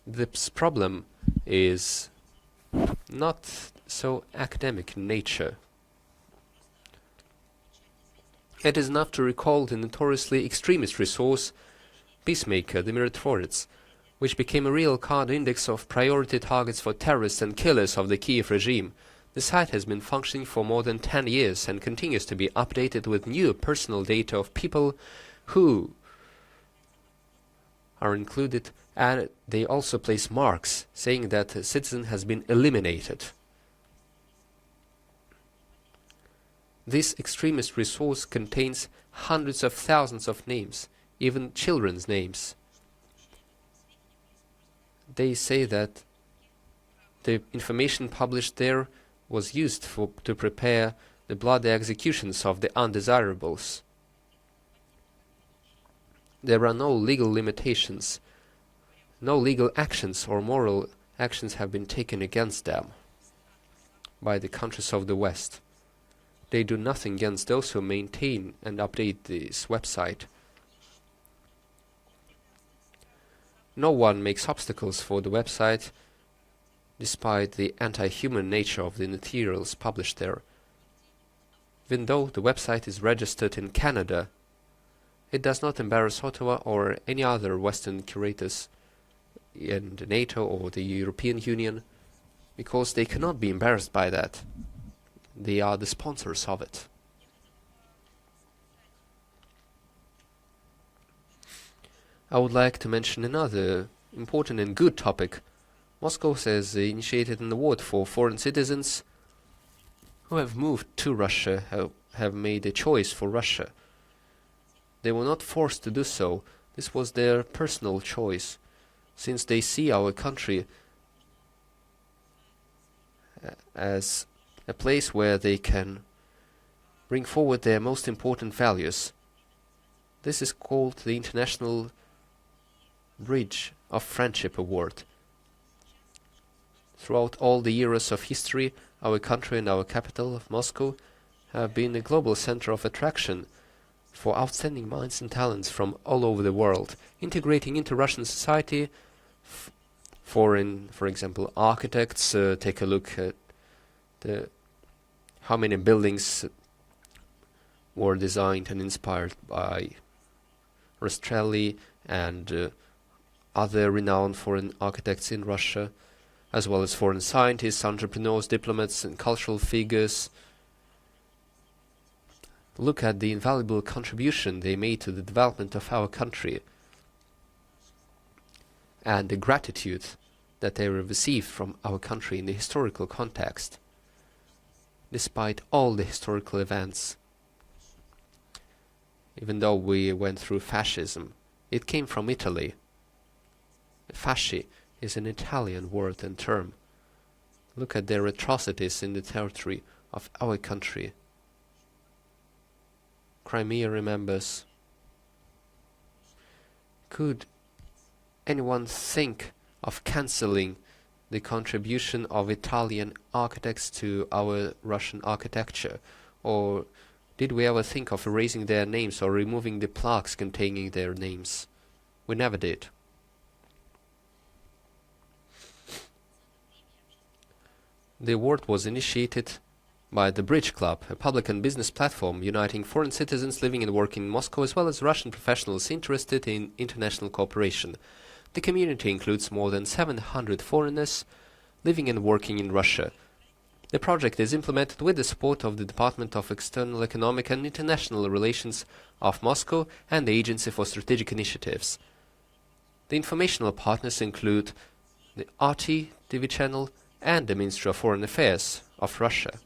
this problem is not so academic in nature. It is enough to recall the notoriously extremist resource Peacemaker, the Miratorites, which became a real card index of priority targets for terrorists and killers of the Kiev regime. The site has been functioning for more than 10 years and continues to be updated with new personal data of people who are included, and they also place marks saying that a citizen has been eliminated. This extremist resource contains hundreds of thousands of names, even children's names. They say that the information published there was used to prepare the bloody executions of the undesirables. There are no legal limitations. No legal actions or moral actions have been taken against them by the countries of the West. They do nothing against those who maintain and update this website. No one makes obstacles for the website, despite the anti-human nature of the materials published there. Even though the website is registered in Canada, it does not embarrass Ottawa or any other Western curators in the NATO or the European Union, because they cannot be embarrassed by that. They are the sponsors of it. I would like to mention another important and good topic. Moscow has initiated an award for foreign citizens who have moved to Russia, have made a choice for Russia. They were not forced to do so. This was their personal choice, since they see our country as a place where they can bring forward their most important values. This is called the International Bridge of Friendship Award. Throughout all the eras of history, our country and our capital of Moscow have been a global center of attraction for outstanding minds and talents from all over the world, integrating into Russian society. For example, architects. Take a look at how many buildings were designed and inspired by Rastrelli and other renowned foreign architects in Russia, as well as foreign scientists, entrepreneurs, diplomats, and cultural figures. Look at the invaluable contribution they made to the development of our country and the gratitude that they received from our country in the historical context, despite all the historical events. Even though we went through fascism, it came from Italy. Fasci is an Italian word and term. Look at their atrocities in the territory of our country. Crimea remembers. Could anyone think of cancelling the contribution of Italian architects to our Russian architecture? Or did we ever think of erasing their names or removing the plaques containing their names? We never did. The award was initiated by the Bridge Club, a public and business platform uniting foreign citizens living and working in Moscow as well as Russian professionals interested in international cooperation. The community includes more than 700 foreigners living and working in Russia. The project is implemented with the support of the Department of External Economic and International Relations of Moscow and the Agency for Strategic Initiatives. The informational partners include the RT TV channel and the Ministry of Foreign Affairs of Russia.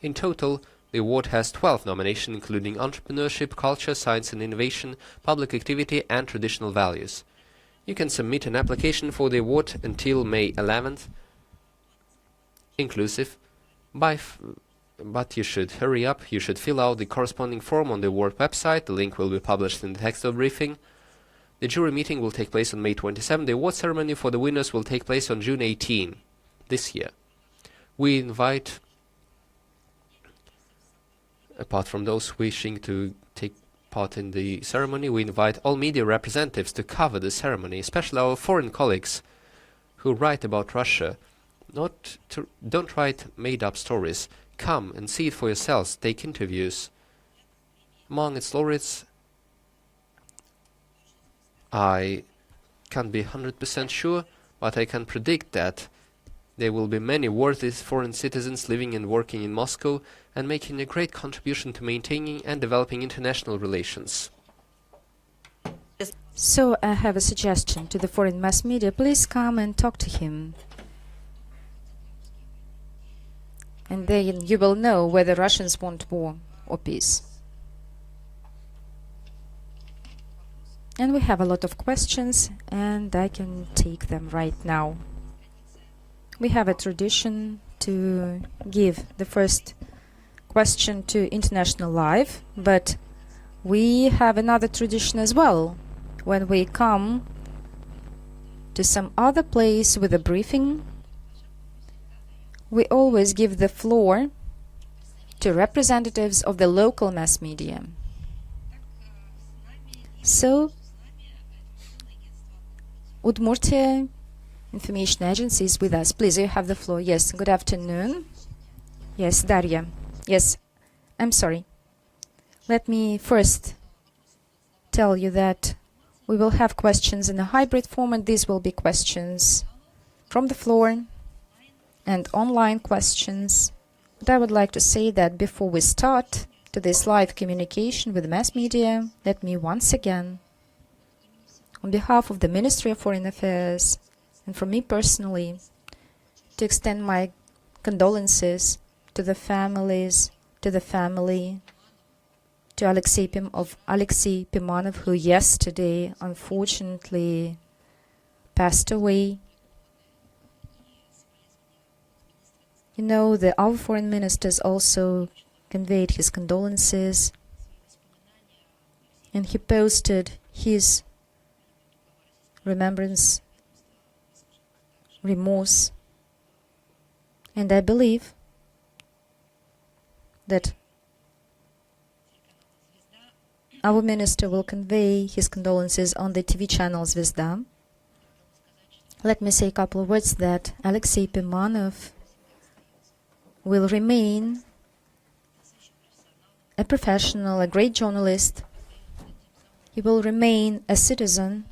In total, the award has 12 nominations, including entrepreneurship, culture, science and innovation, public activity and traditional values. You can submit an application for the award until May 11th, inclusive, but you should hurry up. You should fill out the corresponding form on the award website. The link will be published in the text of the briefing. The jury meeting will take place on May 27. The award ceremony for the winners will take place on June 18 this year. We invite, apart from those wishing to take part in the ceremony, we invite all media representatives to cover the ceremony, especially our foreign colleagues who write about Russia. Don't write made-up stories. Come and see it for yourselves. Take interviews. Among its laureates, I can't be 100% sure, but I can predict that there will be many worthy foreign citizens living and working in Moscow and making a great contribution to maintaining and developing international relations. So I have a suggestion to the foreign mass media. Please come and talk to him. And then you will know whether Russians want war or peace. And we have a lot of questions, and I can take them right now. We have a tradition to give the first question to International Live, but we have another tradition as well. When we come to some other place with a briefing, we always give the floor to representatives of the local mass media. So, Udmurtia Information Agency is with us. Please, you have the floor. Yes, good afternoon. Yes, Daria. Yes, I'm sorry. Let me first tell you that we will have questions in a hybrid format. These will be questions from the floor and online questions. But I would like to say that before we start to this live communication with the mass media, let me once again, on behalf of the Ministry of Foreign Affairs and from me personally, to extend my condolences to the families, to the family, to Alexey Pimanov, who yesterday unfortunately passed away. You know, our foreign ministers also conveyed his condolences, and he posted his remembrance, remorse, and I believe that our minister will convey his condolences on the TV channel Zvezda. Let me say a couple of words that Alexey Pimanov will remain a professional, a great journalist. He will remain a citizen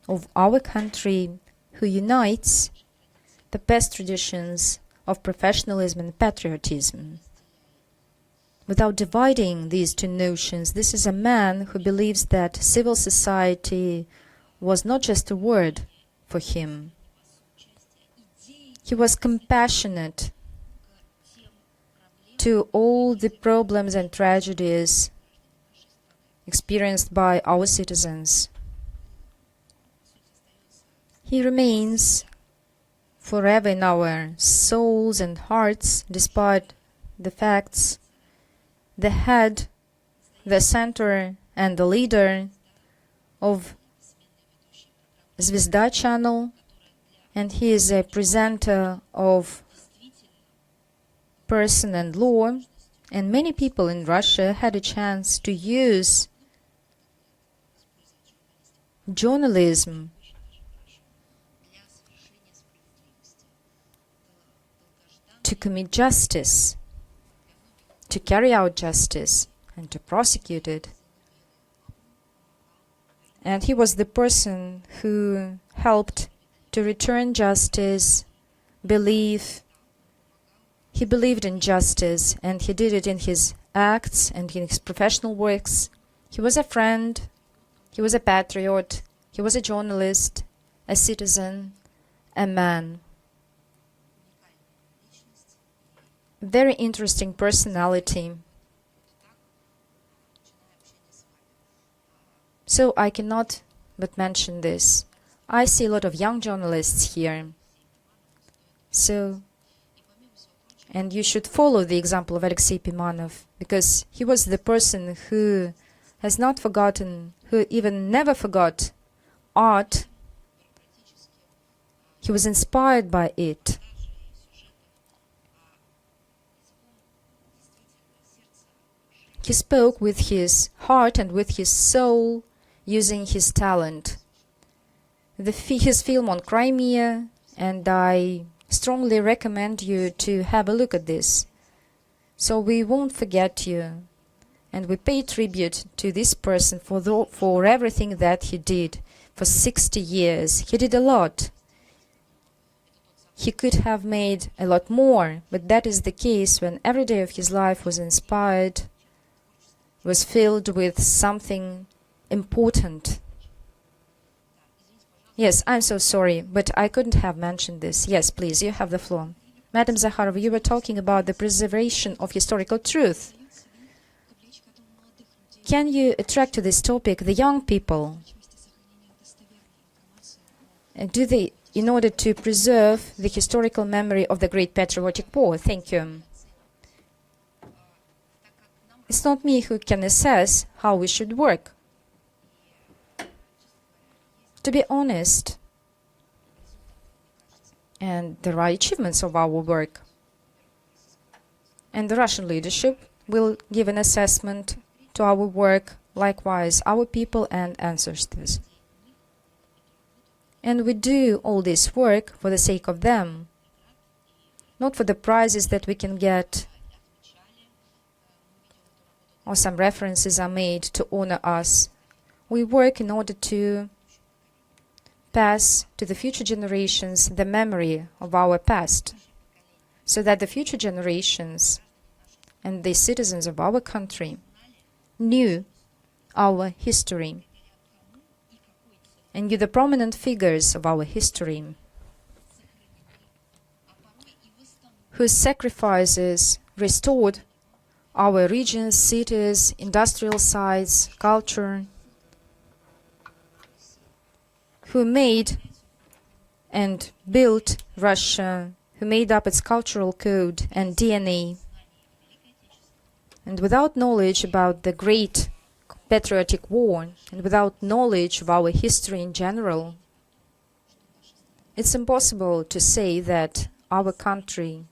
of our country who unites the best traditions of professionalism and patriotism. Without dividing these two notions, this is a man who believes that civil society was not just a word for him. He was compassionate to all the problems and tragedies experienced by our citizens. He remains forever in our souls and hearts, despite the facts, the head, the center, and the leader of Zvezda channel, and he is a presenter of Person and Law, and many people in Russia had a chance to use journalism to commit justice, to carry out justice, and to prosecute it. And he was the person who helped to return justice belief. He believed in justice, and he did it in his acts and in his professional works. He was a friend, he was a patriot, he was a journalist, a citizen, a man. Very interesting personality. So I cannot but mention this. I see a lot of young journalists here. And you should follow the example of Alexey Pimanov, because he was the person who has not forgotten, who even never forgot art. He was inspired by it. He spoke with his heart and with his soul, using his talent. His film on Crimea, and I strongly recommend you to have a look at this. So we won't forget you, and we pay tribute to this person for everything that he did for 60 years. He did a lot. He could have made a lot more, but that is the case when every day of his life was inspired, was filled with something important. Yes, I'm so sorry, but I couldn't have mentioned this. Yes, please, you have the floor. Madam Zakharova, you were talking about the preservation of historical truth. Can you attract to this topic the young people? Do they, in order to preserve the historical memory of the Great Patriotic War? Thank you. It's not me who can assess how we should work. To be honest, and there are achievements of our work, and the Russian leadership will give an assessment to our work, likewise our people and ancestors. And we do all this work for the sake of them, not for the prizes that we can get, or some references are made to honor us. We work in order to pass to the future generations the memory of our past, so that the future generations and the citizens of our country knew our history and knew the prominent figures of our history, whose sacrifices restored our regions, cities, industrial sites, culture, who made and built Russia, who made up its cultural code and DNA. And without knowledge about the Great Patriotic War, and without knowledge of our history in general, it's impossible to say that our country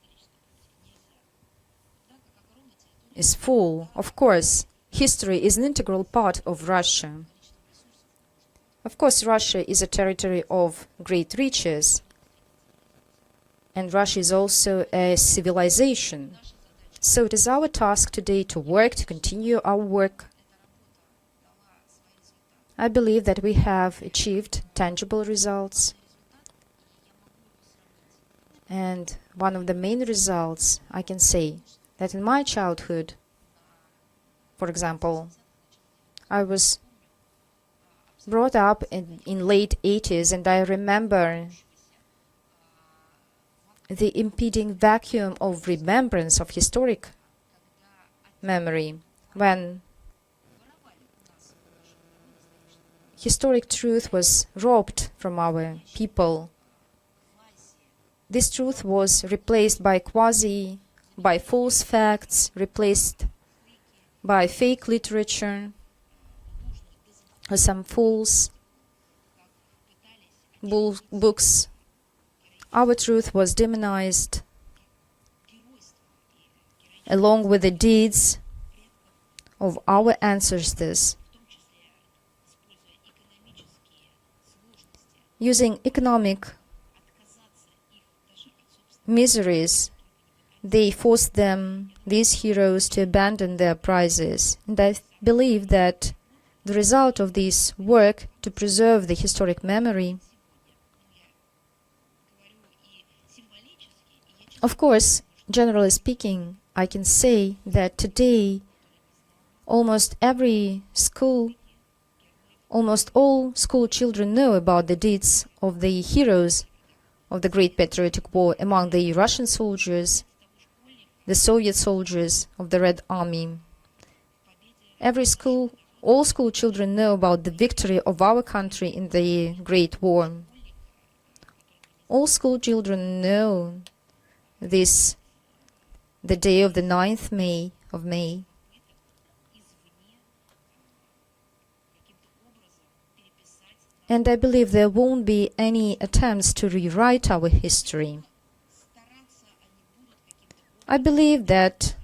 is full. Of course, history is an integral part of Russia. Of course, Russia is a territory of great riches, and Russia is also a civilization. So it is our task today to work, to continue our work. I believe that we have achieved tangible results. And one of the main results, I can say, that in my childhood, for example, I was brought up in late 80s, and I remember the impeding vacuum of remembrance, of historic memory, when historic truth was robbed from our people. This truth was replaced by by false facts, replaced by fake literature, or some false books. Our truth was demonized, along with the deeds of our ancestors. Using economic miseries, they forced these heroes, to abandon their prizes. And I believe that the result of this work to preserve the historic memory Of course, generally speaking, I can say that today almost all school children know about the deeds of the heroes of the Great Patriotic War among the Russian soldiers, the Soviet soldiers of the Red Army. All school children know about the victory of our country in the Great War. All school children know this, the day of the 9th of May. And I believe there won't be any attempts to rewrite our history. I believe that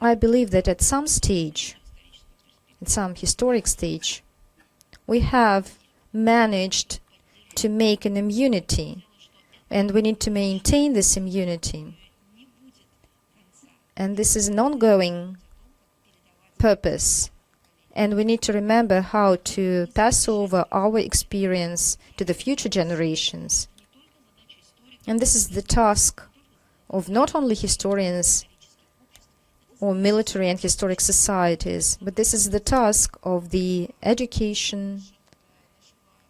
at some stage, at some historic stage, we have managed to make an immunity, and we need to maintain this immunity. And this is an ongoing purpose. And we need to remember how to pass over our experience to the future generations. And this is the task of not only historians or military and historic societies, but this is the task of the education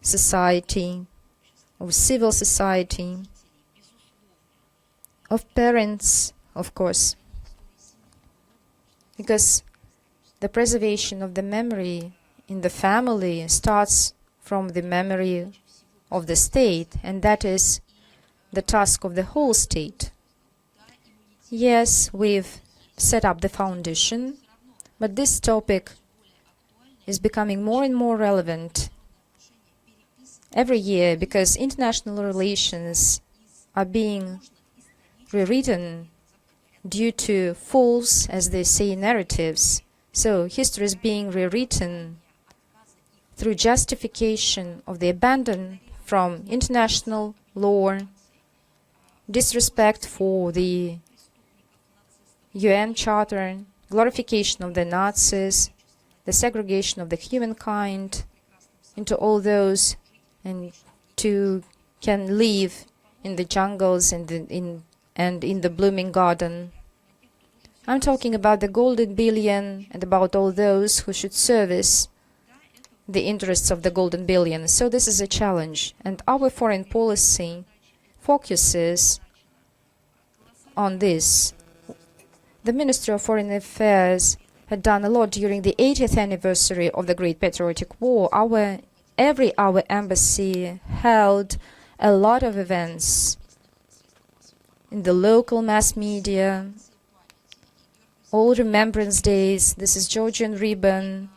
society, of civil society, of parents, of course. Because the preservation of the memory in the family starts from the memory of the state, and that is the task of the whole state. Yes, we've set up the foundation, but this topic is becoming more and more relevant every year because international relations are being rewritten due to false, as they say, narratives. So history is being rewritten through justification of the abandon from international law, disrespect for the UN Charter, glorification of the Nazis, the segregation of the humankind into all those and to can live in the jungles and in the blooming garden. I'm talking about the golden billion and about all those who should service the interests of the golden billion. So this is a challenge, and our foreign policy focuses on this. The Ministry of Foreign Affairs had done a lot during the 80th anniversary of the Great Patriotic War. Our embassy held a lot of events in the local mass media, all Remembrance Days. This is Georgian Ribbon,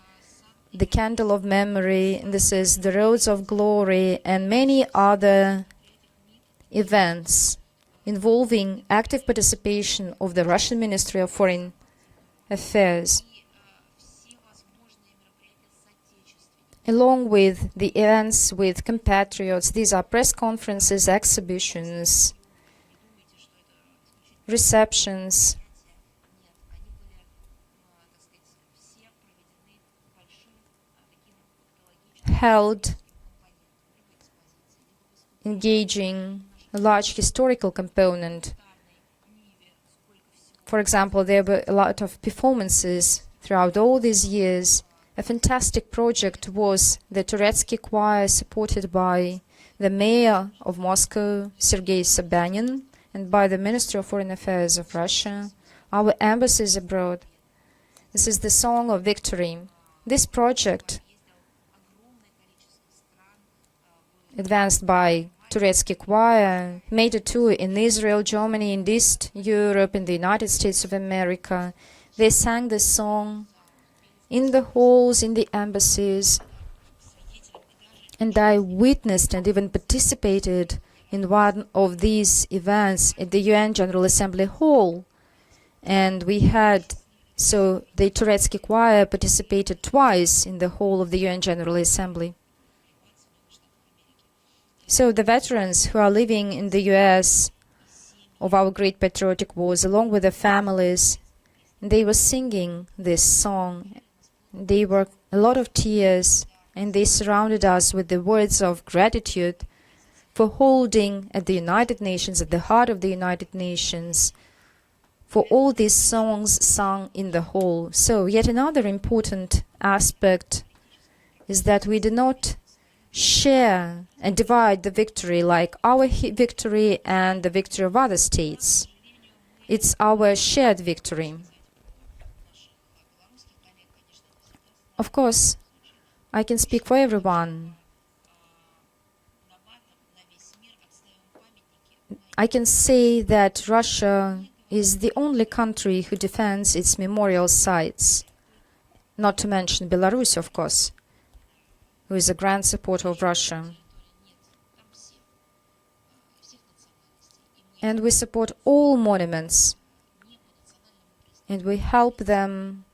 the Candle of Memory, and this is the Roads of Glory, and many other events involving active participation of the Russian Ministry of Foreign Affairs, along with the events with compatriots. These are press conferences, exhibitions, receptions. Held engaging a large historical component. For example, there were a lot of performances throughout all these years. A fantastic project was the Turetsky choir, supported by the mayor of Moscow, Sergey Sobyanin, and by the Ministry of Foreign Affairs of Russia, our embassies abroad. This is the Song of Victory. This project, advanced by Turetsky choir, made a tour in Israel, Germany, in East Europe, in the United States of America. They sang this song in the halls, in the embassies, and I witnessed and even participated in one of these events at the UN General Assembly Hall. And we had, so the Turetsky choir participated twice in the hall of the UN General Assembly. So the veterans who are living in the US of our Great Patriotic Wars, along with their families, they were singing this song. There were a lot of tears, and they surrounded us with the words of gratitude for holding at the United Nations, at the heart of the United Nations, for all these songs sung in the hall. So yet another important aspect is that we do not share and divide the victory like our victory and the victory of other states. It's our shared victory. Of course, I can speak for everyone. I can say that Russia is the only country who defends its memorial sites, not to mention Belarus, of course, who is a grand supporter of Russia. And we support all monuments, and we help them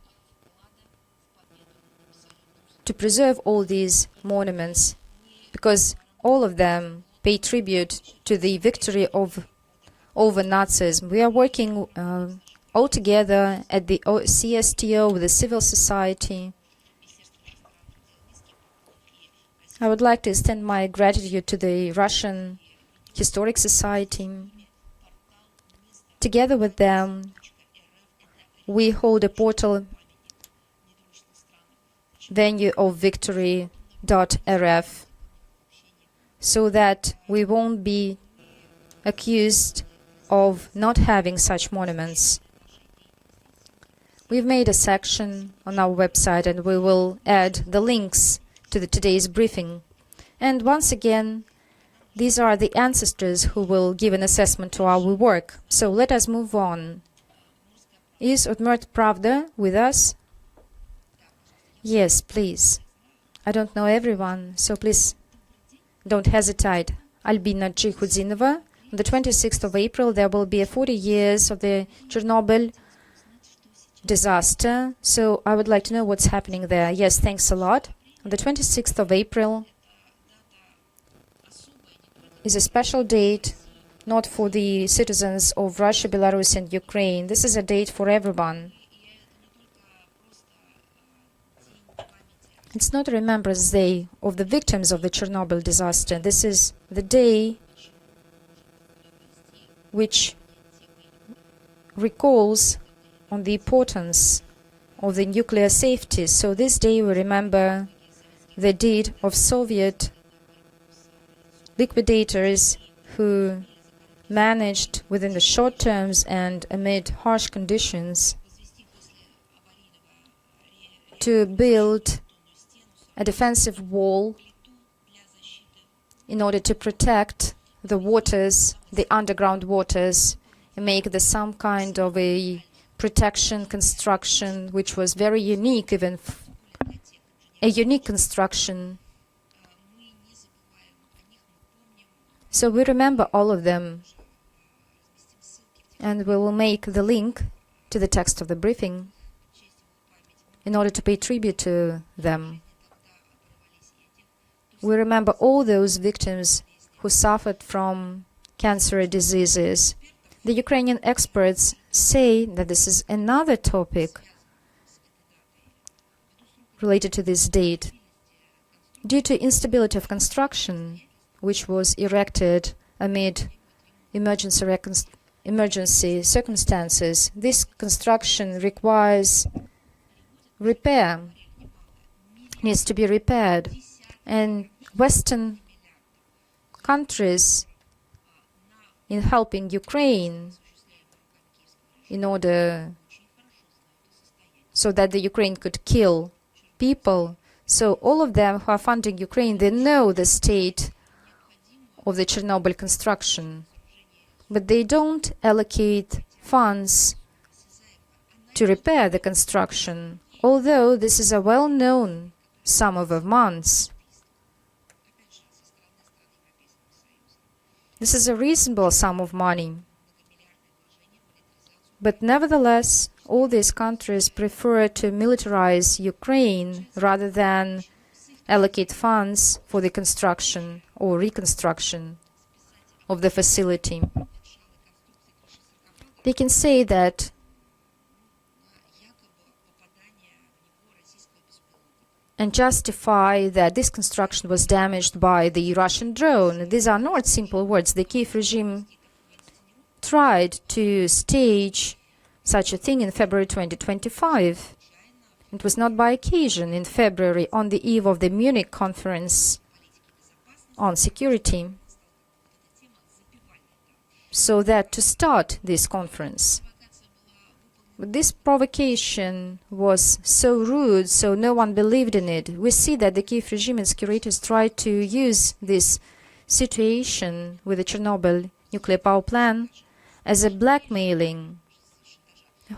to preserve all these monuments, because all of them pay tribute to the victory over Nazism. We are working all together at the CSTO with the civil society. I would like to extend my gratitude to the Russian Historic Society. Together with them, we hold a portal, venue of victory.rf, so that we won't be accused of not having such monuments. We've made a section on our website, and we will add the links to today's briefing. And once again, these are the ancestors who will give an assessment to our work. So let us move on. Is Udmurt Pravda with us? Yes, please. I don't know everyone, so please don't hesitate. Albina Chikhudzinova. On the 26th of April, there will be 40 years of the Chernobyl disaster. So I would like to know what's happening there. Yes, thanks a lot. On the 26th of April is a special date, not for the citizens of Russia, Belarus and Ukraine. This is a date for everyone. It's not a Remembrance Day of the victims of the Chernobyl disaster. This is the day which recalls on the importance of the nuclear safety. So this day we remember the deed of Soviet liquidators who managed within the short terms and amid harsh conditions to build a defensive wall in order to protect the waters, the underground waters, and make some kind of a protection construction which was very unique, even a unique construction. So we remember all of them, and we will make the link to the text of the briefing in order to pay tribute to them. We remember all those victims who suffered from cancer diseases. The Ukrainian experts say that this is another topic related to this date. Due to instability of construction, which was erected amid emergency circumstances, this construction requires repair, needs to be repaired. And Western countries, in helping Ukraine in order so that the Ukraine could kill people, so all of them who are funding Ukraine, they know the state of the Chernobyl construction, but they don't allocate funds to repair the construction, although this is a well-known sum of months. This is a reasonable sum of money. But nevertheless, all these countries prefer to militarize Ukraine rather than allocate funds for the construction or reconstruction of the facility. They can say that and justify that this construction was damaged by the Russian drone. These are not simple words. The Kiev regime tried to stage such a thing in February 2025. It was not by occasion. In February, on the eve of the Munich conference on security, so that to start this conference. But this provocation was so rude, so no one believed in it. We see that the Kiev regime and curators tried to use this situation with the Chernobyl nuclear power plant as a blackmailing,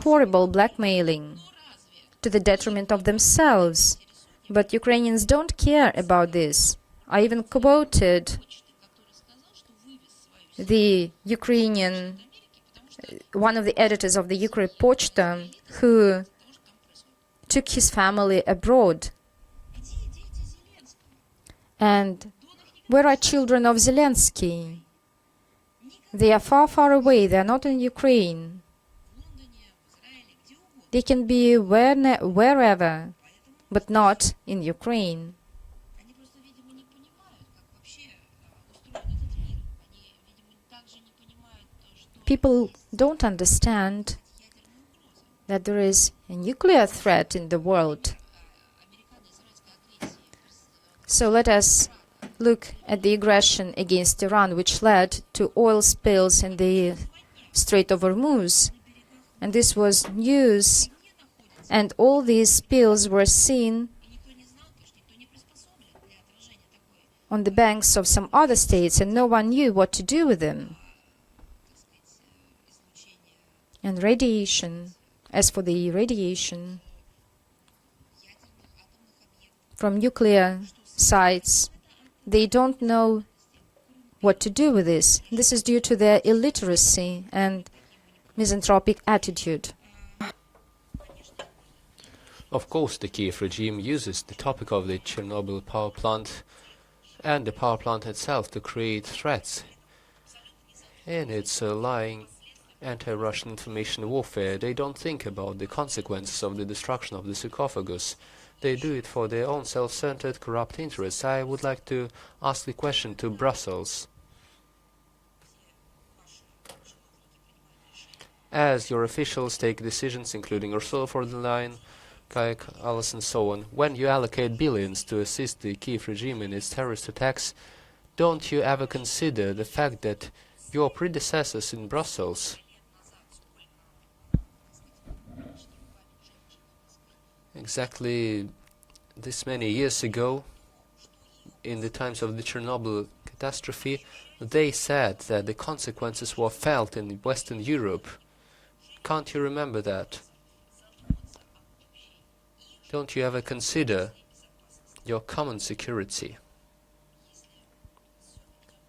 horrible blackmailing, to the detriment of themselves. But Ukrainians don't care about this. I even quoted the Ukrainian, one of the editors of the Ukraine Pochta, who took his family abroad. And where are children of Zelensky? They are far, far away. They are not in Ukraine. They can be wherever, but not in Ukraine. People don't understand that there is a nuclear threat in the world. So let us look at the aggression against Iran, which led to oil spills in the Strait of Hormuz. And this was news, and all these spills were seen on the banks of some other states, and no one knew what to do with them. And radiation, as for the radiation from nuclear sites, they don't know what to do with this. This is due to their illiteracy and misanthropic attitude. Of course, the Kiev regime uses the topic of the Chernobyl power plant and the power plant itself to create threats in its lying anti-Russian information warfare. They don't think about the consequences of the destruction of the sarcophagus. They do it for their own self-centered, corrupt interests. I would like to ask the question to Brussels. As your officials take decisions, including Ursula von der Leyen, Kaja Kallas and so on, when you allocate billions to assist the Kiev regime in its terrorist attacks, don't you ever consider the fact that your predecessors in Brussels exactly this many years ago, in the times of the Chernobyl catastrophe, they said that the consequences were felt in Western Europe. Can't you remember that? Don't you ever consider your common security?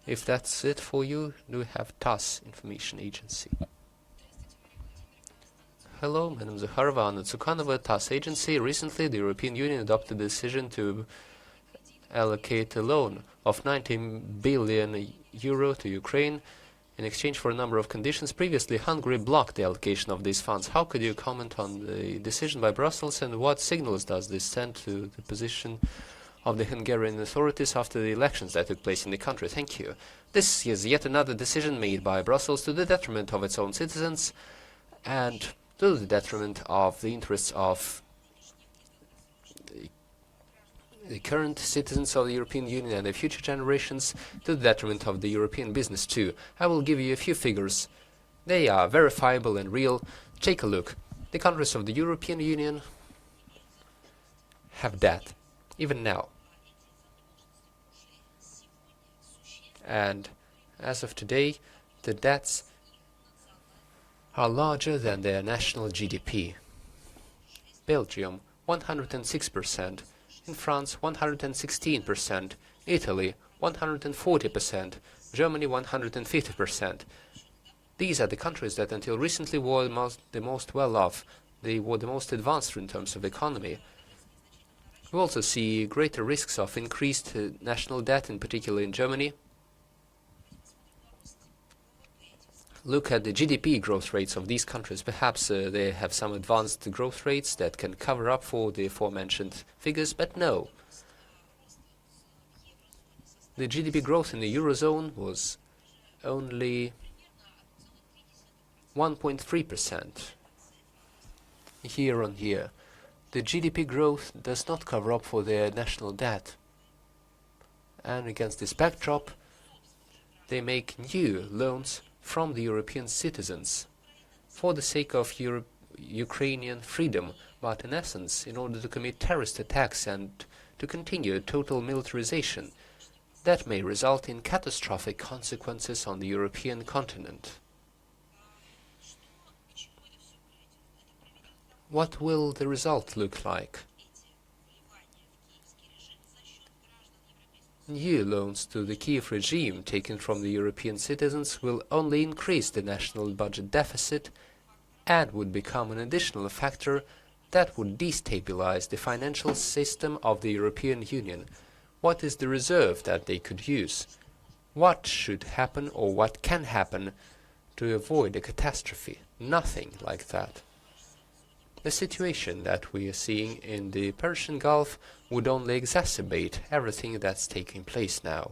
If that's it for you, do we have TASS Information Agency? Hello, Madam Zakharova, Anna Tsukhanova, TASS Agency. Recently, the European Union adopted a decision to allocate a loan of 19 billion euro to Ukraine in exchange for a number of conditions. Previously, Hungary blocked the allocation of these funds. How could you comment on the decision by Brussels, and what signals does this send to the position of the Hungarian authorities after the elections that took place in the country? Thank you. This is yet another decision made by Brussels to the detriment of its own citizens and to the detriment of the interests of the current citizens of the European Union and the future generations, to the detriment of the European business too. I will give you a few figures. They are verifiable and real. Take a look. The countries of the European Union have debt, even now. And as of today, the debts are larger than their national GDP. Belgium, 106%. In France, 116%. Italy, 140%. Germany, 150%. These are the countries that until recently were the most well-off. They were the most advanced in terms of economy. We also see greater risks of increased national debt, in particular in Germany. look at the GDP growth rates of these countries. Perhaps they have some advanced growth rates that can cover up for the aforementioned figures, but no. The GDP growth in the Eurozone was only 1.3% year on year. The GDP growth does not cover up for their national debt. And against this backdrop, they make new loans from the European citizens for the sake of Ukrainian freedom, but in essence, in order to commit terrorist attacks and to continue total militarization that may result in catastrophic consequences on the European continent. What will the result look like? New loans to the Kiev regime taken from the European citizens will only increase the national budget deficit and would become an additional factor that would destabilize the financial system of the European Union. What is the reserve that they could use? What should happen or what can happen to avoid a catastrophe? Nothing like that. The situation that we are seeing in the Persian Gulf would only exacerbate everything that's taking place now.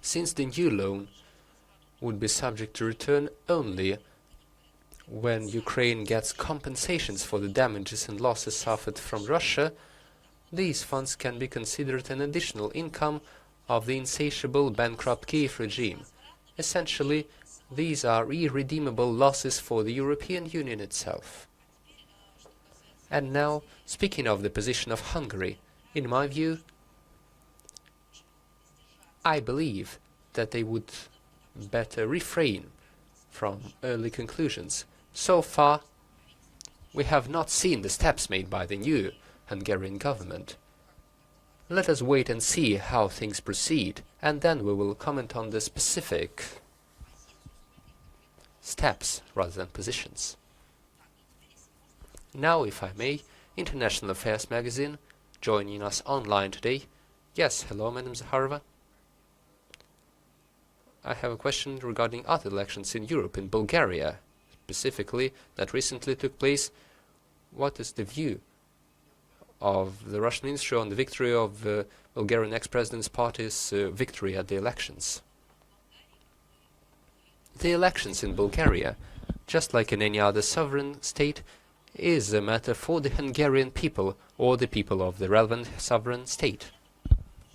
Since the new loan would be subject to return only when Ukraine gets compensations for the damages and losses suffered from Russia, these funds can be considered an additional income of the insatiable bankrupt Kiev regime. Essentially, these are irredeemable losses for the European Union itself. And now, speaking of the position of Hungary, in my view, I believe that they would better refrain from early conclusions. So far, we have not seen the steps made by the new Hungarian government. Let us wait and see how things proceed, and then we will comment on the specific steps rather than positions. Now, if I may, International Affairs magazine, joining us online today. Yes, hello, Madam Zakharova. I have a question regarding other elections in Europe, in Bulgaria, specifically, that recently took place. What is the view of the Russian ministry on the victory of the Bulgarian ex-president's party's victory at the elections? The elections in Bulgaria, just like in any other sovereign state, is a matter for the Hungarian people or the people of the relevant sovereign state.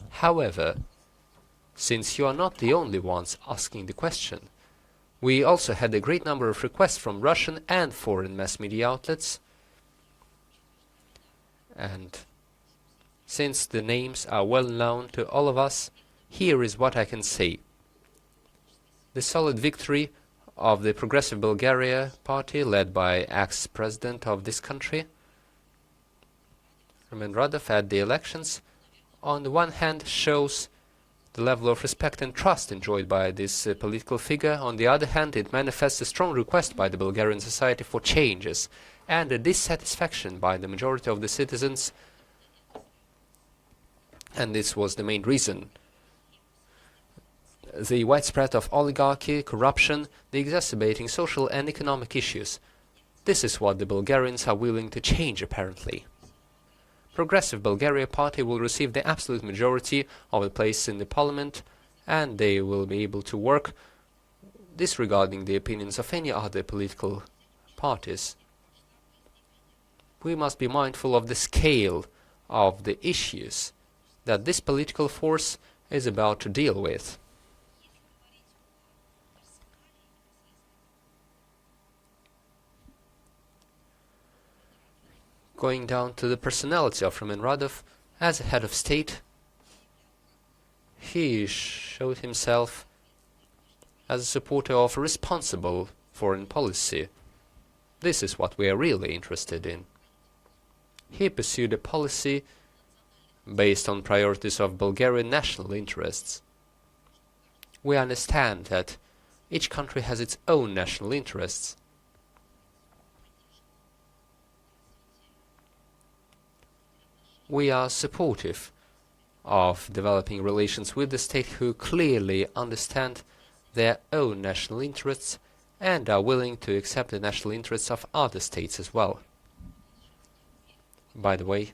However, since you are not the only ones asking the question, we also had a great number of requests from Russian and foreign mass media outlets, and since the names are well known to all of us, here is what I can say. The solid victory of the Progressive Bulgaria party, led by ex-president of this country, Remembrance, at the elections, on the one hand shows the level of respect and trust enjoyed by this political figure. On the other hand, it manifests a strong request by the Bulgarian society for changes and a dissatisfaction by the majority of the citizens, and this was the main reason. The widespread of oligarchy, corruption, the exacerbating social and economic issues. This is what the Bulgarians are willing to change, apparently. Progressive Bulgaria Party will receive the absolute majority of the places in the parliament, and they will be able to work disregarding the opinions of any other political parties. We must be mindful of the scale of the issues that this political force is about to deal with. Going down to the personality of Remembrance as a head of state, he showed himself as a supporter of a responsible foreign policy. This is what we are really interested in. He pursued a policy based on priorities of Bulgarian national interests. We understand that each country has its own national interests. We are supportive of developing relations with the state who clearly understand their own national interests and are willing to accept the national interests of other states as well. By the way,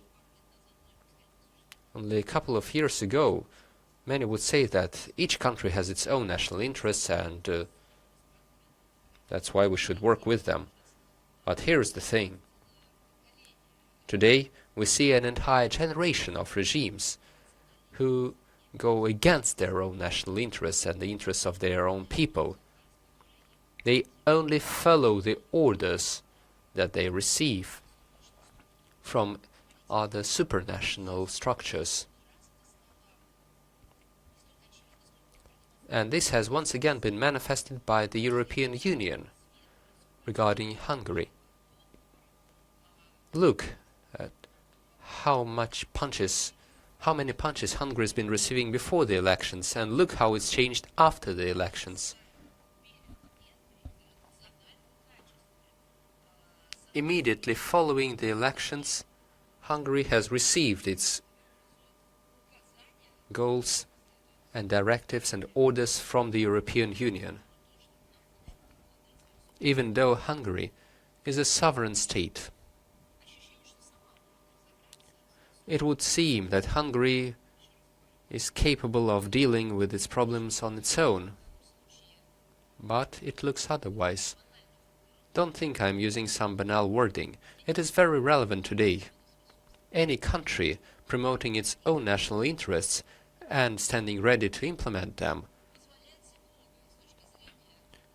only a couple of years ago, many would say that each country has its own national interests and that's why we should work with them. But here's the thing. Today, we see an entire generation of regimes who go against their own national interests and the interests of their own people. They only follow the orders that they receive from other supranational structures. And this has once again been manifested by the European Union regarding Hungary. Look at how many punches Hungary has been receiving before the elections, and look how it's changed after the elections. Immediately following the elections, Hungary has received its goals and directives and orders from the European Union. Even though Hungary is a sovereign state, it would seem that Hungary is capable of dealing with its problems on its own, but it looks otherwise. Don't think I'm using some banal wording. It is very relevant today. Any country promoting its own national interests and standing ready to implement them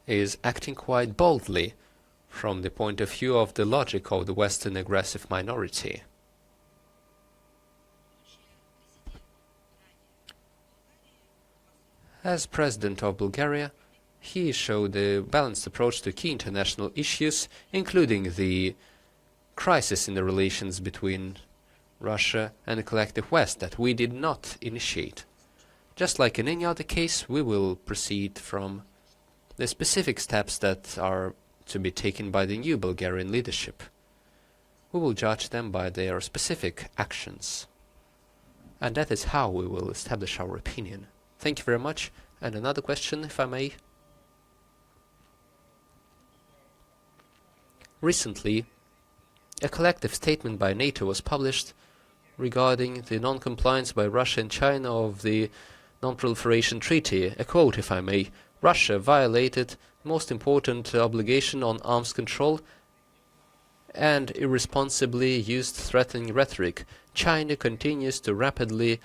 is acting quite boldly from the point of view of the logic of the Western aggressive minority. As President of Bulgaria, he showed a balanced approach to key international issues, including the crisis in the relations between Russia and the collective West that we did not initiate. Just like in any other case, we will proceed from the specific steps that are to be taken by the new Bulgarian leadership. We will judge them by their specific actions. And that is how we will establish our opinion. Thank you very much. And another question, if I may. Recently, a collective statement by NATO was published regarding the non-compliance by Russia and China of the Non-Proliferation Treaty. A quote, if I may. Russia violated most important obligation on arms control and irresponsibly used threatening rhetoric. China continues to rapidly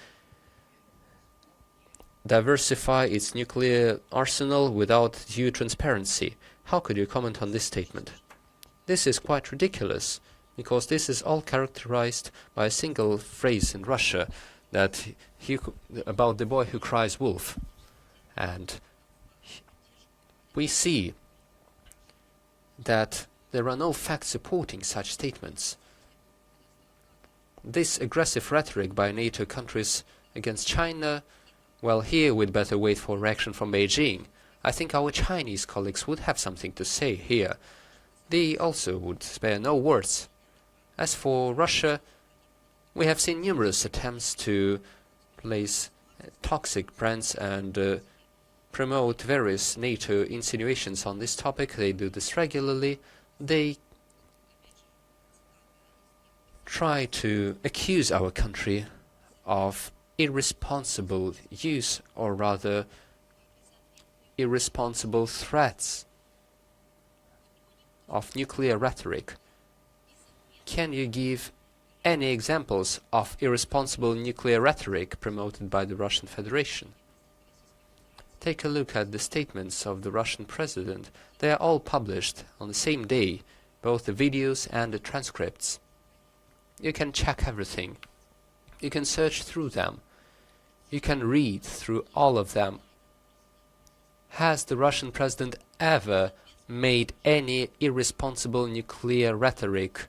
diversify its nuclear arsenal without due transparency. How could you comment on this statement? This is quite ridiculous, because this is all characterized by a single phrase in Russia that about the boy who cries wolf. And we see that there are no facts supporting such statements. This aggressive rhetoric by NATO countries against China, well, here we'd better wait for reaction from Beijing. I think our Chinese colleagues would have something to say here. They also would spare no words. As for Russia, we have seen numerous attempts to place toxic brands and promote various NATO insinuations on this topic. They do this regularly. They try to accuse our country of irresponsible use, or rather irresponsible threats of nuclear rhetoric. Can you give any examples of irresponsible nuclear rhetoric promoted by the Russian Federation? Take a look at the statements of the Russian president. They are all published on the same day, both the videos and the transcripts. You can check everything. You can search through them. You can read through all of them. Has the Russian president ever made any irresponsible nuclear rhetoric?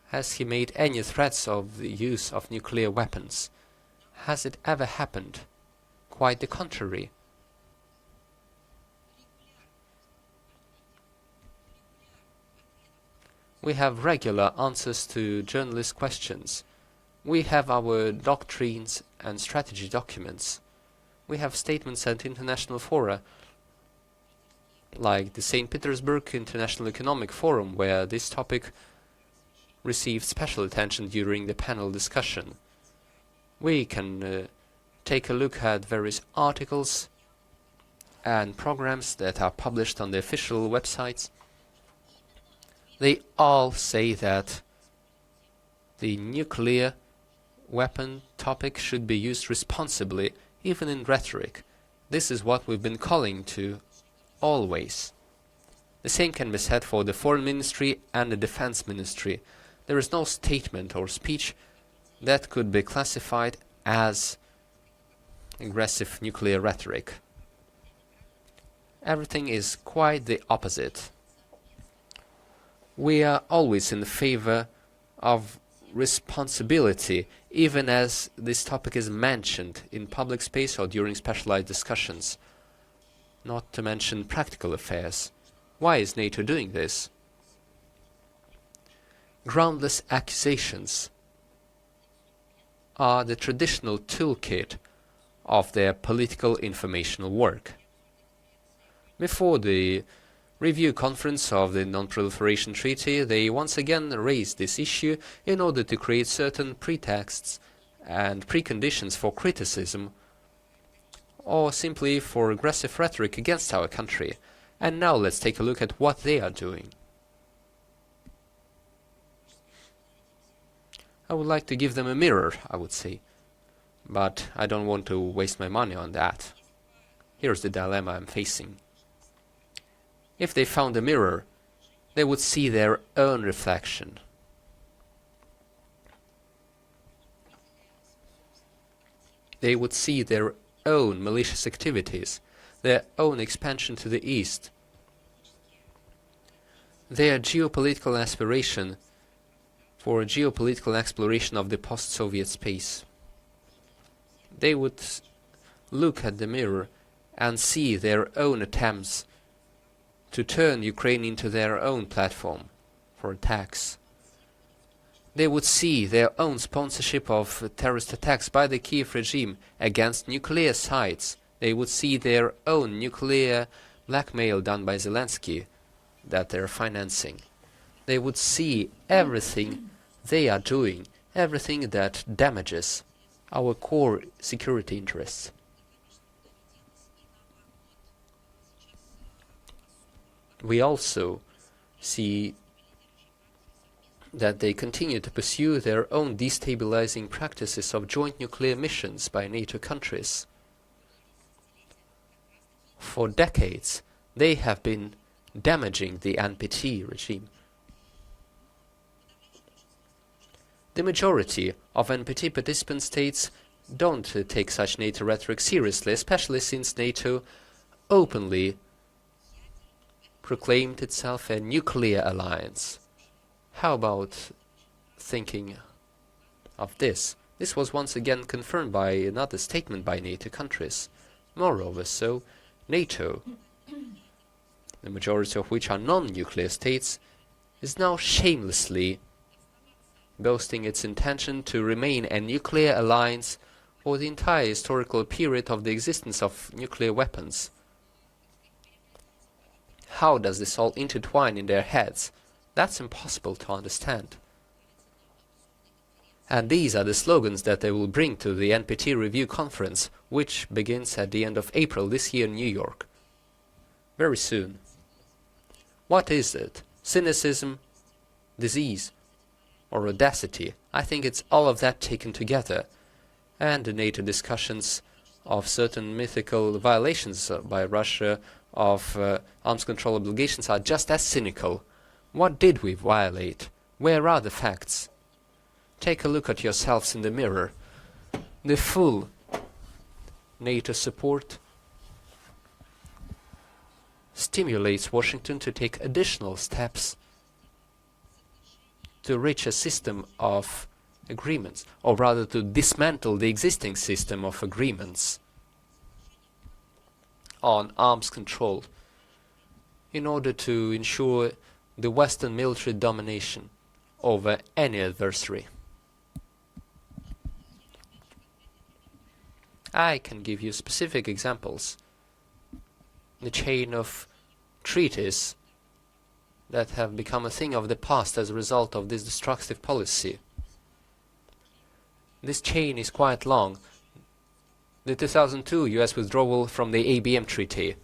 Has he made any threats of the use of nuclear weapons? Has it ever happened? Quite the contrary. We have regular answers to journalist questions. We have our doctrines and strategy documents. We have statements at international fora, like the St. Petersburg International Economic Forum, where this topic received special attention during the panel discussion. We can take a look at various articles and programs that are published on the official websites. They all say that the nuclear weapon topic should be used responsibly, even in rhetoric. This is what we've been calling to always. The same can be said for the Foreign Ministry and the Defense Ministry. There is no statement or speech that could be classified as aggressive nuclear rhetoric. Everything is quite the opposite. We are always in favor of responsibility, even as this topic is mentioned in public space or during specialized discussions, not to mention practical affairs. Why is NATO doing this? Groundless accusations are the traditional toolkit of their political informational work. Before the review conference of the Non-Proliferation Treaty, they once again raised this issue in order to create certain pretexts and preconditions for criticism, or simply for aggressive rhetoric against our country. And now let's take a look at what they are doing. I would like to give them a mirror, I would say, but I don't want to waste my money on that. Here's the dilemma I'm facing. If they found a mirror, they would see their own reflection. They would see their own malicious activities, their own expansion to the east, their geopolitical aspiration for a geopolitical exploration of the post-Soviet space. They would look at the mirror and see their own attempts to turn Ukraine into their own platform for attacks. They would see their own sponsorship of terrorist attacks by the Kiev regime against nuclear sites. They would see their own nuclear blackmail done by Zelensky that they're financing. They would see everything they are doing, everything that damages our core security interests. We also see that they continue to pursue their own destabilizing practices of joint nuclear missions by NATO countries. For decades, they have been damaging the NPT regime. The majority of NPT participant states don't take such NATO rhetoric seriously, especially since NATO openly proclaimed itself a nuclear alliance. How about thinking of this? This was once again confirmed by another statement by NATO countries. Moreover, so NATO, the majority of which are non-nuclear states, is now shamelessly boasting its intention to remain a nuclear alliance for the entire historical period of the existence of nuclear weapons. How does this all intertwine in their heads? That's impossible to understand. And these are the slogans that they will bring to the NPT review conference, which begins at the end of April this year in New York. Very soon. What is it? Cynicism, disease, or audacity? I think it's all of that taken together. And the NATO discussions of certain mythical violations by Russia of arms control obligations are just as cynical. What did we violate? Where are the facts? Take a look at yourselves in the mirror. The full NATO support stimulates Washington to take additional steps to reach a system of agreements, or rather to dismantle the existing system of agreements on arms control in order to ensure the Western military domination over any adversary. I can give you specific examples. The chain of treaties that have become a thing of the past as a result of this destructive policy. This chain is quite long. The 2002 US withdrawal from the ABM Treaty,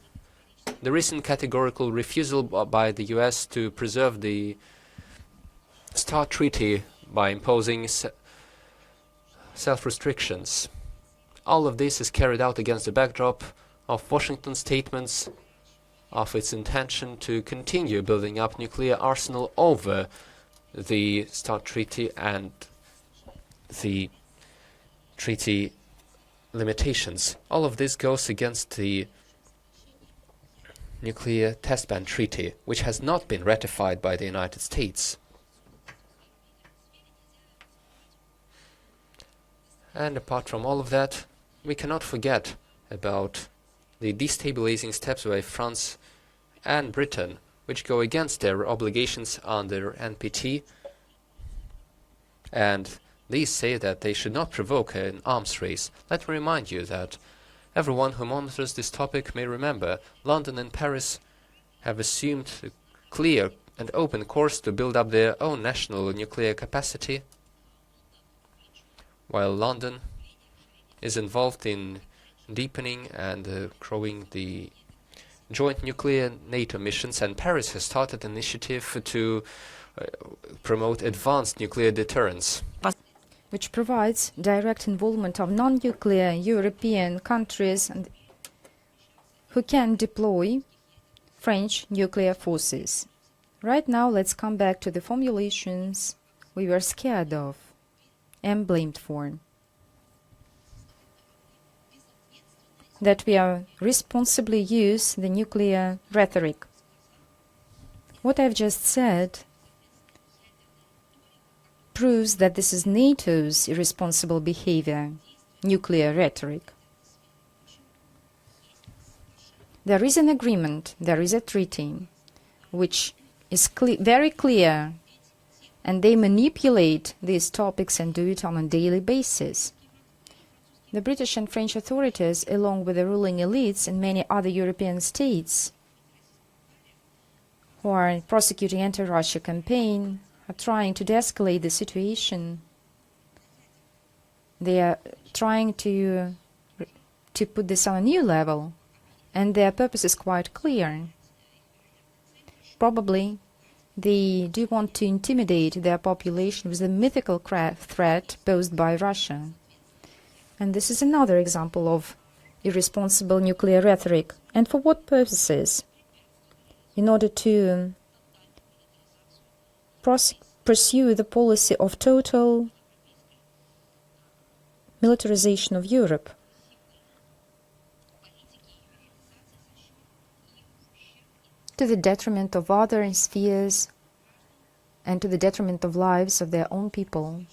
the recent categorical refusal by the US to preserve the START Treaty by imposing self-restrictions. All of this is carried out against the backdrop of Washington's statements of its intention to continue building up nuclear arsenal over the START Treaty and the treaty limitations. All of this goes against the Nuclear Test Ban Treaty, which has not been ratified by the United States. And apart from all of that, we cannot forget about the destabilizing steps by France and Britain, which go against their obligations under NPT, and these say that they should not provoke an arms race. Let me remind you that everyone who monitors this topic may remember London and Paris have assumed a clear and open course to build up their own national nuclear capacity, while London is involved in deepening and growing the joint nuclear NATO missions, and Paris has started an initiative to promote advanced nuclear deterrence, which provides direct involvement of non-nuclear European countries and who can deploy French nuclear forces. Right now, let's come back to the formulations we were scared of and blamed for. That we are responsibly use the nuclear rhetoric. What I've just said proves that this is NATO's irresponsible behavior, nuclear rhetoric. There is an agreement, there is a treaty, which is very clear, and they manipulate these topics and do it on a daily basis. The British and French authorities, along with the ruling elites in many other European states, who are prosecuting anti-Russia campaign, are trying to de-escalate the situation. They are trying to put this on a new level, and their purpose is quite clear. Probably they do want to intimidate their population with the mythical threat posed by Russia. And this is another example of irresponsible nuclear rhetoric. And for what purposes? In order to pursue the policy of total militarization of Europe. To the detriment of other spheres and to the detriment of lives of their own people.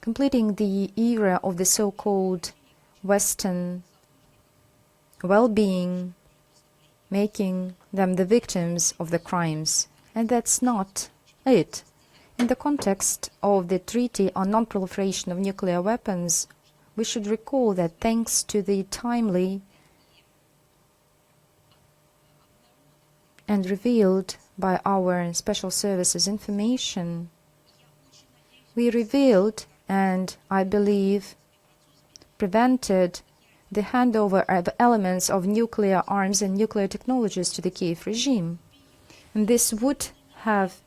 Completing the era of the so-called Western well-being, making them the victims of the crimes. And that's not it. In the context of the Treaty on Non-Proliferation of Nuclear Weapons, we should recall that thanks to the timely and revealed by our special services information, we revealed and, I believe, prevented the handover of elements of nuclear arms and nuclear technologies to the Kiev regime. And this would have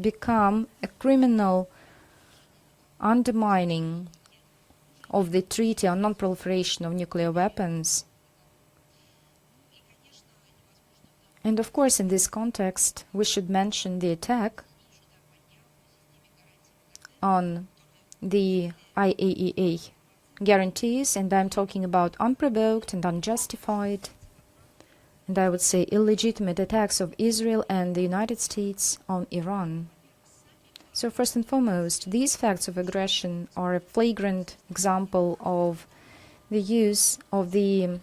become a criminal undermining of the Treaty on Non-Proliferation of Nuclear Weapons. And of course, in this context, we should mention the attack on the IAEA guarantees, and I'm talking about unprovoked and unjustified, and I would say illegitimate attacks of Israel and the United States on Iran. So first and foremost, these facts of aggression are a flagrant example of the use of the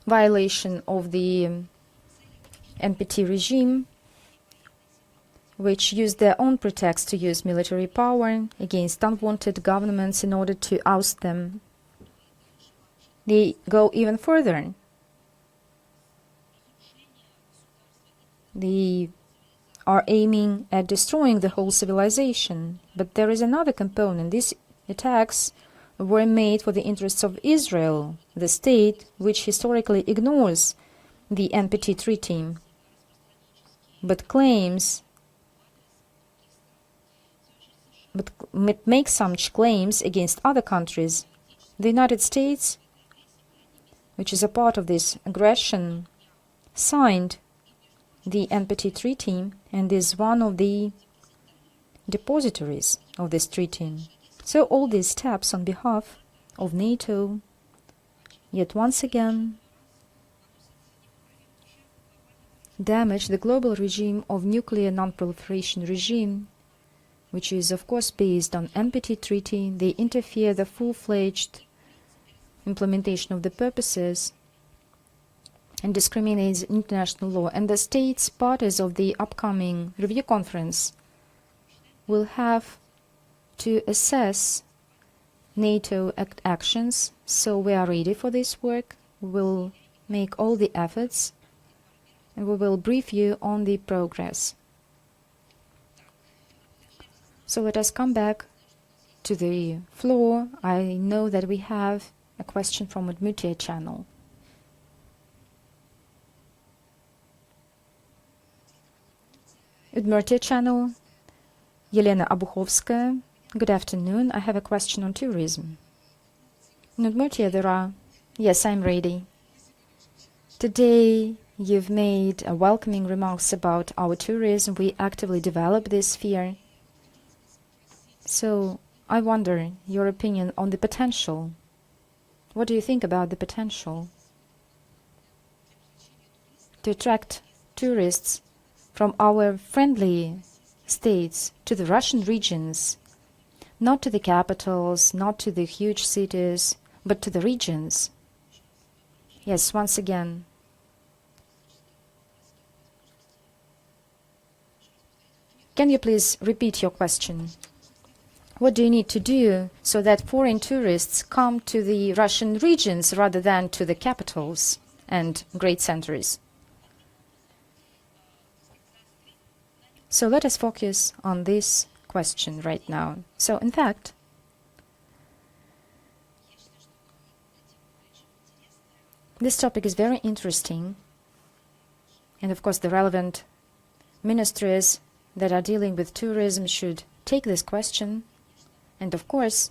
violation of the NPT regime, which use their own pretext to use military power against unwanted governments in order to oust them. They go even further. They are aiming at destroying the whole civilization. But there is another component. These attacks were made for the interests of Israel, the state which historically ignores the NPT treaty, but makes some claims against other countries. The United States, which is a part of this aggression, signed the NPT treaty and is one of the depositories of this treaty. So all these steps on behalf of NATO, yet once again, damage the global regime of nuclear non-proliferation regime, which is of course based on NPT treaty. They interfere the full-fledged implementation of the purposes and discriminates international law. And the states parties of the upcoming review conference will have to assess NATO actions. So we are ready for this work. We will make all the efforts and we will brief you on the progress. So let us come back to the floor. I know that we have a question from Udmurtia channel. Udmurtia channel, Yelena Abuhovskaya. Good afternoon. I have a question on tourism. In Udmurtia there are... Yes, I'm ready. Today you've made welcoming remarks about our tourism. We actively develop this sphere. So I wonder your opinion on the potential. What do you think about the potential to attract tourists from our friendly states to the Russian regions, not to the capitals, not to the huge cities, but to the regions? Yes, once again. Can you please repeat your question? What do you need to do so that foreign tourists come to the Russian regions rather than to the capitals and great centers? So let us focus on this question right now. So in fact, this topic is very interesting, and of course the relevant ministries that are dealing with tourism should take this question. And of course,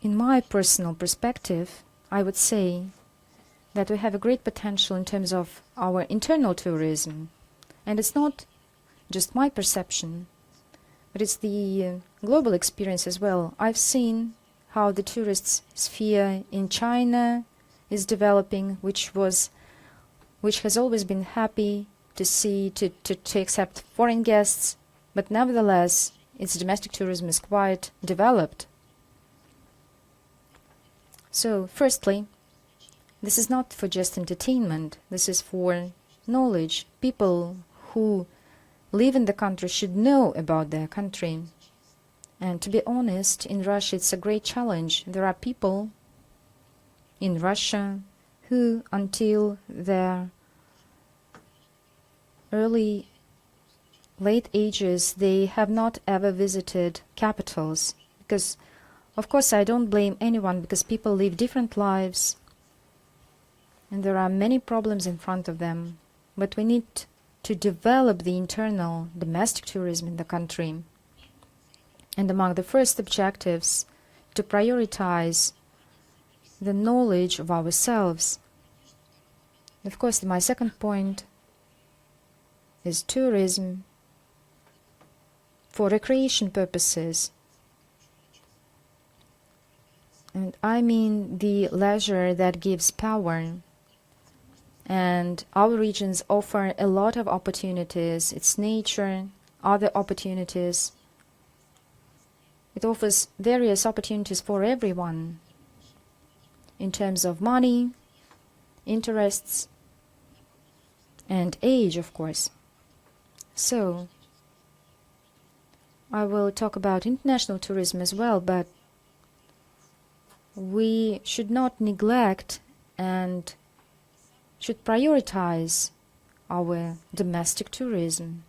in my personal perspective, I would say that we have a great potential in terms of our internal tourism. And it's not just my perception, but it's the global experience as well. I've seen how the tourist sphere in China is developing, which has always been happy to see, to accept foreign guests, but nevertheless its domestic tourism is quite developed. So firstly, this is not for just entertainment, this is for knowledge. People who live in the country should know about their country. And to be honest, in Russia it's a great challenge. There are people in Russia who, until their late ages, they have not ever visited capitals. Because, of course, I don't blame anyone, because people live different lives and there are many problems in front of them. But we need to develop the internal domestic tourism in the country. And among the first objectives, to prioritize the knowledge of ourselves. Of course, my second point is tourism for recreation purposes. And I mean the leisure that gives power. And our regions offer a lot of opportunities. It's nature, other opportunities. It offers various opportunities for everyone in terms of money, interests, and age, of course. So, I will talk about international tourism as well, but we should not neglect and should prioritize our domestic tourism.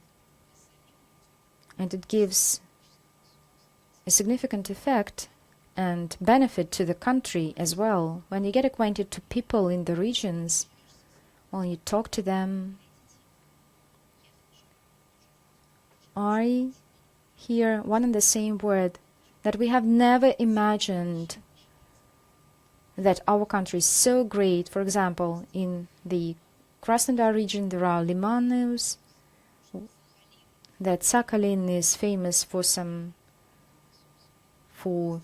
And it gives a significant effect and benefit to the country as well. When you get acquainted to people in the regions, when you talk to them, I hear one and the same word, that we have never imagined that our country is so great. For example, in the Krasnodar region there are limanos, that Sakhalin is famous for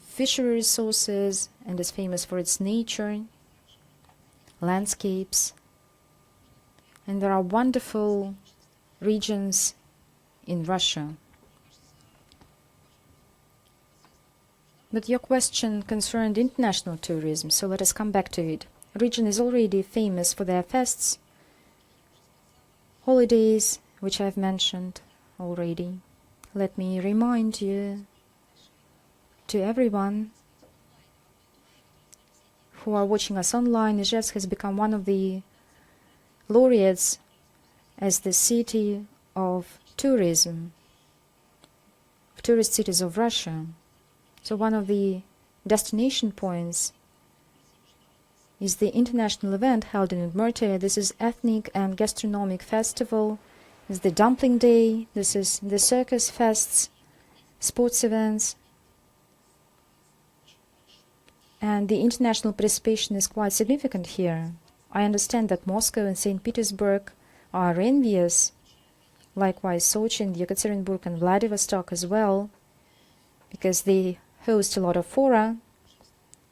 fishery resources and is famous for its nature, landscapes, and there are wonderful regions in Russia. But your question concerned international tourism, so let us come back to it. The region is already famous for their fests, holidays, which I've mentioned already. Let me remind you, to everyone who are watching us online, Izhevsk has become one of the laureates as the city of tourism, tourist cities of Russia. So one of the destination points is the international event held in Udmurt. This is ethnic and gastronomic festival. This is the dumpling day. This is the circus fests, sports events. And the international participation is quite significant here. I understand that Moscow and St. Petersburg are envious. Likewise, Sochi and Yekaterinburg and Vladivostok as well, because they host a lot of fora.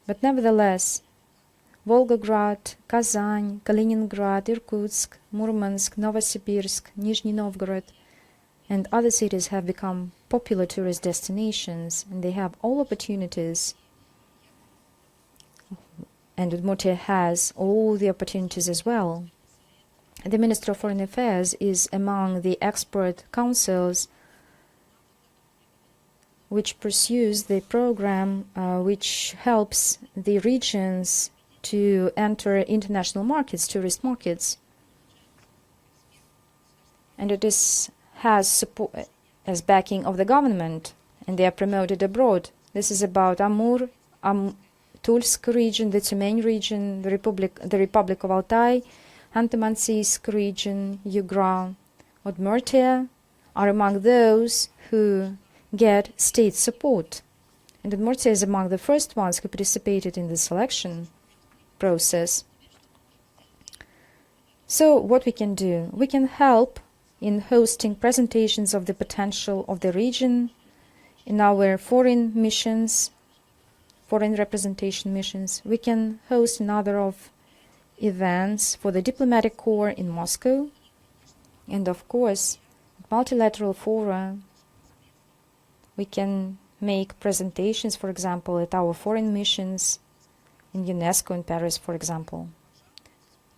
But nevertheless, Volgograd, Kazan, Kaliningrad, Irkutsk, Murmansk, Novosibirsk, Nizhny Novgorod, and other cities have become popular tourist destinations, and they have all opportunities. And Udmurt has all the opportunities as well. The Minister of Foreign Affairs is among the expert councils which pursues the program which helps the regions to enter international markets, tourist markets. And it has support as backing of the government, and they are promoted abroad. This is about Amur, Tulsk region, the Tyumen region, the Republic of Altai, Khanty-Mansiysk region, Yugra, Udmurtia are among those who get state support. And Udmurtia is among the first ones who participated in the selection process. So what we can do? We can help in hosting presentations of the potential of the region in our foreign missions, foreign representation missions. We can host another of events for the diplomatic corps in Moscow, and of course multilateral fora. We can make presentations, for example, at our foreign missions in UNESCO in Paris, for example.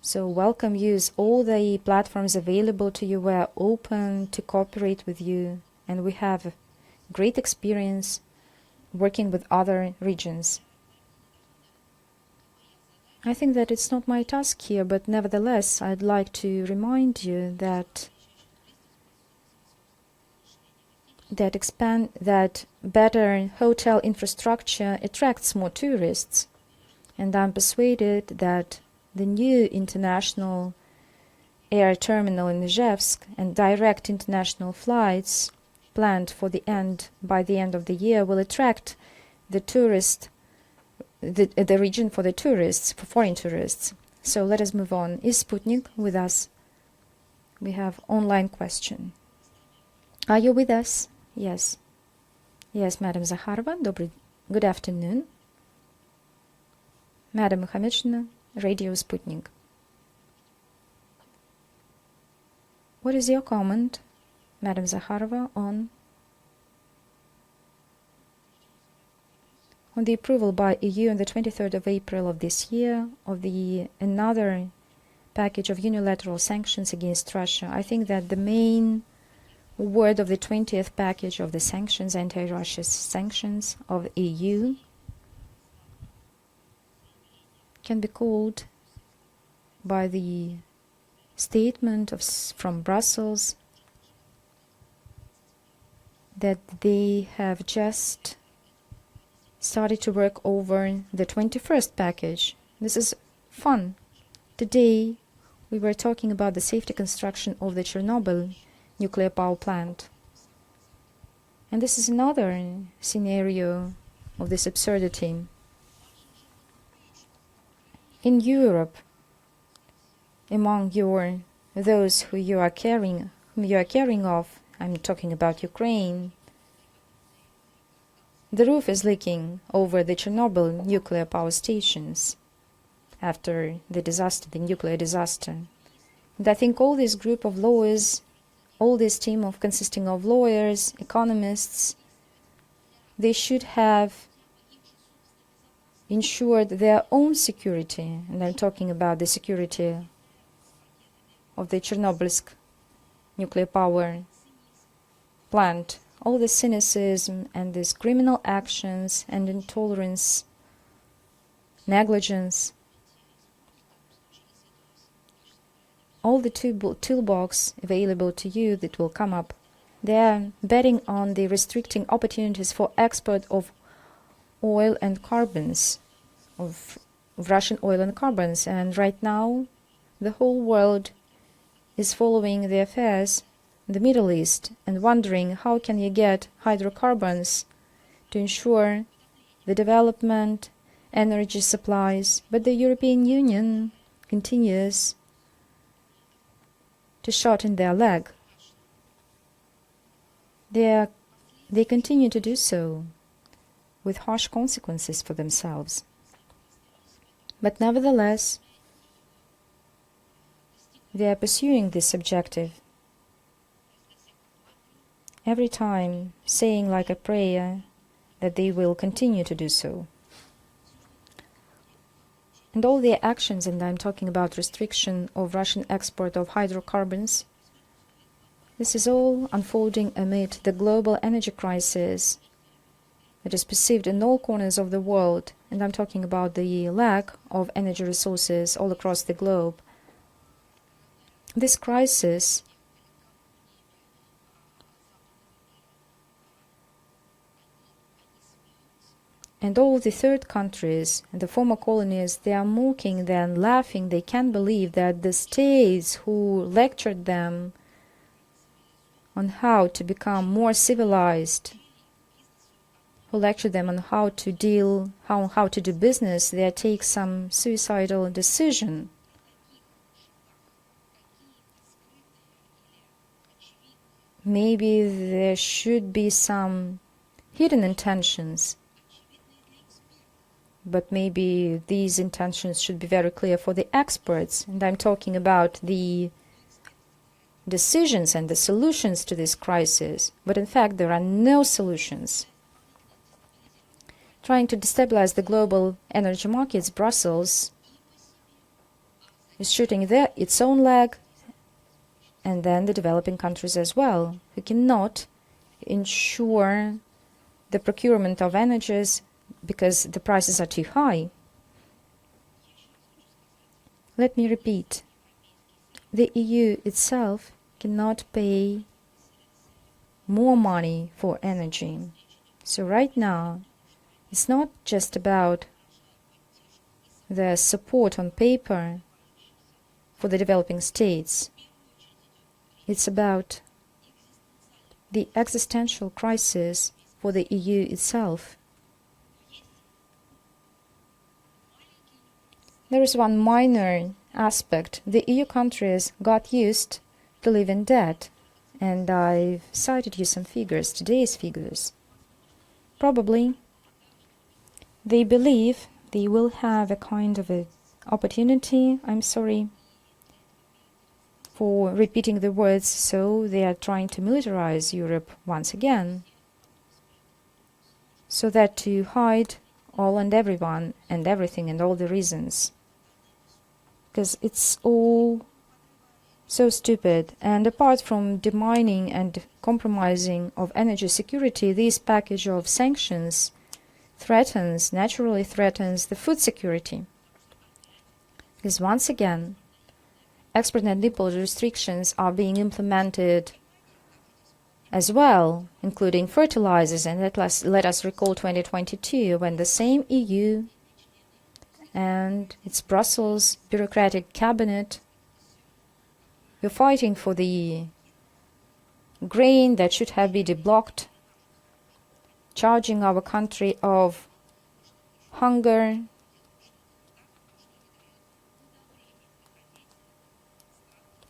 So welcome, use all the platforms available to you. We are open to cooperate with you, and we have great experience working with other regions. I think that it's not my task here, but nevertheless, I'd like to remind you that better hotel infrastructure attracts more tourists, and I'm persuaded that the new international air terminal in Izhevsk and direct international flights planned for by the end of the year will attract the region for the tourists, for foreign tourists. So let us move on. Is Sputnik with us? We have online question. Are you with us? Yes. Yes, Madam Zakharova. Good afternoon. Madam Muhammadshina, Radio Sputnik. What is your comment, Madam Zakharova, on the approval by EU on the 23rd of April of this year of the another package of unilateral sanctions against Russia. I think that the main word of the 20th package of the sanctions, anti-Russia sanctions of the EU, can be called by the statement from Brussels that they have just started to work over the 21st package. This is fun. Today we were talking about the safety construction of the Chernobyl nuclear power plant. And this is another scenario of this absurdity. In Europe, among those whom you are caring of, I'm talking about Ukraine, the roof is leaking over the Chernobyl nuclear power stations after the disaster, the nuclear disaster. And I think all this group of lawyers, all this team consisting of lawyers, economists, they should have ensured their own security, and I'm talking about the security of the Chernobylsk nuclear power plant. All the cynicism and these criminal actions and intolerance, negligence, all the toolbox available to you that will come up. They are betting on the restricting opportunities for export of oil and carbons, of Russian oil and carbons. And right now, the whole world is following the affairs in the Middle East and wondering how can you get hydrocarbons to ensure the development, energy supplies. But the European Union continues to shot in their leg. They continue to do so with harsh consequences for themselves. But nevertheless, they are pursuing this objective, every time saying like a prayer that they will continue to do so. And all their actions, and I'm talking about restriction of Russian export of hydrocarbons, this is all unfolding amid the global energy crisis that is perceived in all corners of the world, and I'm talking about the lack of energy resources all across the globe. This crisis and all the third countries and the former colonies, they are mocking, they are laughing, they can't believe that the states who lectured them on how to become more civilized, who lectured them on how to deal, how to do business, they take some suicidal decision. Maybe there should be some hidden intentions, but maybe these intentions should be very clear for the experts. And I'm talking about the decisions and the solutions to this crisis. But in fact, there are no solutions. Trying to destabilize the global energy markets, Brussels is shooting its own leg, and then the developing countries as well, who cannot ensure the procurement of energies because the prices are too high. Let me repeat, the EU itself cannot pay more money for energy. So right now, it's not just about the support on paper for the developing states. It's about the existential crisis for the EU itself. There is one minor aspect. The EU countries got used to live in debt, and I've cited you some figures, today's figures. Probably they believe they will have a kind of an opportunity, I'm sorry for repeating the words, so they are trying to militarize Europe once again, so that to hide all and everyone and everything and all the reasons because it's all so stupid. And apart from demining and compromising of energy security, this package of sanctions naturally threatens the food security. Because once again, export and import restrictions are being implemented as well, including fertilizers. And let us recall 2022, when the same EU and its Brussels bureaucratic cabinet were fighting for the grain that should have been deblocked, charging our country of hunger,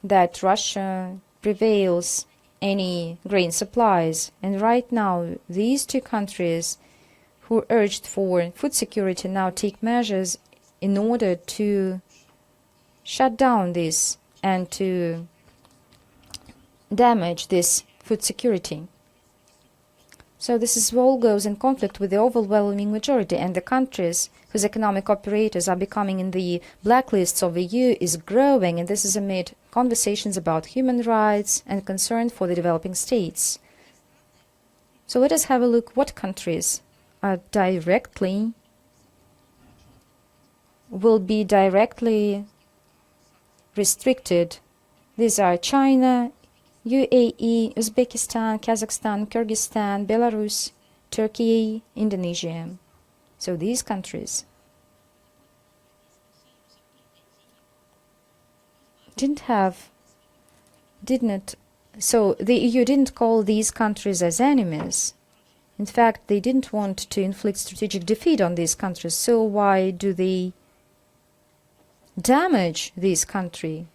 that Russia prevails any grain supplies. And right now, these two countries who urged for food security now take measures in order to shut down this and to damage this food security. So this all goes in conflict with the overwhelming majority, and the countries whose economic operators are becoming in the blacklists of the EU is growing, and this is amid conversations about human rights and concern for the developing states. So let us have a look what countries are will be directly restricted. These are China, UAE, Uzbekistan, Kazakhstan, Kyrgyzstan, Belarus, Turkey, Indonesia. So these countries so the EU didn't call these countries as enemies. In fact, they didn't want to inflict strategic defeat on these countries. So why do they damage this country?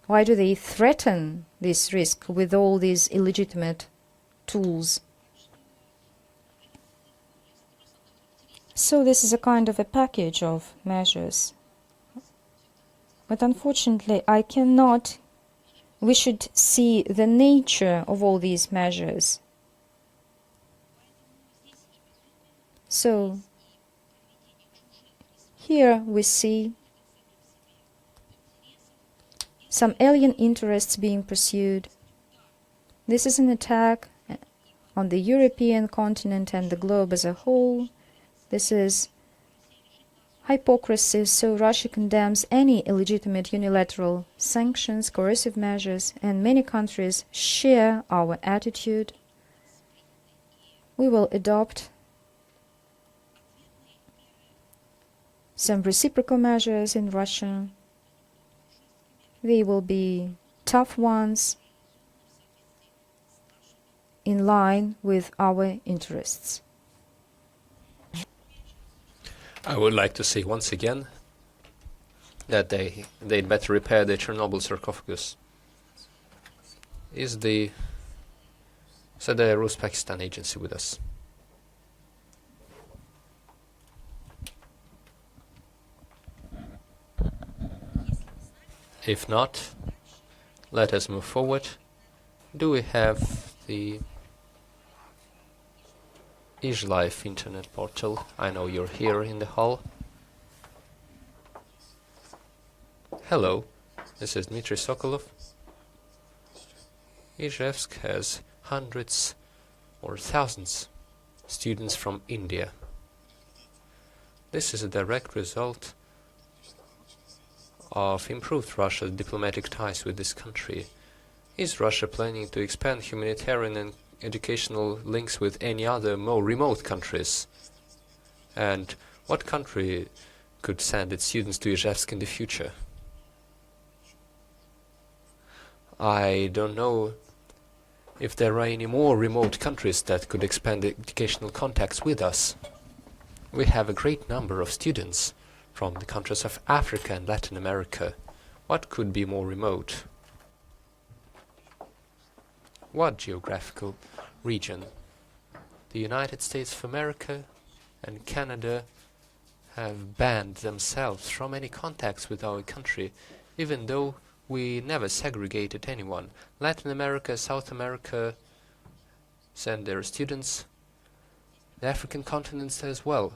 Why do they threaten this risk with all these illegitimate tools? So this is a kind of a package of measures. But unfortunately, we should see the nature of all these measures. So here we see some alien interests being pursued. This is an attack on the European continent and the globe as a whole. This is hypocrisy, so Russia condemns any illegitimate unilateral sanctions, coercive measures, and many countries share our attitude. We will adopt some reciprocal measures in Russia. They will be tough ones in line with our interests. I would like to say once again that they'd better repair the Chernobyl sarcophagus. Is the Rus-Pakistan agency with us? If not, let us move forward. Do we have the Izhevsk internet portal? I know you're here in the hall. Hello, this is Dmitry Sokolov. Izhevsk has hundreds or thousands of students from India. This is a direct result of improved Russia's diplomatic ties with this country. Is Russia planning to expand humanitarian and educational links with any other more remote countries? And what country could send its students to Izhevsk in the future? I don't know if there are any more remote countries that could expand educational contacts with us. We have a great number of students from the countries of Africa and Latin America. What could be more remote? What geographical region? The United States of America and Canada have banned themselves from any contacts with our country, even though we never segregated anyone. Latin America, South America send their students. The African continents as well.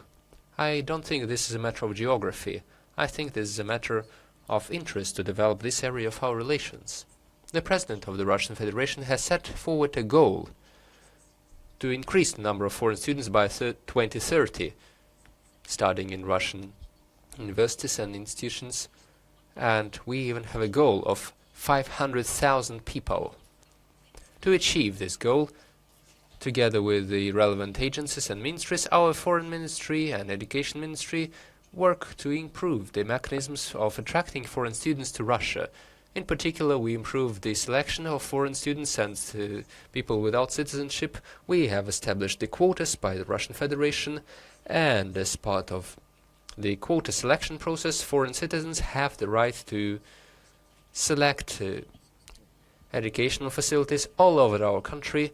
I don't think this is a matter of geography. I think this is a matter of interest to develop this area of our relations. The President of the Russian Federation has set forward a goal to increase the number of foreign students by 2030, studying in Russian universities and institutions, and we even have a goal of 500,000 people. To achieve this goal, together with the relevant agencies and ministries, our Foreign Ministry and Education Ministry work to improve the mechanisms of attracting foreign students to Russia. In particular, we improved the selection of foreign students and people without citizenship. We have established the quotas by the Russian Federation, and as part of the quota selection process, foreign citizens have the right to select educational facilities all over our country,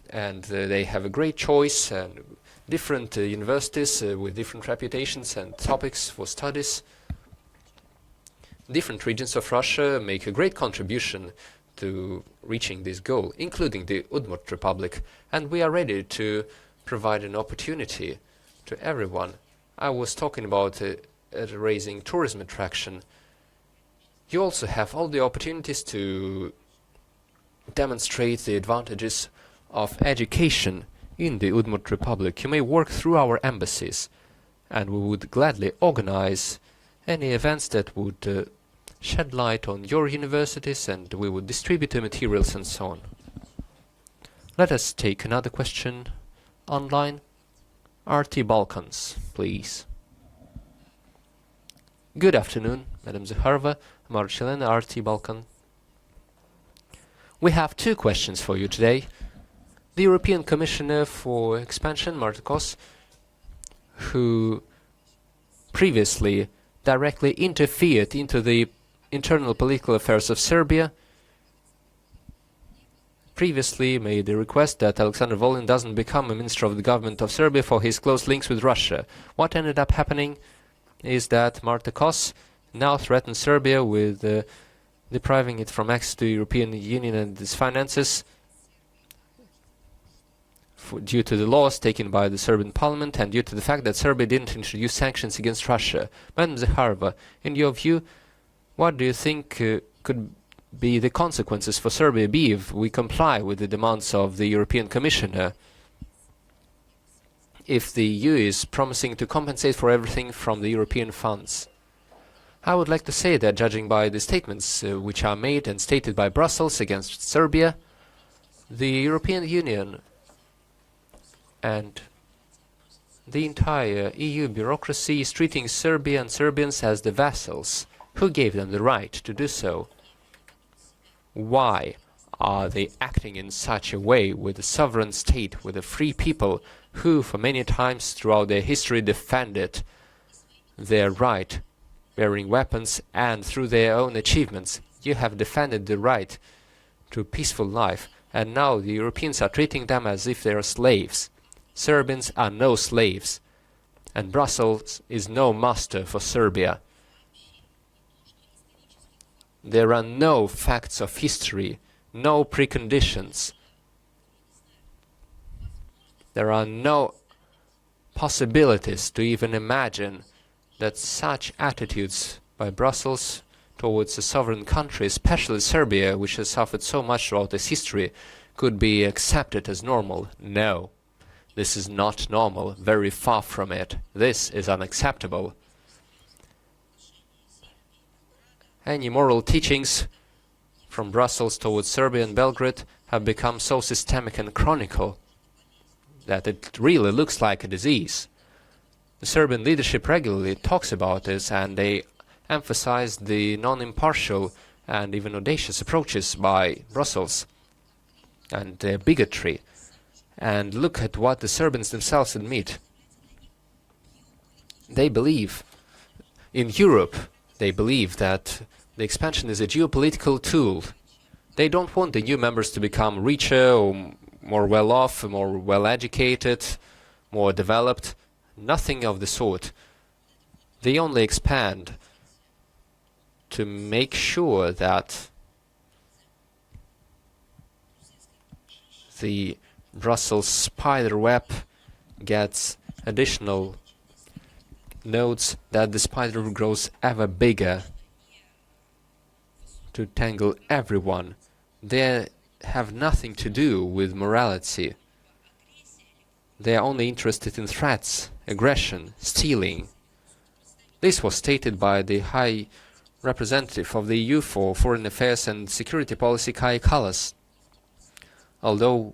and they have a great choice and different universities with different reputations and topics for studies. Different regions of Russia make a great contribution to reaching this goal, including the Udmurt Republic, and we are ready to provide an opportunity to everyone. I was talking about raising tourism attraction. You also have all the opportunities to demonstrate the advantages of education in the Udmurt Republic. You may work through our embassies, and we would gladly organize any events that would shed light on your universities, and we would distribute the materials and so on. Let us take another question online. RT Balkans, please. Good afternoon, Madam Zakharova, Marcelin, RT Balkan. We have two questions for you today. The European Commissioner for Expansion, Martikos, who previously directly interfered into the internal political affairs of Serbia, previously made a request that Alexander Volin doesn't become a minister of the government of Serbia for his close links with Russia. What ended up happening is that Martikos now threatens Serbia with depriving it from access to the European Union and its finances due to the laws taken by the Serbian parliament and due to the fact that Serbia didn't introduce sanctions against Russia. Madam Zakharova, in your view, what do you think could be the consequences for Serbia be if we comply with the demands of the European Commissioner? If the EU is promising to compensate for everything from the European funds? I would like to say that, judging by the statements which are made and stated by Brussels against Serbia, the European Union and the entire EU bureaucracy is treating Serbia and Serbians as the vassals. Who gave them the right to do so? Why are they acting in such a way with a sovereign state, with a free people who for many times throughout their history defended their right, bearing weapons, and through their own achievements you have defended the right to peaceful life, and now the Europeans are treating them as if they are slaves. Serbians are no slaves, and Brussels is no master for Serbia. There are no facts of history, no preconditions. There are no possibilities to even imagine that such attitudes by Brussels towards a sovereign country, especially Serbia, which has suffered so much throughout its history, could be accepted as normal. No, this is not normal, very far from it. This is unacceptable. Any moral teachings from Brussels towards Serbia and Belgrade have become so systemic and chronicle that it really looks like a disease. The Serbian leadership regularly talks about this, and they emphasize the non-impartial and even audacious approaches by Brussels and their bigotry. And look at what the Serbians themselves admit. They believe in Europe. They believe that the expansion is a geopolitical tool. They don't want the new members to become richer or more well-off, more well-educated, more developed. Nothing of the sort. They only expand to make sure that the Brussels spider web gets additional notes that the spider grows ever bigger to tangle everyone. They have nothing to do with morality. They are only interested in threats, aggression, stealing. This was stated by the High Representative of the EU for Foreign Affairs and Security Policy, Kaja Kallas. Although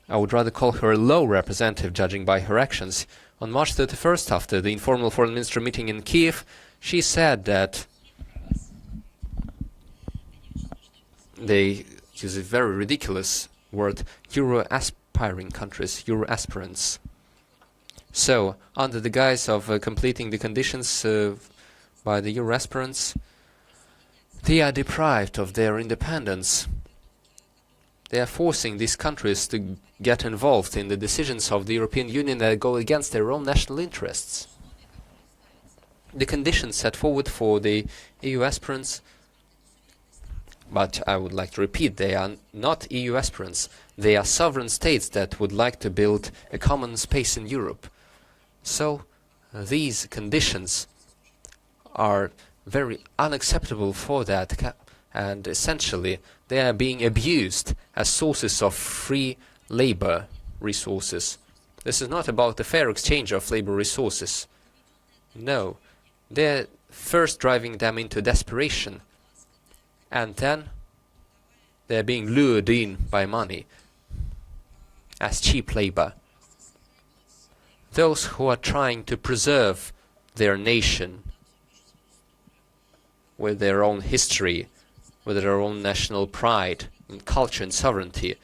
I would rather call her a low representative, judging by her actions. On March 31st, after the informal foreign minister meeting in Kiev, she said that they use a very ridiculous word, Euro-aspiring countries, Euro-aspirants. So, under the guise of completing the conditions by the Euro-aspirants, they are deprived of their independence. They are forcing these countries to get involved in the decisions of the European Union that go against their own national interests. The conditions set forward for the EU aspirants, but I would like to repeat, they are not EU aspirants. They are sovereign states that would like to build a common space in Europe. So these conditions are very unacceptable for that, and essentially they are being abused as sources of free labor resources. This is not about the fair exchange of labor resources. No, they're first driving them into desperation, and then they're being lured in by money as cheap labor. Those who are trying to preserve their nation with their own history, with their own national pride and culture and sovereignty,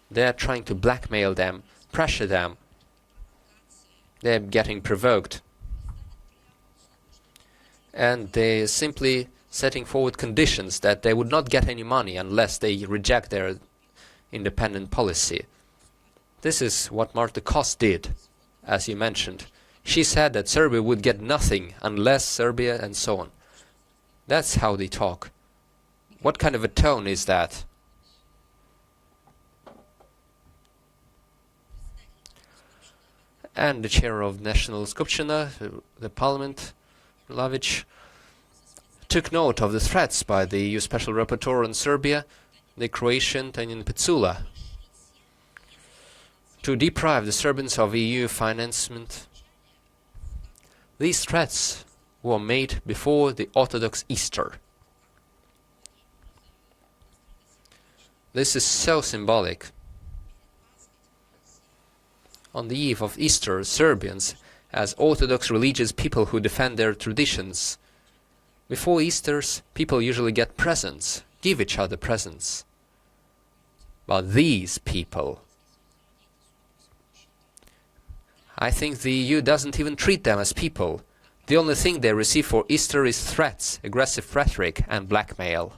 they're trying to blackmail them, pressure them. They're getting provoked. And they're simply setting forward conditions that they would not get any money unless they reject their independent policy. This is what Marta Kos did, as you mentioned. She said that Serbia would get nothing unless Serbia, and so on. That's how they talk. What kind of a tone is that? And the chair of National Skupština, the parliament, Lavic, took note of the threats by the EU Special Rapporteur on Serbia, the Croatian Tanjin Picula, to deprive the Serbians of EU financement. These threats were made before the Orthodox Easter. This is so symbolic. On the eve of Easter, Serbians, as Orthodox religious people who defend their traditions, before Easters, people usually get presents, give each other presents. But these people, I think the EU doesn't even treat them as people. The only thing they receive for Easter is threats, aggressive rhetoric, and blackmail.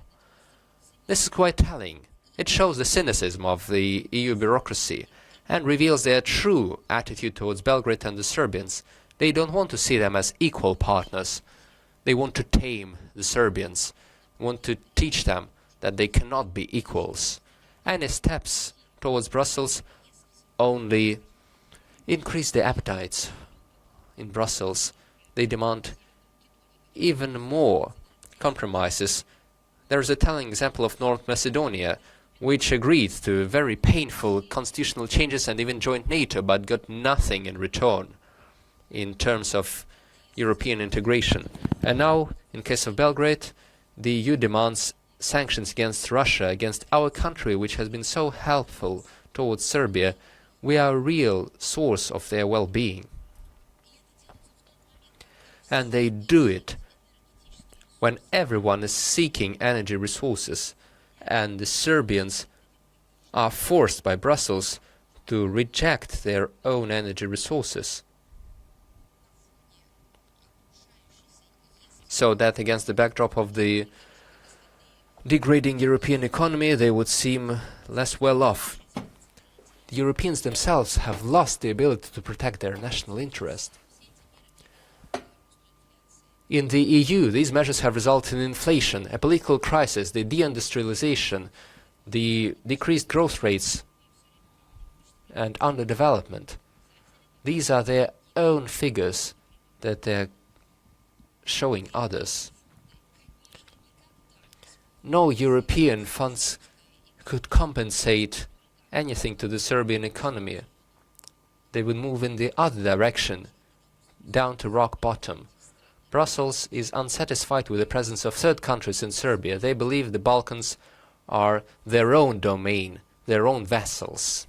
This is quite telling. It shows the cynicism of the EU bureaucracy and reveals their true attitude towards Belgrade and the Serbians. They don't want to see them as equal partners. They want to tame the Serbians, want to teach them that they cannot be equals. Any steps towards Brussels only increase their appetites in Brussels. They demand even more compromises. There is a telling example of North Macedonia, which agreed to very painful constitutional changes and even joined NATO, but got nothing in return in terms of European integration. And now, in case of Belgrade, the EU demands sanctions against Russia, against our country, which has been so helpful towards Serbia. We are a real source of their well-being. And they do it when everyone is seeking energy resources, and the Serbians are forced by Brussels to reject their own energy resources. So that against the backdrop of the degrading European economy, they would seem less well off. The Europeans themselves have lost the ability to protect their national interest. In the EU, these measures have resulted in inflation, a political crisis, the deindustrialization, the decreased growth rates, and underdevelopment. These are their own figures that they're showing others. No European funds could compensate anything to the Serbian economy. They would move in the other direction, down to rock bottom. Brussels is unsatisfied with the presence of third countries in Serbia. They believe the Balkans are their own domain, their own vassals.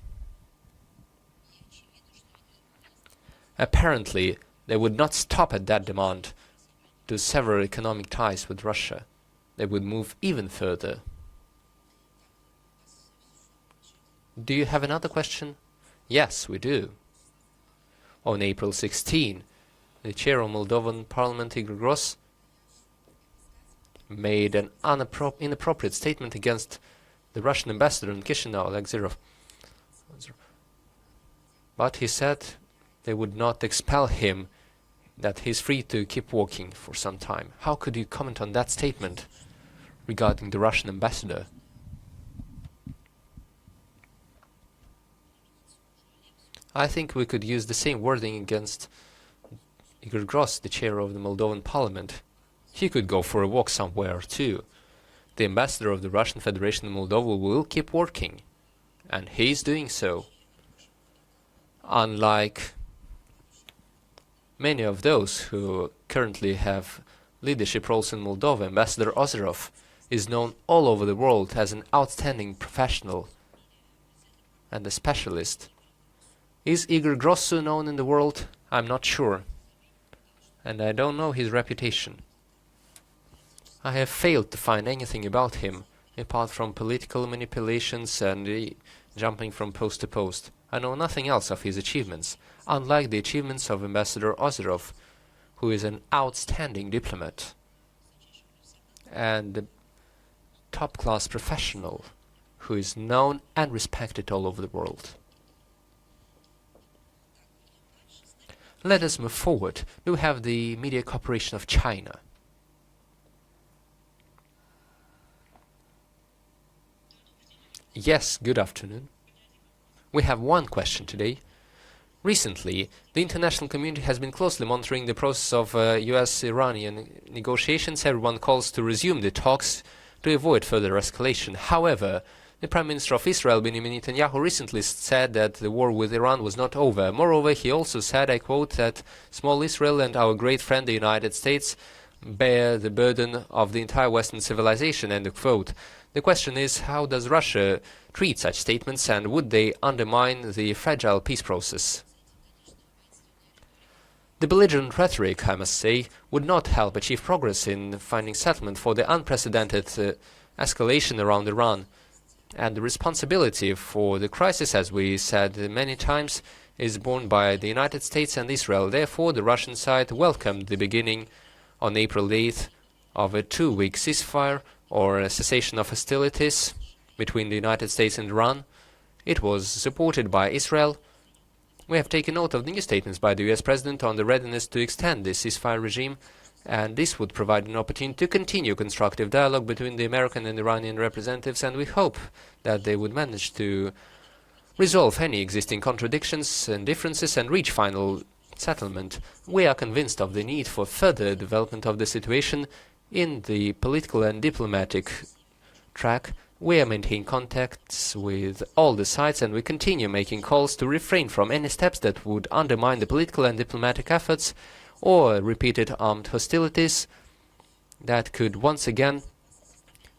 Apparently, they would not stop at that demand to sever economic ties with Russia. They would move even further. Do you have another question? Yes, we do. On April 16, the chair of Moldovan Parliament, Igor Gross, made an inappropriate statement against the Russian ambassador in Chisinau, Alexey Pimanov. But he said they would not expel him, that he's free to keep working for some time. How could you comment on that statement regarding the Russian ambassador? I think we could use the same wording against Igor Gross, the chair of the Moldovan Parliament. He could go for a walk somewhere too. The ambassador of the Russian Federation in Moldova will keep working, and he is doing so. Unlike many of those who currently have leadership roles in Moldova, Ambassador Ozerov is known all over the world as an outstanding professional and a specialist. Is Igor Grosso known in the world? I'm not sure, and I don't know his reputation. I have failed to find anything about him, apart from political manipulations and jumping from post to post. I know nothing else of his achievements, unlike the achievements of Ambassador Ozerov, who is an outstanding diplomat and a top-class professional who is known and respected all over the world. Let us move forward. We have the media cooperation of China. Yes, good afternoon. We have one question today. Recently, the international community has been closely monitoring the process of US-Iranian negotiations. Everyone calls to resume the talks to avoid further escalation. However, the Prime Minister of Israel, Benjamin Netanyahu, recently said that the war with Iran was not over. Moreover, he also said, I quote, that small Israel and our great friend the United States bear the burden of the entire Western civilization, end of quote. The question is, how does Russia treat such statements, and would they undermine the fragile peace process? The belligerent rhetoric, I must say, would not help achieve progress in finding settlement for the unprecedented escalation around Iran. And the responsibility for the crisis, as we said many times, is borne by the United States and Israel. Therefore, the Russian side welcomed the beginning on April 8th of a 2-week ceasefire or a cessation of hostilities between the United States and Iran. It was supported by Israel. We have taken note of the new statements by the US President on the readiness to extend the ceasefire regime, and this would provide an opportunity to continue constructive dialogue between the American and Iranian representatives, and we hope that they would manage to resolve any existing contradictions and differences and reach final settlement. We are convinced of the need for further development of the situation in the political and diplomatic track. We are maintaining contacts with all the sides, and we continue making calls to refrain from any steps that would undermine the political and diplomatic efforts or repeated armed hostilities that could once again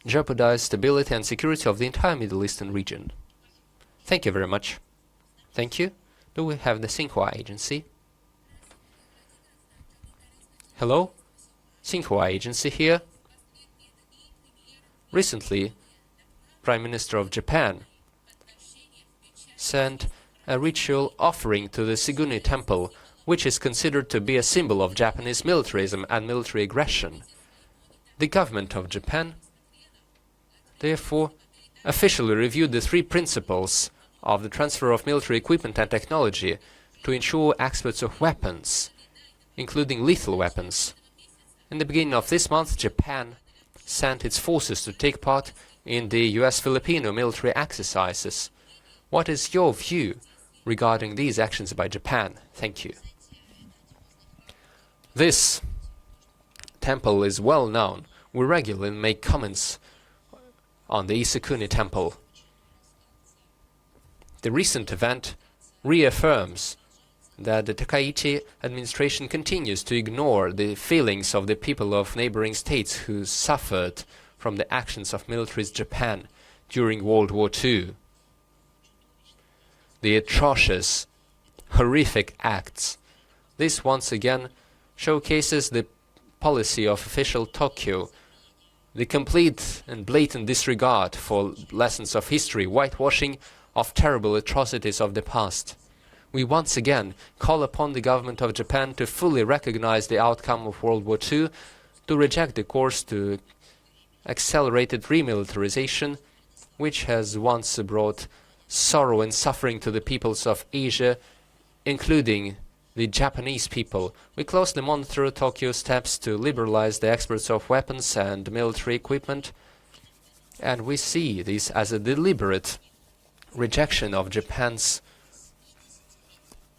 jeopardize stability and security of the entire Middle Eastern region. Thank you very much. Thank you. Do we have the Xinhua Agency? Hello? Xinhua Agency here. Recently, Prime Minister of Japan sent a ritual offering to the Sigune Temple, which is considered to be a symbol of Japanese militarism and military aggression. The government of Japan, therefore, officially reviewed the 3 principles of the transfer of military equipment and technology to ensure exports of weapons, including lethal weapons. In the beginning of this month, Japan sent its forces to take part in the US-Filipino military exercises. What is your view regarding these actions by Japan? Thank you. This temple is well known. We regularly make comments on the Isakuni temple. The recent event reaffirms that the Takaichi administration continues to ignore the feelings of the people of neighboring states who suffered from the actions of militarist Japan during World War II. The atrocious, horrific acts. This once again showcases the policy of official Tokyo, the complete and blatant disregard for lessons of history, whitewashing of terrible atrocities of the past. We once again call upon the government of Japan to fully recognize the outcome of World War II, to reject the course to accelerated remilitarization, which has once brought sorrow and suffering to the peoples of Asia, including the Japanese people. We closely monitor Tokyo's steps to liberalize the exports of weapons and military equipment, and we see this as a deliberate rejection of Japan's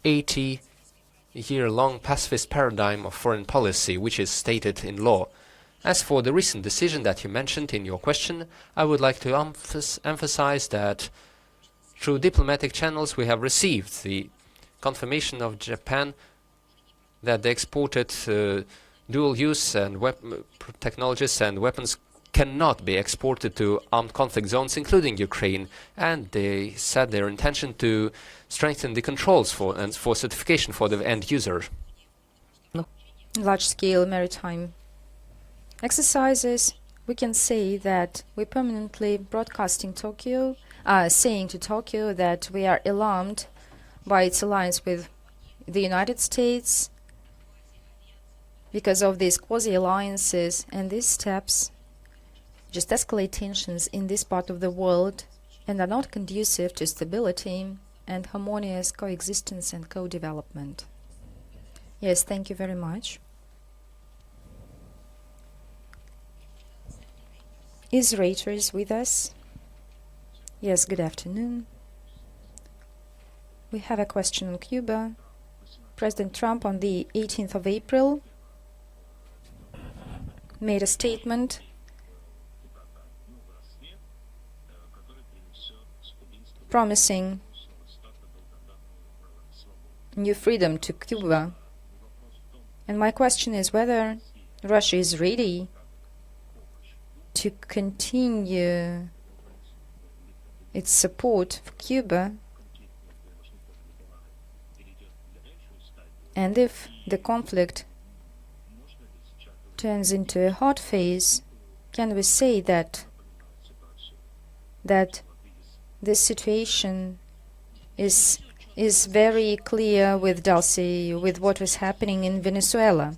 80-year-long pacifist paradigm of foreign policy, which is stated in law. As for the recent decision that you mentioned in your question, I would like to emphasize that through diplomatic channels we have received the confirmation of Japan that the exported dual-use and technologies and weapons cannot be exported to armed conflict zones, including Ukraine, and they said their intention to strengthen the controls for certification for the end user. Large-scale maritime exercises, we can say that we're permanently broadcasting Tokyo, saying to Tokyo that we are alarmed by its alliance with the United States because of these quasi-alliances, and these steps just escalate tensions in this part of the world and are not conducive to stability and harmonious coexistence and co-development. Yes, thank you very much. Is Reuters with us? Yes, good afternoon. We have a question on Cuba. President Trump on the 18th of April made a statement promising new freedom to Cuba. And my question is whether Russia is ready to continue its support for Cuba, and if the conflict turns into a hot phase, can we say that this situation is very clear with Dulce, with what was happening in Venezuela?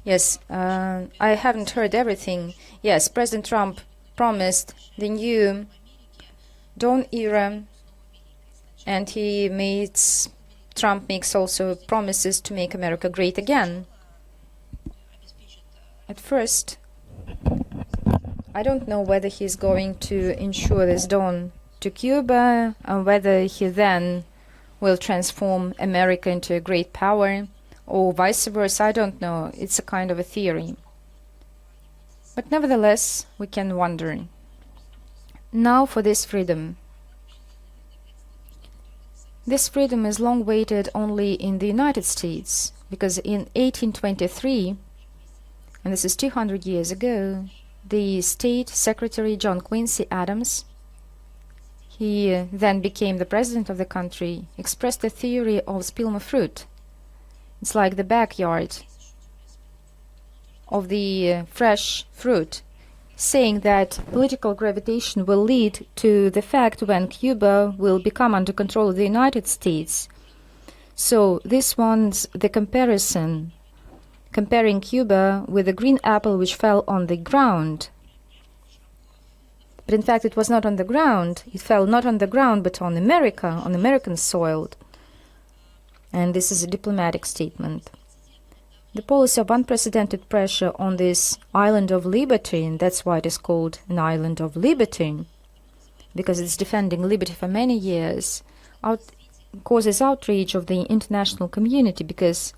Yes, I haven't heard everything. Yes, President Trump promised the new dawn era, and Trump makes also promises to make America great again. At first, I don't know whether he's going to ensure this dawn to Cuba, and whether he then will transform America into a great power, or vice versa. I don't know. It's a kind of a theory. But nevertheless, we can wonder. Now for this freedom. This freedom is long waited only in the United States, because in 1823, and this is 200 years ago, the State Secretary John Quincy Adams, he then became the president of the country, expressed the theory of spilma fruit. It's like the backyard of the fresh fruit, saying that political gravitation will lead to the fact when Cuba will become under control of the United States. So this one's the comparison, comparing Cuba with a green apple which fell on the ground. But in fact it was not on the ground. It fell not on the ground but on America, on American soil. And this is a diplomatic statement. The policy of unprecedented pressure on this island of liberty, and that's why it is called an island of liberty, because it's defending liberty for many years, causes outrage of the international community, because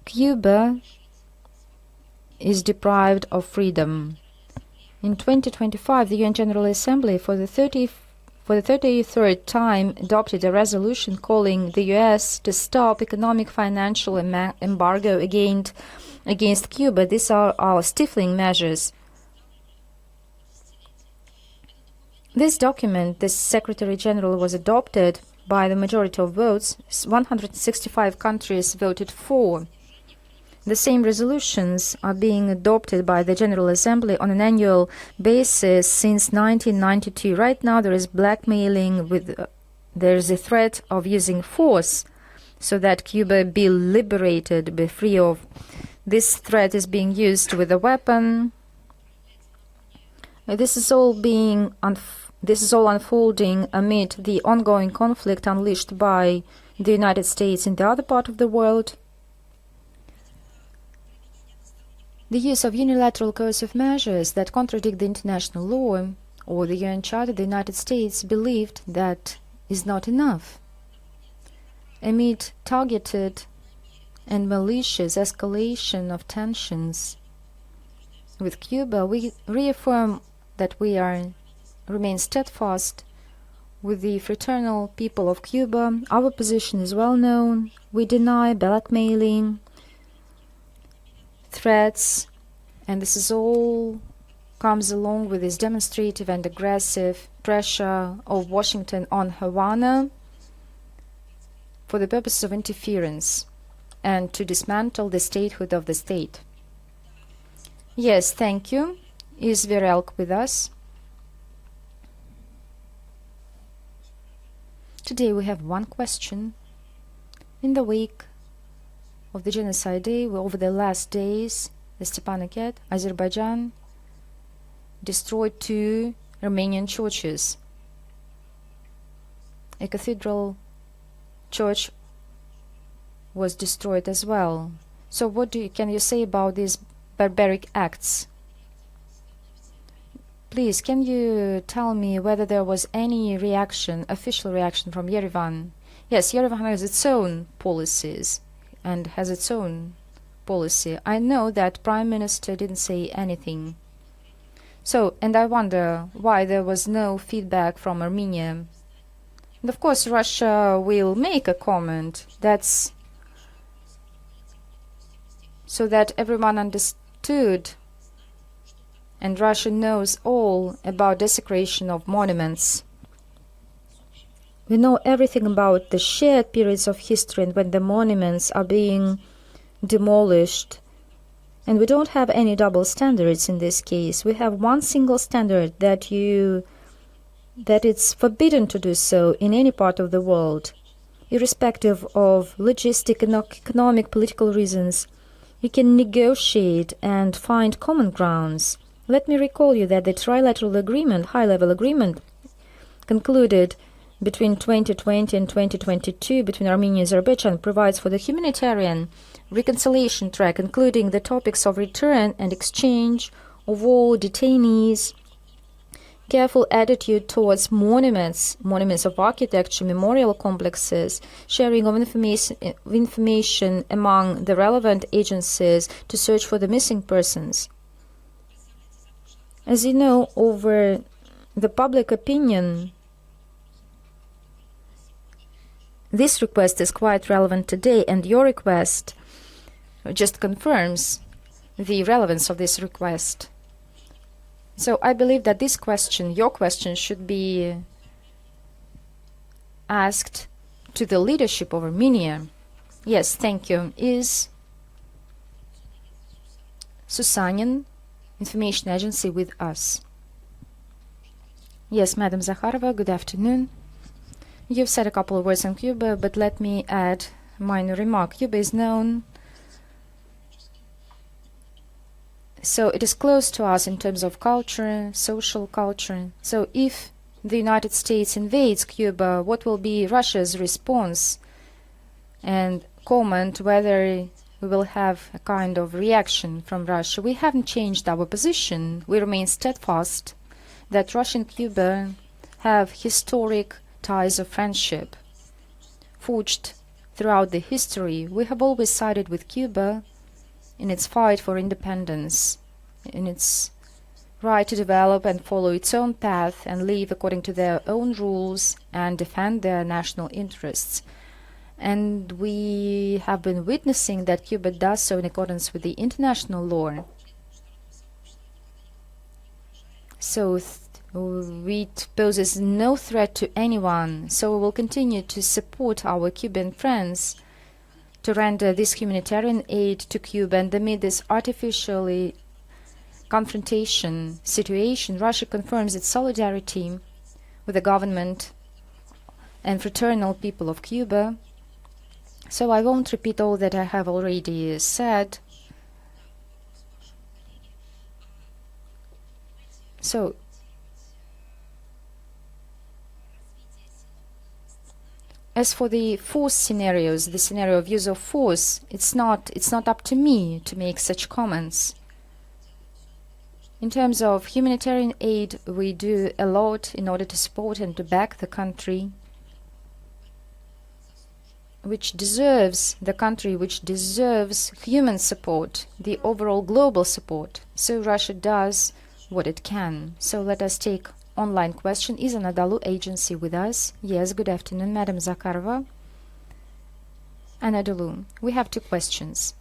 Cuba is deprived of freedom. In 2025, the UN General Assembly for the 33rd time adopted a resolution calling the US to stop economic financial embargo against Cuba. These are our stifling measures. This document, the Secretary General, was adopted by the majority of votes. 165 countries voted for. The same resolutions are being adopted by the General Assembly on an annual basis since 1992. Right now there is blackmailing there is a threat of using force so that Cuba be liberated, be free of. This threat is being used with a weapon. This is all unfolding amid the ongoing conflict unleashed by the United States in the other part of the world. The use of unilateral coercive measures that contradict the international law or the UN Charter, the United States believed that is not enough. Amid targeted and malicious escalation of tensions with Cuba, we reaffirm that we remain steadfast with the fraternal people of Cuba. Our position is well known. We deny blackmailing, threats, and this is all comes along with this demonstrative and aggressive pressure of Washington on Havana for the purpose of interference and to dismantle the statehood of the state. Yes, thank you. Is Verelk with us? Today we have one question. In the wake of the Genocide Day, over the last days, the Stepanakert, Azerbaijan, destroyed 2 Armenian churches. A cathedral church was destroyed as well. So what can you say about these barbaric acts? Please, can you tell me whether there was any reaction, official reaction from Yerevan? Yes, Yerevan has its own policies and has its own policy. I know that Prime Minister didn't say anything. So, and I wonder why there was no feedback from Armenia. And of course, Russia will make a comment. That's so that everyone understood, and Russia knows all about desecration of monuments. We know everything about the shared periods of history and when the monuments are being demolished. And we don't have any double standards in this case. We have one single standard that it's forbidden to do so in any part of the world, irrespective of logistic and economic political reasons. You can negotiate and find common grounds. Let me recall you that the trilateral agreement, high-level agreement, concluded between 2020 and 2022 between Armenia and Azerbaijan provides for the humanitarian reconciliation track, including the topics of return and exchange of all detainees, careful attitude towards monuments of architecture, memorial complexes, sharing of information among the relevant agencies to search for the missing persons. As you know, over the public opinion, this request is quite relevant today, and your request just confirms the relevance of this request. So I believe that this question, your question, should be asked to the leadership of Armenia. Yes, thank you. Is Susanin Information Agency with us? Yes, Madam Zakharova, good afternoon. You've said a couple of words on Cuba, but let me add a minor remark. Cuba is known, so it is close to us in terms of culture, social culture. So if the United States invades Cuba, what will be Russia's response? And comment whether we will have a kind of reaction from Russia. We haven't changed our position. We remain steadfast that Russia and Cuba have historic ties of friendship, forged throughout the history, we have always sided with Cuba in its fight for independence, in its right to develop and follow its own path and live according to their own rules and defend their national interests. And we have been witnessing that Cuba does so in accordance with the international law. So it poses no threat to anyone. So we will continue to support our Cuban friends to render this humanitarian aid to Cuba. And amid this artificially confrontation situation, Russia confirms its solidarity with the government and fraternal people of Cuba. So I won't repeat all that I have already said. So as for the force scenarios, the scenario of use of force, it's not up to me to make such comments. In terms of humanitarian aid, we do a lot in order to support and to back the country which deserves human support, the overall global support. So Russia does what it can. So let us take online question. Is Anadolu agency with us? Yes, good afternoon, Madam Zakharova. Anadolu, we have two questions.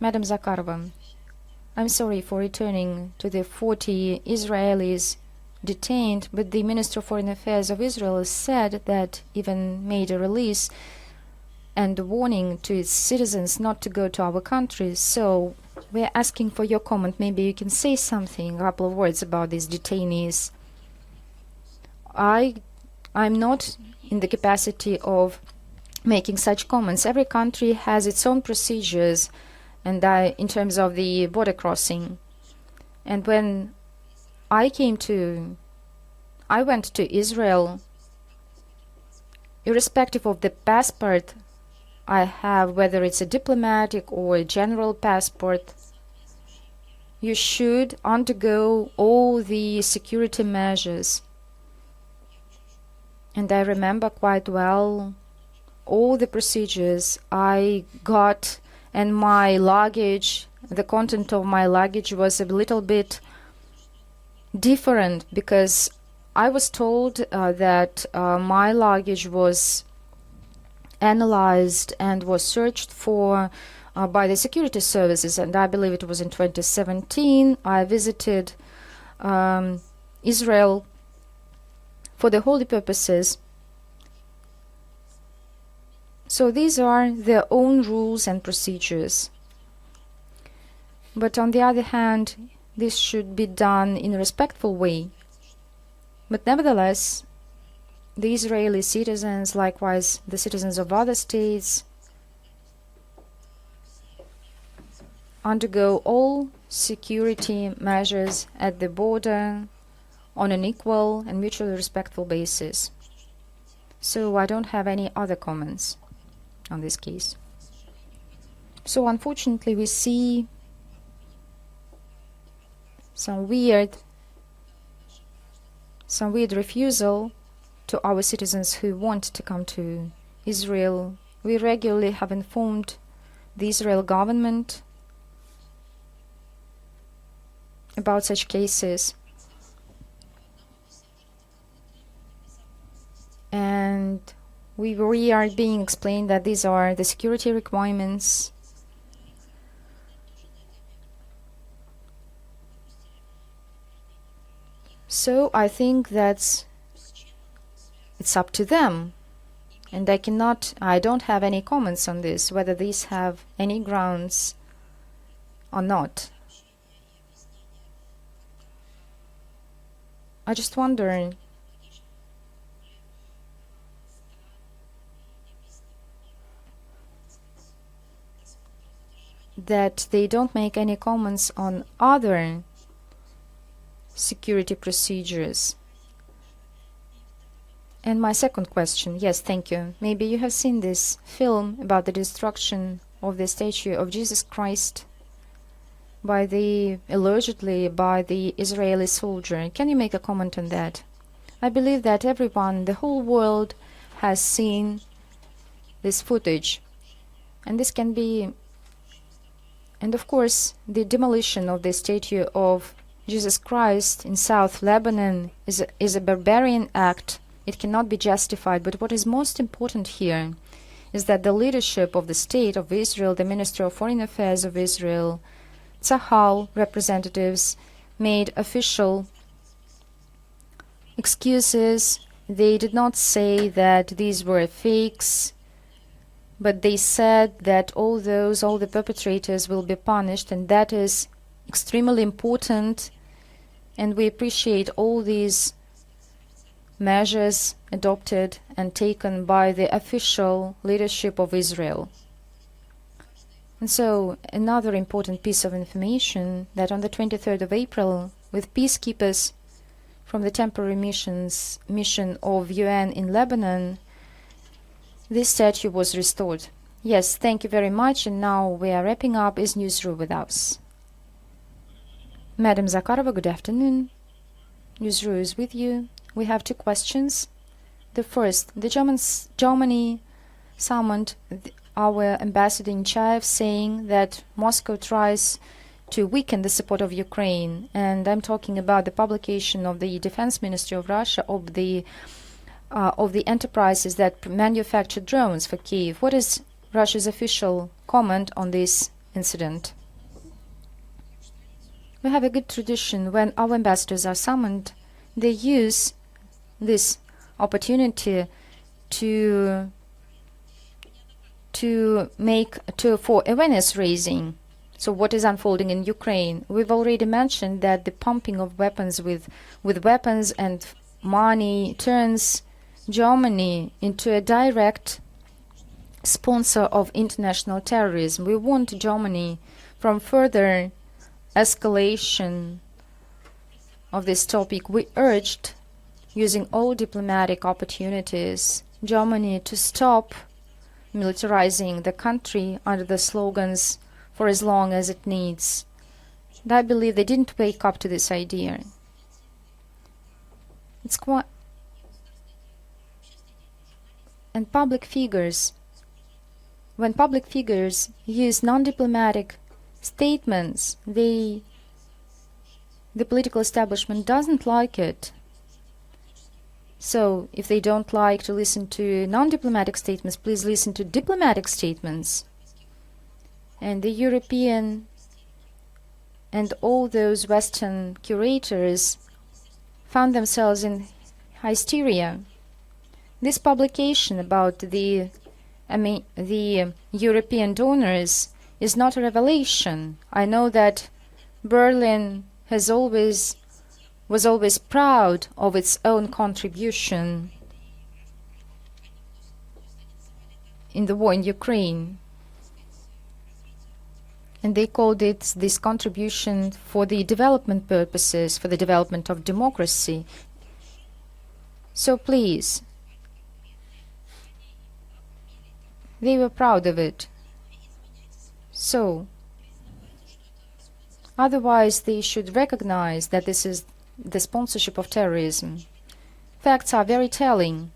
Madam Zakharova, I'm sorry for returning to the 40 Israelis detained, but the Minister of Foreign Affairs of Israel said that even made a release and a warning to its citizens not to go to our country. So we're asking for your comment. Maybe you can say something, a couple of words about these detainees. I'm not in the capacity of making such comments. Every country has its own procedures, and in terms of the border crossing. And when I went to Israel, irrespective of the passport I have, whether it's a diplomatic or a general passport, you should undergo all the security measures. And I remember quite well all the procedures I got, and my luggage, the content of my luggage was a little bit different, because I was told that my luggage was analyzed and was searched for by the security services, and I believe it was in 2017. I visited Israel for the holy purposes. So these are their own rules and procedures. But on the other hand, this should be done in a respectful way. But nevertheless, the Israeli citizens, likewise the citizens of other states, undergo all security measures at the border on an equal and mutually respectful basis. So I don't have any other comments on this case. So unfortunately we see some weird refusal to our citizens who want to come to Israel. We regularly have informed the Israel government about such cases. And we are being explained that these are the security requirements. So I think that it's up to them, and I don't have any comments on this, whether these have any grounds or not. I just wonder that they don't make any comments on other security procedures. And my second question, yes, thank you. Maybe you have seen this film about the destruction of the statue of Jesus Christ allegedly by the Israeli soldier. Can you make a comment on that? I believe that everyone, the whole world, has seen this footage. And this can be, and of course, the demolition of the statue of Jesus Christ in South Lebanon is a barbarian act. It cannot be justified. But what is most important here is that the leadership of the State of Israel, the Minister of Foreign Affairs of Israel, Tzahal representatives made official excuses. They did not say that these were fakes, but they said that all the perpetrators will be punished, and that is extremely important. And we appreciate all these measures adopted and taken by the official leadership of Israel. And so another important piece of information, that on the 23rd of April, with peacekeepers from the temporary mission of UN in Lebanon, this statue was restored. Yes, thank you very much. And now we are wrapping up. Is Newsroom with us? Madam Zakharova, good afternoon. Newsroom is with you. We have two questions. The first, Germany summoned our ambassador in Kyiv, saying that Moscow tries to weaken the support of Ukraine. And I'm talking about the publication of the Defense Ministry of Russia of the enterprises that manufacture drones for Kyiv. What is Russia's official comment on this incident? We have a good tradition. When our ambassadors are summoned, they use this opportunity for awareness raising. So what is unfolding in Ukraine? We've already mentioned that the pumping of weapons with weapons and money turns Germany into a direct sponsor of international terrorism. We want Germany from further escalation of this topic. We urged, using all diplomatic opportunities, Germany to stop militarizing the country under the slogans for as long as it needs. And I believe they didn't wake up to this idea. It's quite... And public figures, when public figures use non-diplomatic statements, the political establishment doesn't like it. So if they don't like to listen to non-diplomatic statements, please listen to diplomatic statements. And the European and all those Western curators found themselves in hysteria. This publication about the European donors is not a revelation. I know that Berlin was always proud of its own contribution in the war in Ukraine. And they called it this contribution for the development purposes, for the development of democracy. So please, they were proud of it. So, otherwise they should recognize that this is the sponsorship of terrorism. Facts are very telling.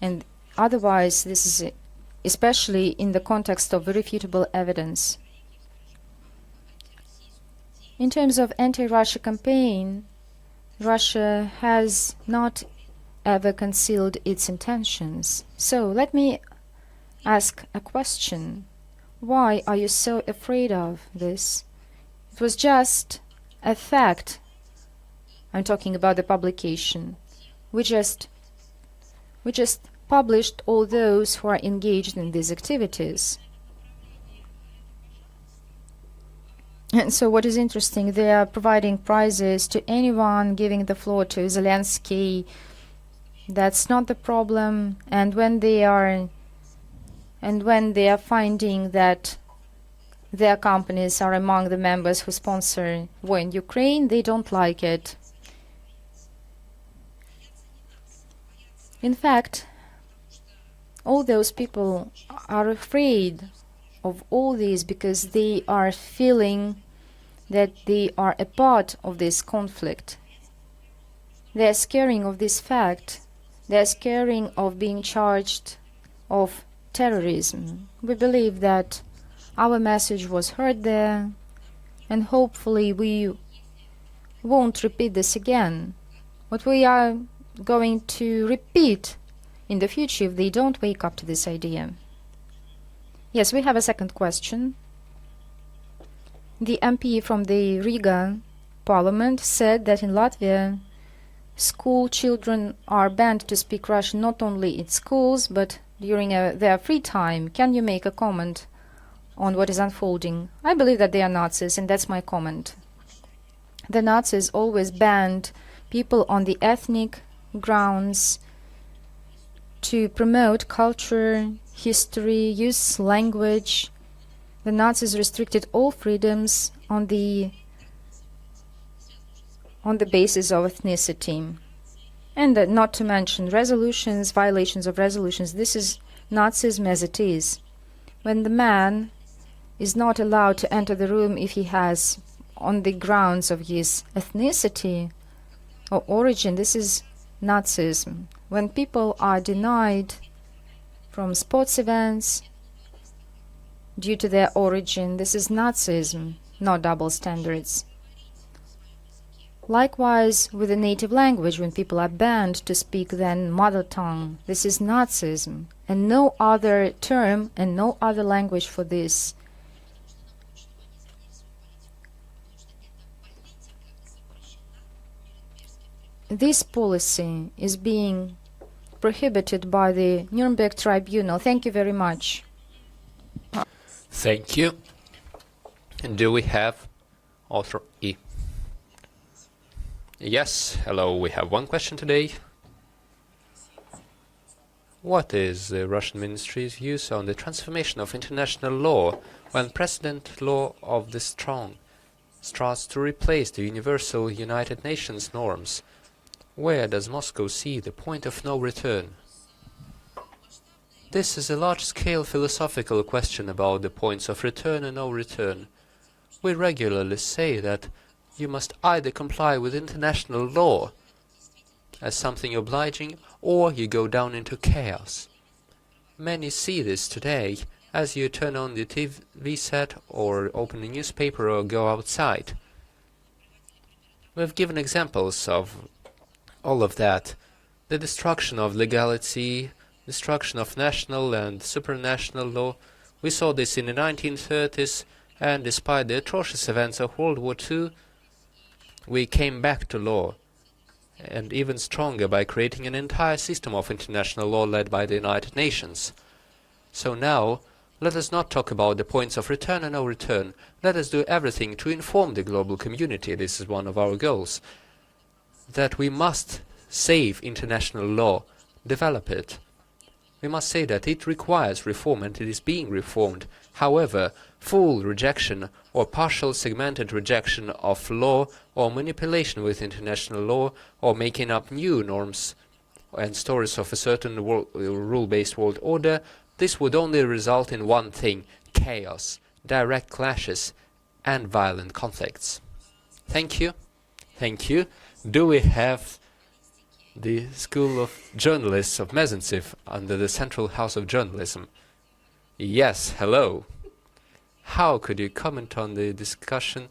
And otherwise this is especially in the context of irrefutable evidence. In terms of anti-Russia campaign, Russia has not ever concealed its intentions. So let me ask a question. Why are you so afraid of this? It was just a fact. I'm talking about the publication. We just published all those who are engaged in these activities. And so what is interesting, they are providing prizes to anyone, giving the floor to Zelensky. That's not the problem. And when they are finding that their companies are among the members who sponsor war in Ukraine, they don't like it. In fact, all those people are afraid of all this because they are feeling that they are a part of this conflict. They are scaring of this fact. They are scaring of being charged of terrorism. We believe that our message was heard there, and hopefully we won't repeat this again. What we are going to repeat in the future if they don't wake up to this idea. Yes, we have a second question. The MP from the Riga parliament said that in Latvia, school children are banned to speak Russian not only in schools but during their free time. Can you make a comment on what is unfolding? I believe that they are Nazis, and that's my comment. The Nazis always banned people on the ethnic grounds to promote culture, history, use language. The Nazis restricted all freedoms on the basis of ethnicity. And not to mention resolutions, violations of resolutions. This is Nazism as it is. When the man is not allowed to enter the room if he has, on the grounds of his ethnicity or origin, this is Nazism. When people are denied from sports events due to their origin, this is Nazism, not double standards. Likewise, with the native language, when people are banned to speak their mother tongue, this is Nazism, and no other term and no other language for this. This policy is being prohibited by the Nuremberg Tribunal. Thank you very much. Thank you. And do we have author E? Yes, hello, we have one question today. What is the Russian ministry's views on the transformation of international law when precedent law of the strong starts to replace the universal United Nations norms? Where does Moscow see the point of no return? This is a large-scale philosophical question about the points of return and no return. We regularly say that you must either comply with international law as something obliging, or you go down into chaos. Many see this today as you turn on the TV set or open a newspaper or go outside. We have given examples of all of that. The destruction of legality, destruction of national and supranational law. We saw this in the 1930s, and despite the atrocious events of World War II, we came back to law, and even stronger by creating an entire system of international law led by the United Nations. So now, let us not talk about the points of return and no return. Let us do everything to inform the global community, this is one of our goals, that we must save international law, develop it. We must say that it requires reform and it is being reformed. However, full rejection or partial segmented rejection of law or manipulation with international law or making up new norms and stories of a certain rule-based world order, this would only result in one thing: chaos, direct clashes and violent conflicts. Thank you. Thank you. Do we have the School of Journalists of Mezentsev under the Central House of Journalism? Yes, hello. How could you comment on the discussion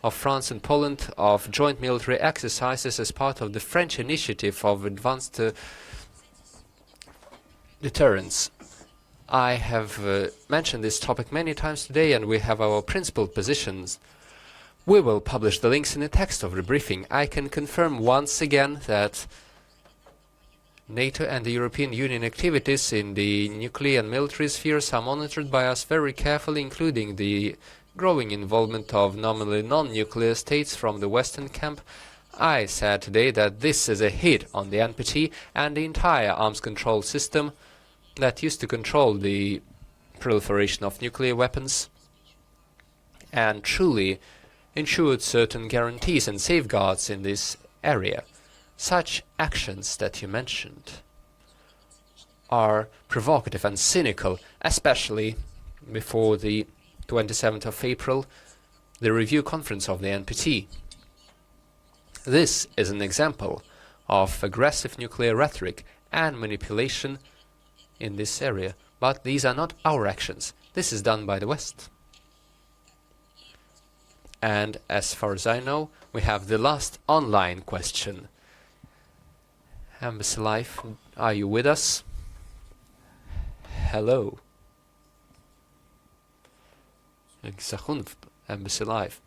of France and Poland of joint military exercises as part of the French initiative of advanced deterrence? I have mentioned this topic many times today, and we have our principled positions. We will publish the links in the text of the briefing. I can confirm once again that NATO and the European Union activities in the nuclear and military spheres are monitored by us very carefully, including the growing involvement of nominally non-nuclear states from the Western camp. I said today that this is a hit on the NPT and the entire arms control system that used to control the proliferation of nuclear weapons and truly ensured certain guarantees and safeguards in this area. Such actions that you mentioned are provocative and cynical, especially before the 27th of April, the review conference of the NPT. This is an example of aggressive nuclear rhetoric and manipulation in this area. But these are not our actions. This is done by the West. And as far as I know, we have the last online question. Embassy Life, are you with us? Hello. Zakharova, Embassy Life.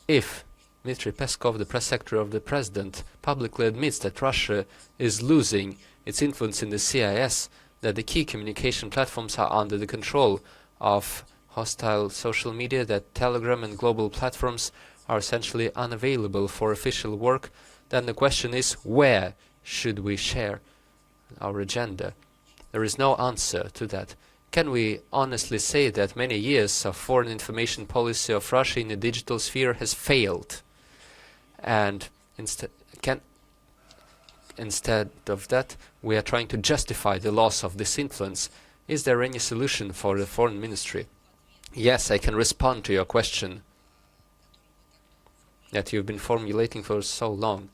If Dmitry Peskov, the press secretary of the president, publicly admits that Russia is losing its influence in the CIS, that the key communication platforms are under the control of hostile social media, that Telegram and global platforms are essentially unavailable for official work, then the question is, where should we share our agenda? There is no answer to that. Can we honestly say that many years of foreign information policy of Russia in the digital sphere has failed? And instead of that, we are trying to justify the loss of this influence. Is there any solution for the foreign ministry? Yes, I can respond to your question that you've been formulating for so long.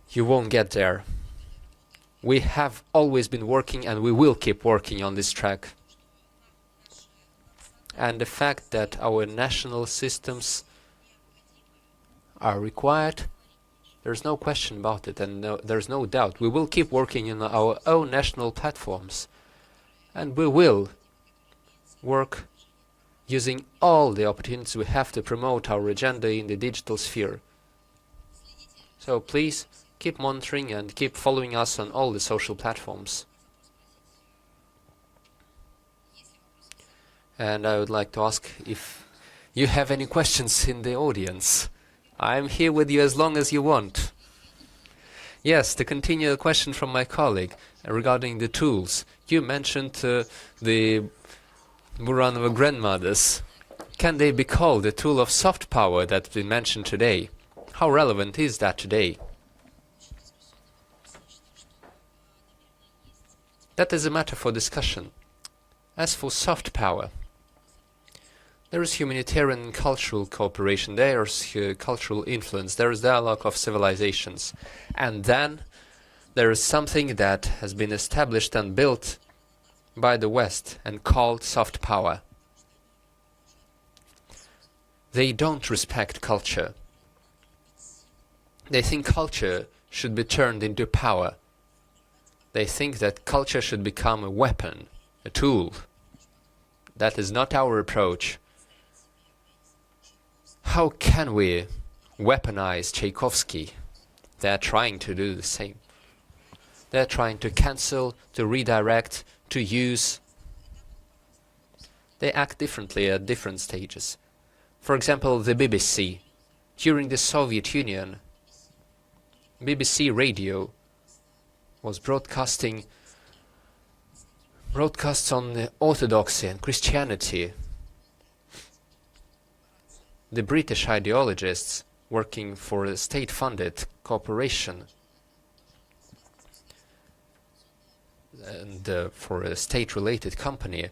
You won't get there. We have always been working and we will keep working on this track. And the fact that our national systems are required, there's no question about it, and there's no doubt. We will keep working in our own national platforms, and we will work using all the opportunities we have to promote our agenda in the digital sphere. So please keep monitoring and keep following us on all the social platforms. And I would like to ask if you have any questions in the audience. I'm here with you as long as you want. Yes, to continue a question from my colleague regarding the tools. You mentioned the Buranova grandmothers. Can they be called a tool of soft power that's been mentioned today? How relevant is that today? That is a matter for discussion. As for soft power, there is humanitarian and cultural cooperation, there is cultural influence, there is dialogue of civilizations. And then there is something that has been established and built by the West and called soft power. They don't respect culture. They think culture should be turned into power. They think that culture should become a weapon, a tool. That is not our approach. How can we weaponize Tchaikovsky? They are trying to do the same. They are trying to cancel, to redirect, to use. They act differently at different stages. For example, the BBC. During the Soviet Union, BBC radio was broadcasts on the orthodoxy and Christianity. The British ideologists working for a state-funded corporation and for a state-related company,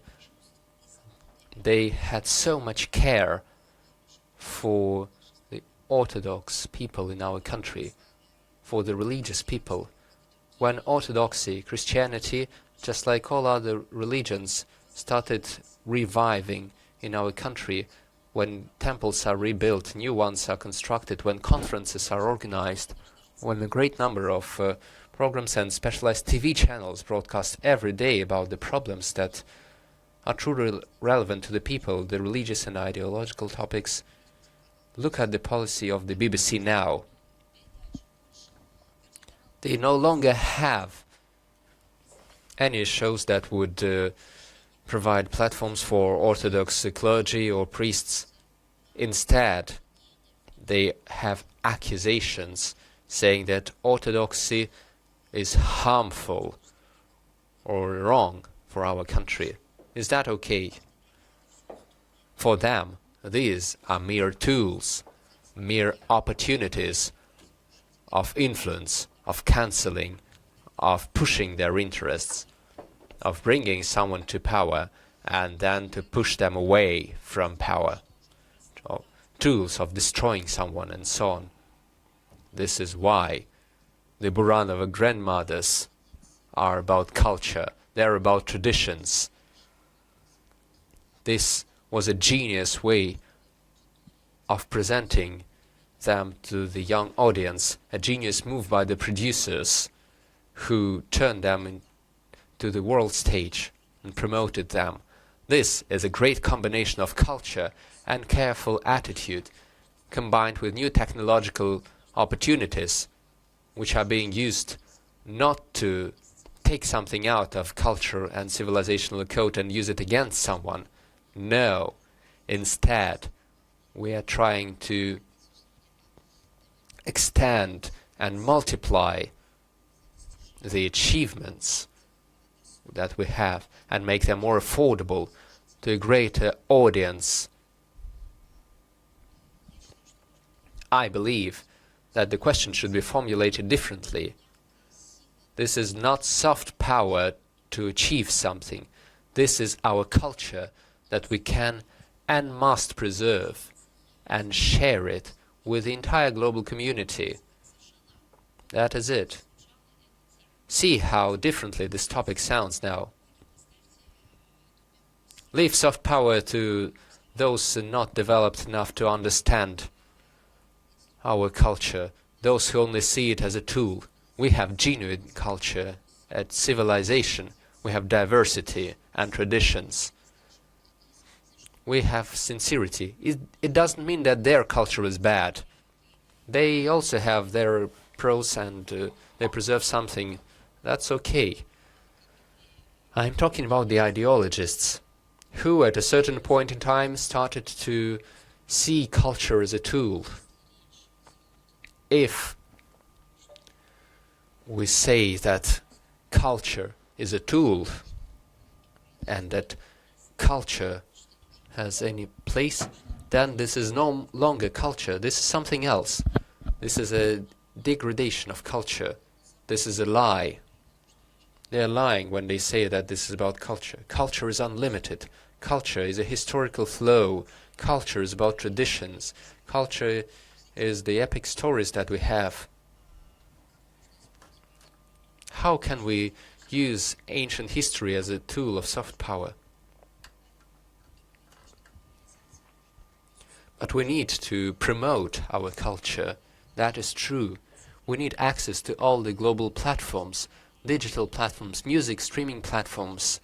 they had so much care for the Orthodox people in our country, for the religious people. When orthodoxy, Christianity, just like all other religions, started reviving in our country, when temples are rebuilt, new ones are constructed, when conferences are organized, when a great number of programs and specialized TV channels broadcast every day about the problems that are truly relevant to the people, the religious and ideological topics. Look at the policy of the BBC now. They no longer have any shows that would provide platforms for Orthodox clergy or priests. Instead, they have accusations saying that Orthodoxy is harmful or wrong for our country. Is that okay? For them, these are mere tools, mere opportunities of influence, of cancelling, of pushing their interests, of bringing someone to power and then to push them away from power, tools of destroying someone and so on. This is why the Buranova grandmothers are about culture. They're about traditions. This was a genius way of presenting them to the young audience, a genius move by the producers who turned them into the world stage and promoted them. This is a great combination of culture and careful attitude, combined with new technological opportunities, which are being used not to take something out of culture and civilizational code and use it against someone. No, instead, we are trying to extend and multiply the achievements that we have and make them more affordable to a greater audience. I believe that the question should be formulated differently. This is not soft power to achieve something. This is our culture that we can and must preserve and share it with the entire global community. That is it. See how differently this topic sounds now. Leave soft power to those not developed enough to understand our culture, those who only see it as a tool. We have genuine culture and civilization. We have diversity and traditions. We have sincerity. It doesn't mean that their culture is bad. They also have their pros and they preserve something. That's okay. I'm talking about the ideologists who at a certain point in time started to see culture as a tool. If we say that culture is a tool and that culture has any place, then this is no longer culture. This is something else. This is a degradation of culture. This is a lie. They are lying when they say that this is about culture. Culture is unlimited. Culture is a historical flow. Culture is about traditions. Culture is the epic stories that we have. How can we use ancient history as a tool of soft power? But we need to promote our culture. That is true. We need access to all the global platforms, digital platforms, music streaming platforms.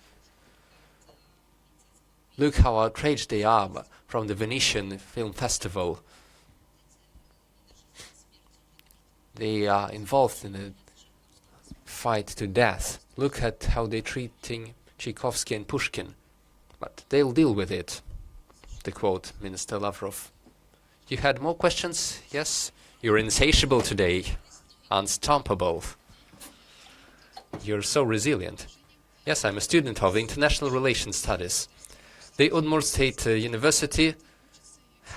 Look how outraged they are from the Venetian Film Festival. They are involved in a fight to death. Look at how they're treating Tchaikovsky and Pushkin. But they'll deal with it, to quote Minister Lavrov. You had more questions? Yes? You're insatiable today. Unstoppable. You're so resilient. Yes, I'm a student of International Relations Studies. The Udmurt State University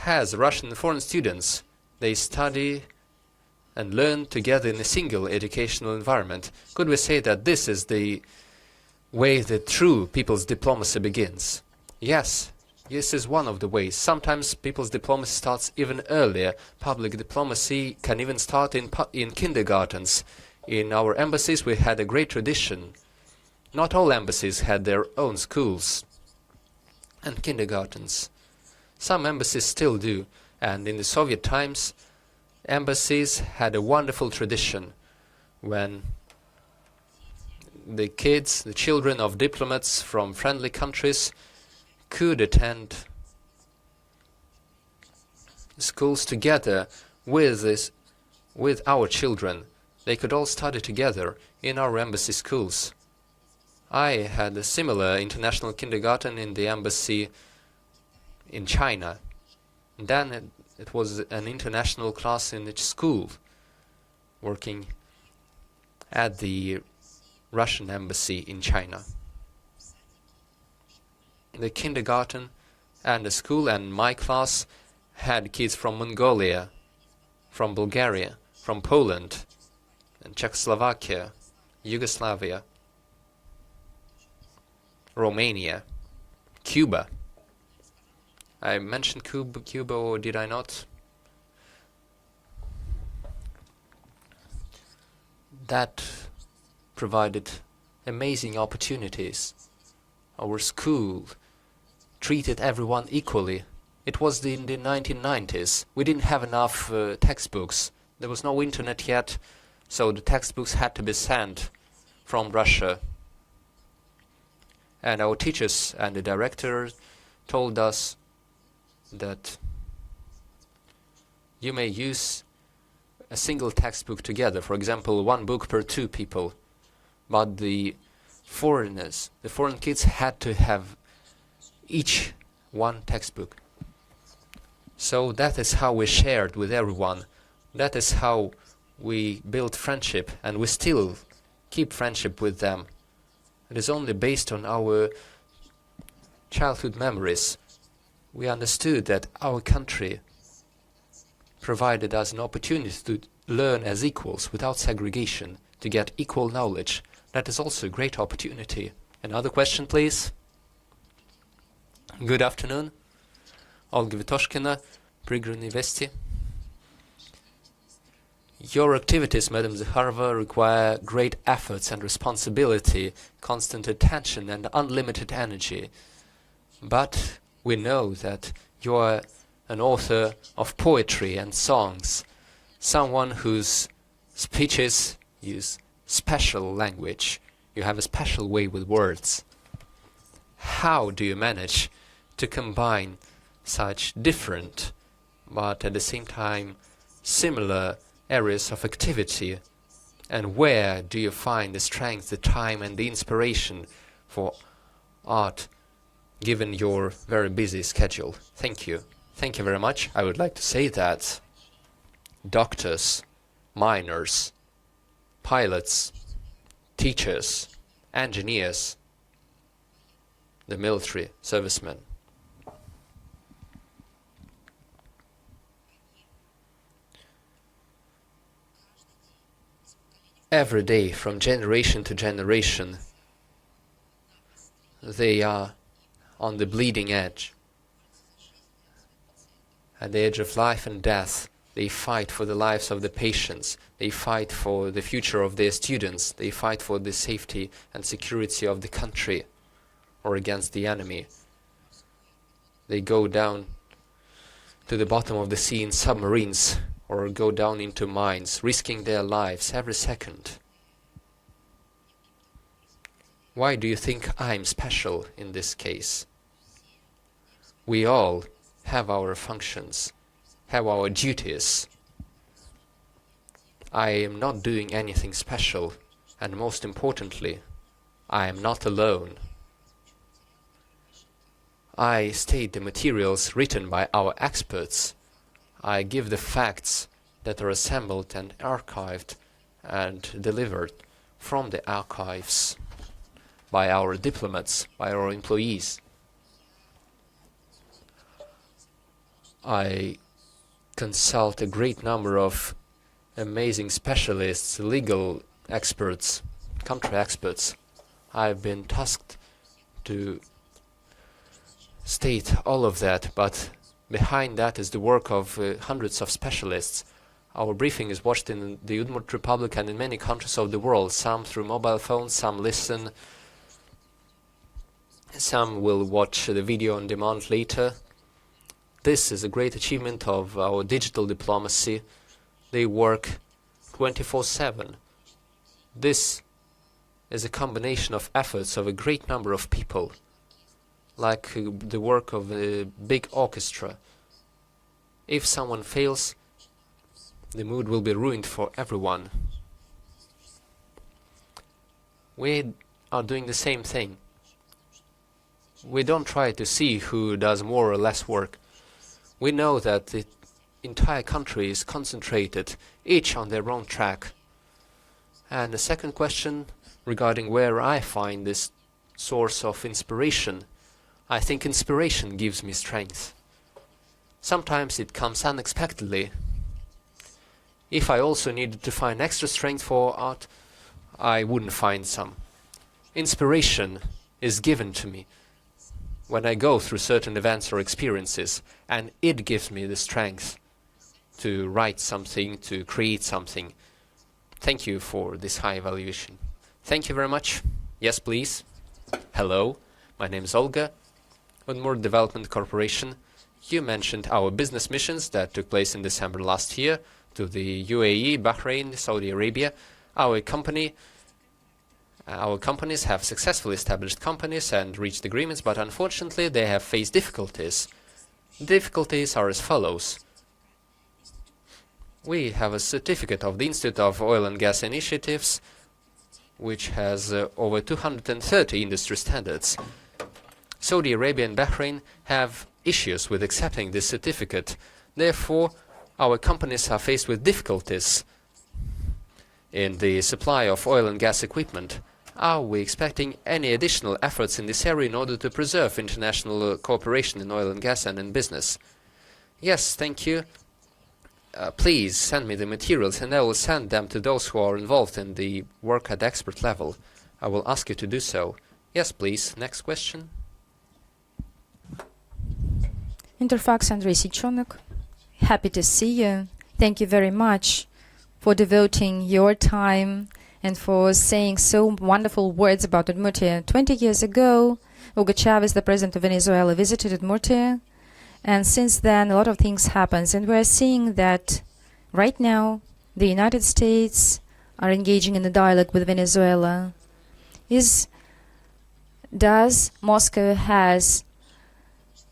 has Russian foreign students. They study and learn together in a single educational environment. Could we say that this is the way the true people's diplomacy begins? Yes, this is one of the ways. Sometimes people's diplomacy starts even earlier. Public diplomacy can even start in kindergartens. In our embassies we had a great tradition. Not all embassies had their own schools and kindergartens. Some embassies still do, and in the Soviet times embassies had a wonderful tradition when the kids, the children of diplomats from friendly countries could attend schools together with our children. They could all study together in our embassy schools. I had a similar international kindergarten in the embassy in China. Then it was an international class in each school working at the Russian embassy in China. The kindergarten and the school and my class had kids from Mongolia, from Bulgaria, from Poland, and Czechoslovakia, Yugoslavia, Romania, Cuba. I mentioned Cuba, or did I not? that provided amazing opportunities. Our school treated everyone equally. It was in the 1990s. We didn't have enough textbooks. There was no internet yet, so the textbooks had to be sent from Russia. And our teachers and the director told us that you may use a single textbook together, for example, one book per 2 people. But the foreign kids had to have each one textbook. So that is how we shared with everyone. That is how we built friendship, and we still keep friendship with them. It is only based on our childhood memories. We understood that our country provided us an opportunity to learn as equals without segregation, to get equal knowledge. That is also a great opportunity. Another question, please. Good afternoon. Olga Vitoshkina, Prigorny Vesti. Your activities, Madam Zakharova, require great efforts and responsibility, constant attention and unlimited energy. But we know that you are an author of poetry and songs, someone whose speeches use special language. You have a special way with words. How do you manage to combine such different but at the same time similar areas of activity, and where do you find the strength, the time and the inspiration for art given your very busy schedule? Thank you. Thank you very much. I would like to say that doctors, miners, pilots, teachers, engineers, the military servicemen, every day, from generation to generation, they are on the bleeding edge. At the edge of life and death, they fight for the lives of the patients, they fight for the future of their students, they fight for the safety and security of the country, or against the enemy. They go down to the bottom of the sea in submarines, or go down into mines, risking their lives every second. Why do you think I'm special in this case? We all have our functions, have our duties. I am not doing anything special, and most importantly, I am not alone. I state the materials written by our experts. I give the facts that are assembled and archived and delivered from the archives by our diplomats, by our employees. I consult a great number of amazing specialists, legal experts, country experts. I've been tasked to state all of that, but behind that is the work of hundreds of specialists. Our briefing is watched in the Udmurt Republic and in many countries of the world, some through mobile phones, some listen, some will watch the video on demand later. This is a great achievement of our digital diplomacy. They work 24/7. This is a combination of efforts of a great number of people, like the work of a big orchestra. If someone fails, the mood will be ruined for everyone. We are doing the same thing. We don't try to see who does more or less work. We know that the entire country is concentrated, each on their own track. And the second question regarding where I find this source of inspiration, I think inspiration gives me strength. Sometimes it comes unexpectedly. If I also needed to find extra strength for art, I wouldn't find some. Inspiration is given to me when I go through certain events or experiences, and it gives me the strength to write something, to create something, Thank you for this high evaluation. Thank you very much. Yes, please. Hello, my name is Olga, Udmurt Development Corporation. You mentioned our business missions that took place in December last year to the UAE, Bahrain, Saudi Arabia. Our companies have successfully established companies and reached agreements, but unfortunately they have faced difficulties. Difficulties are as follows. We have a certificate of the Institute of Oil and Gas Initiatives, which has over 230 industry standards. Saudi Arabia and Bahrain have issues with accepting this certificate. Therefore, our companies are faced with difficulties in the supply of oil and gas equipment. Are we expecting any additional efforts in this area in order to preserve international cooperation in oil and gas and in business? Yes, thank you. Please send me the materials and I will send them to those who are involved in the work at expert level. I will ask you to do so. Yes, please. Next question. Interfax Andrei Sichonok. Happy to see you. Thank you very much for devoting your time and for saying so wonderful words about Udmurtia. 20 years ago, Hugo Chavez, the president of Venezuela, visited Udmurtia. And since then, a lot of things happened. And we're seeing that right now, the United States are engaging in a dialogue with Venezuela. Does Moscow has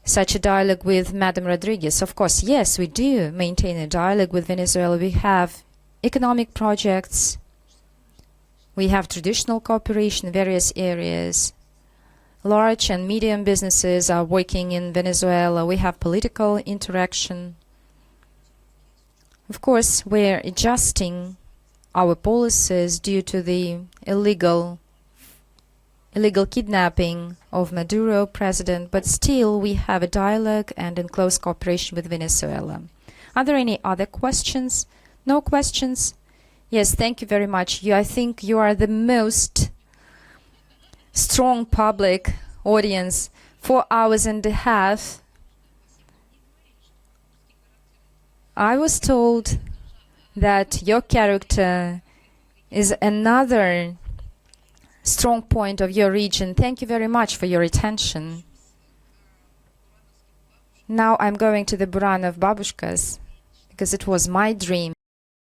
such a dialogue with Madam Rodriguez? Of course, yes, we do maintain a dialogue with Venezuela. We have economic projects. We have traditional cooperation in various areas. Large and medium businesses are working in Venezuela. We have political interaction. Of course, we're adjusting our policies due to the illegal kidnapping of Maduro president, but still we have a dialogue and in close cooperation with Venezuela. Are there any other questions? No questions? Yes, thank you very much. I think you are the most strong public audience. 4 hours and a half. I was told that your character is another strong point of your region. Thank you very much for your attention. Now I'm going to the Buranov Babushkas because it was my dream.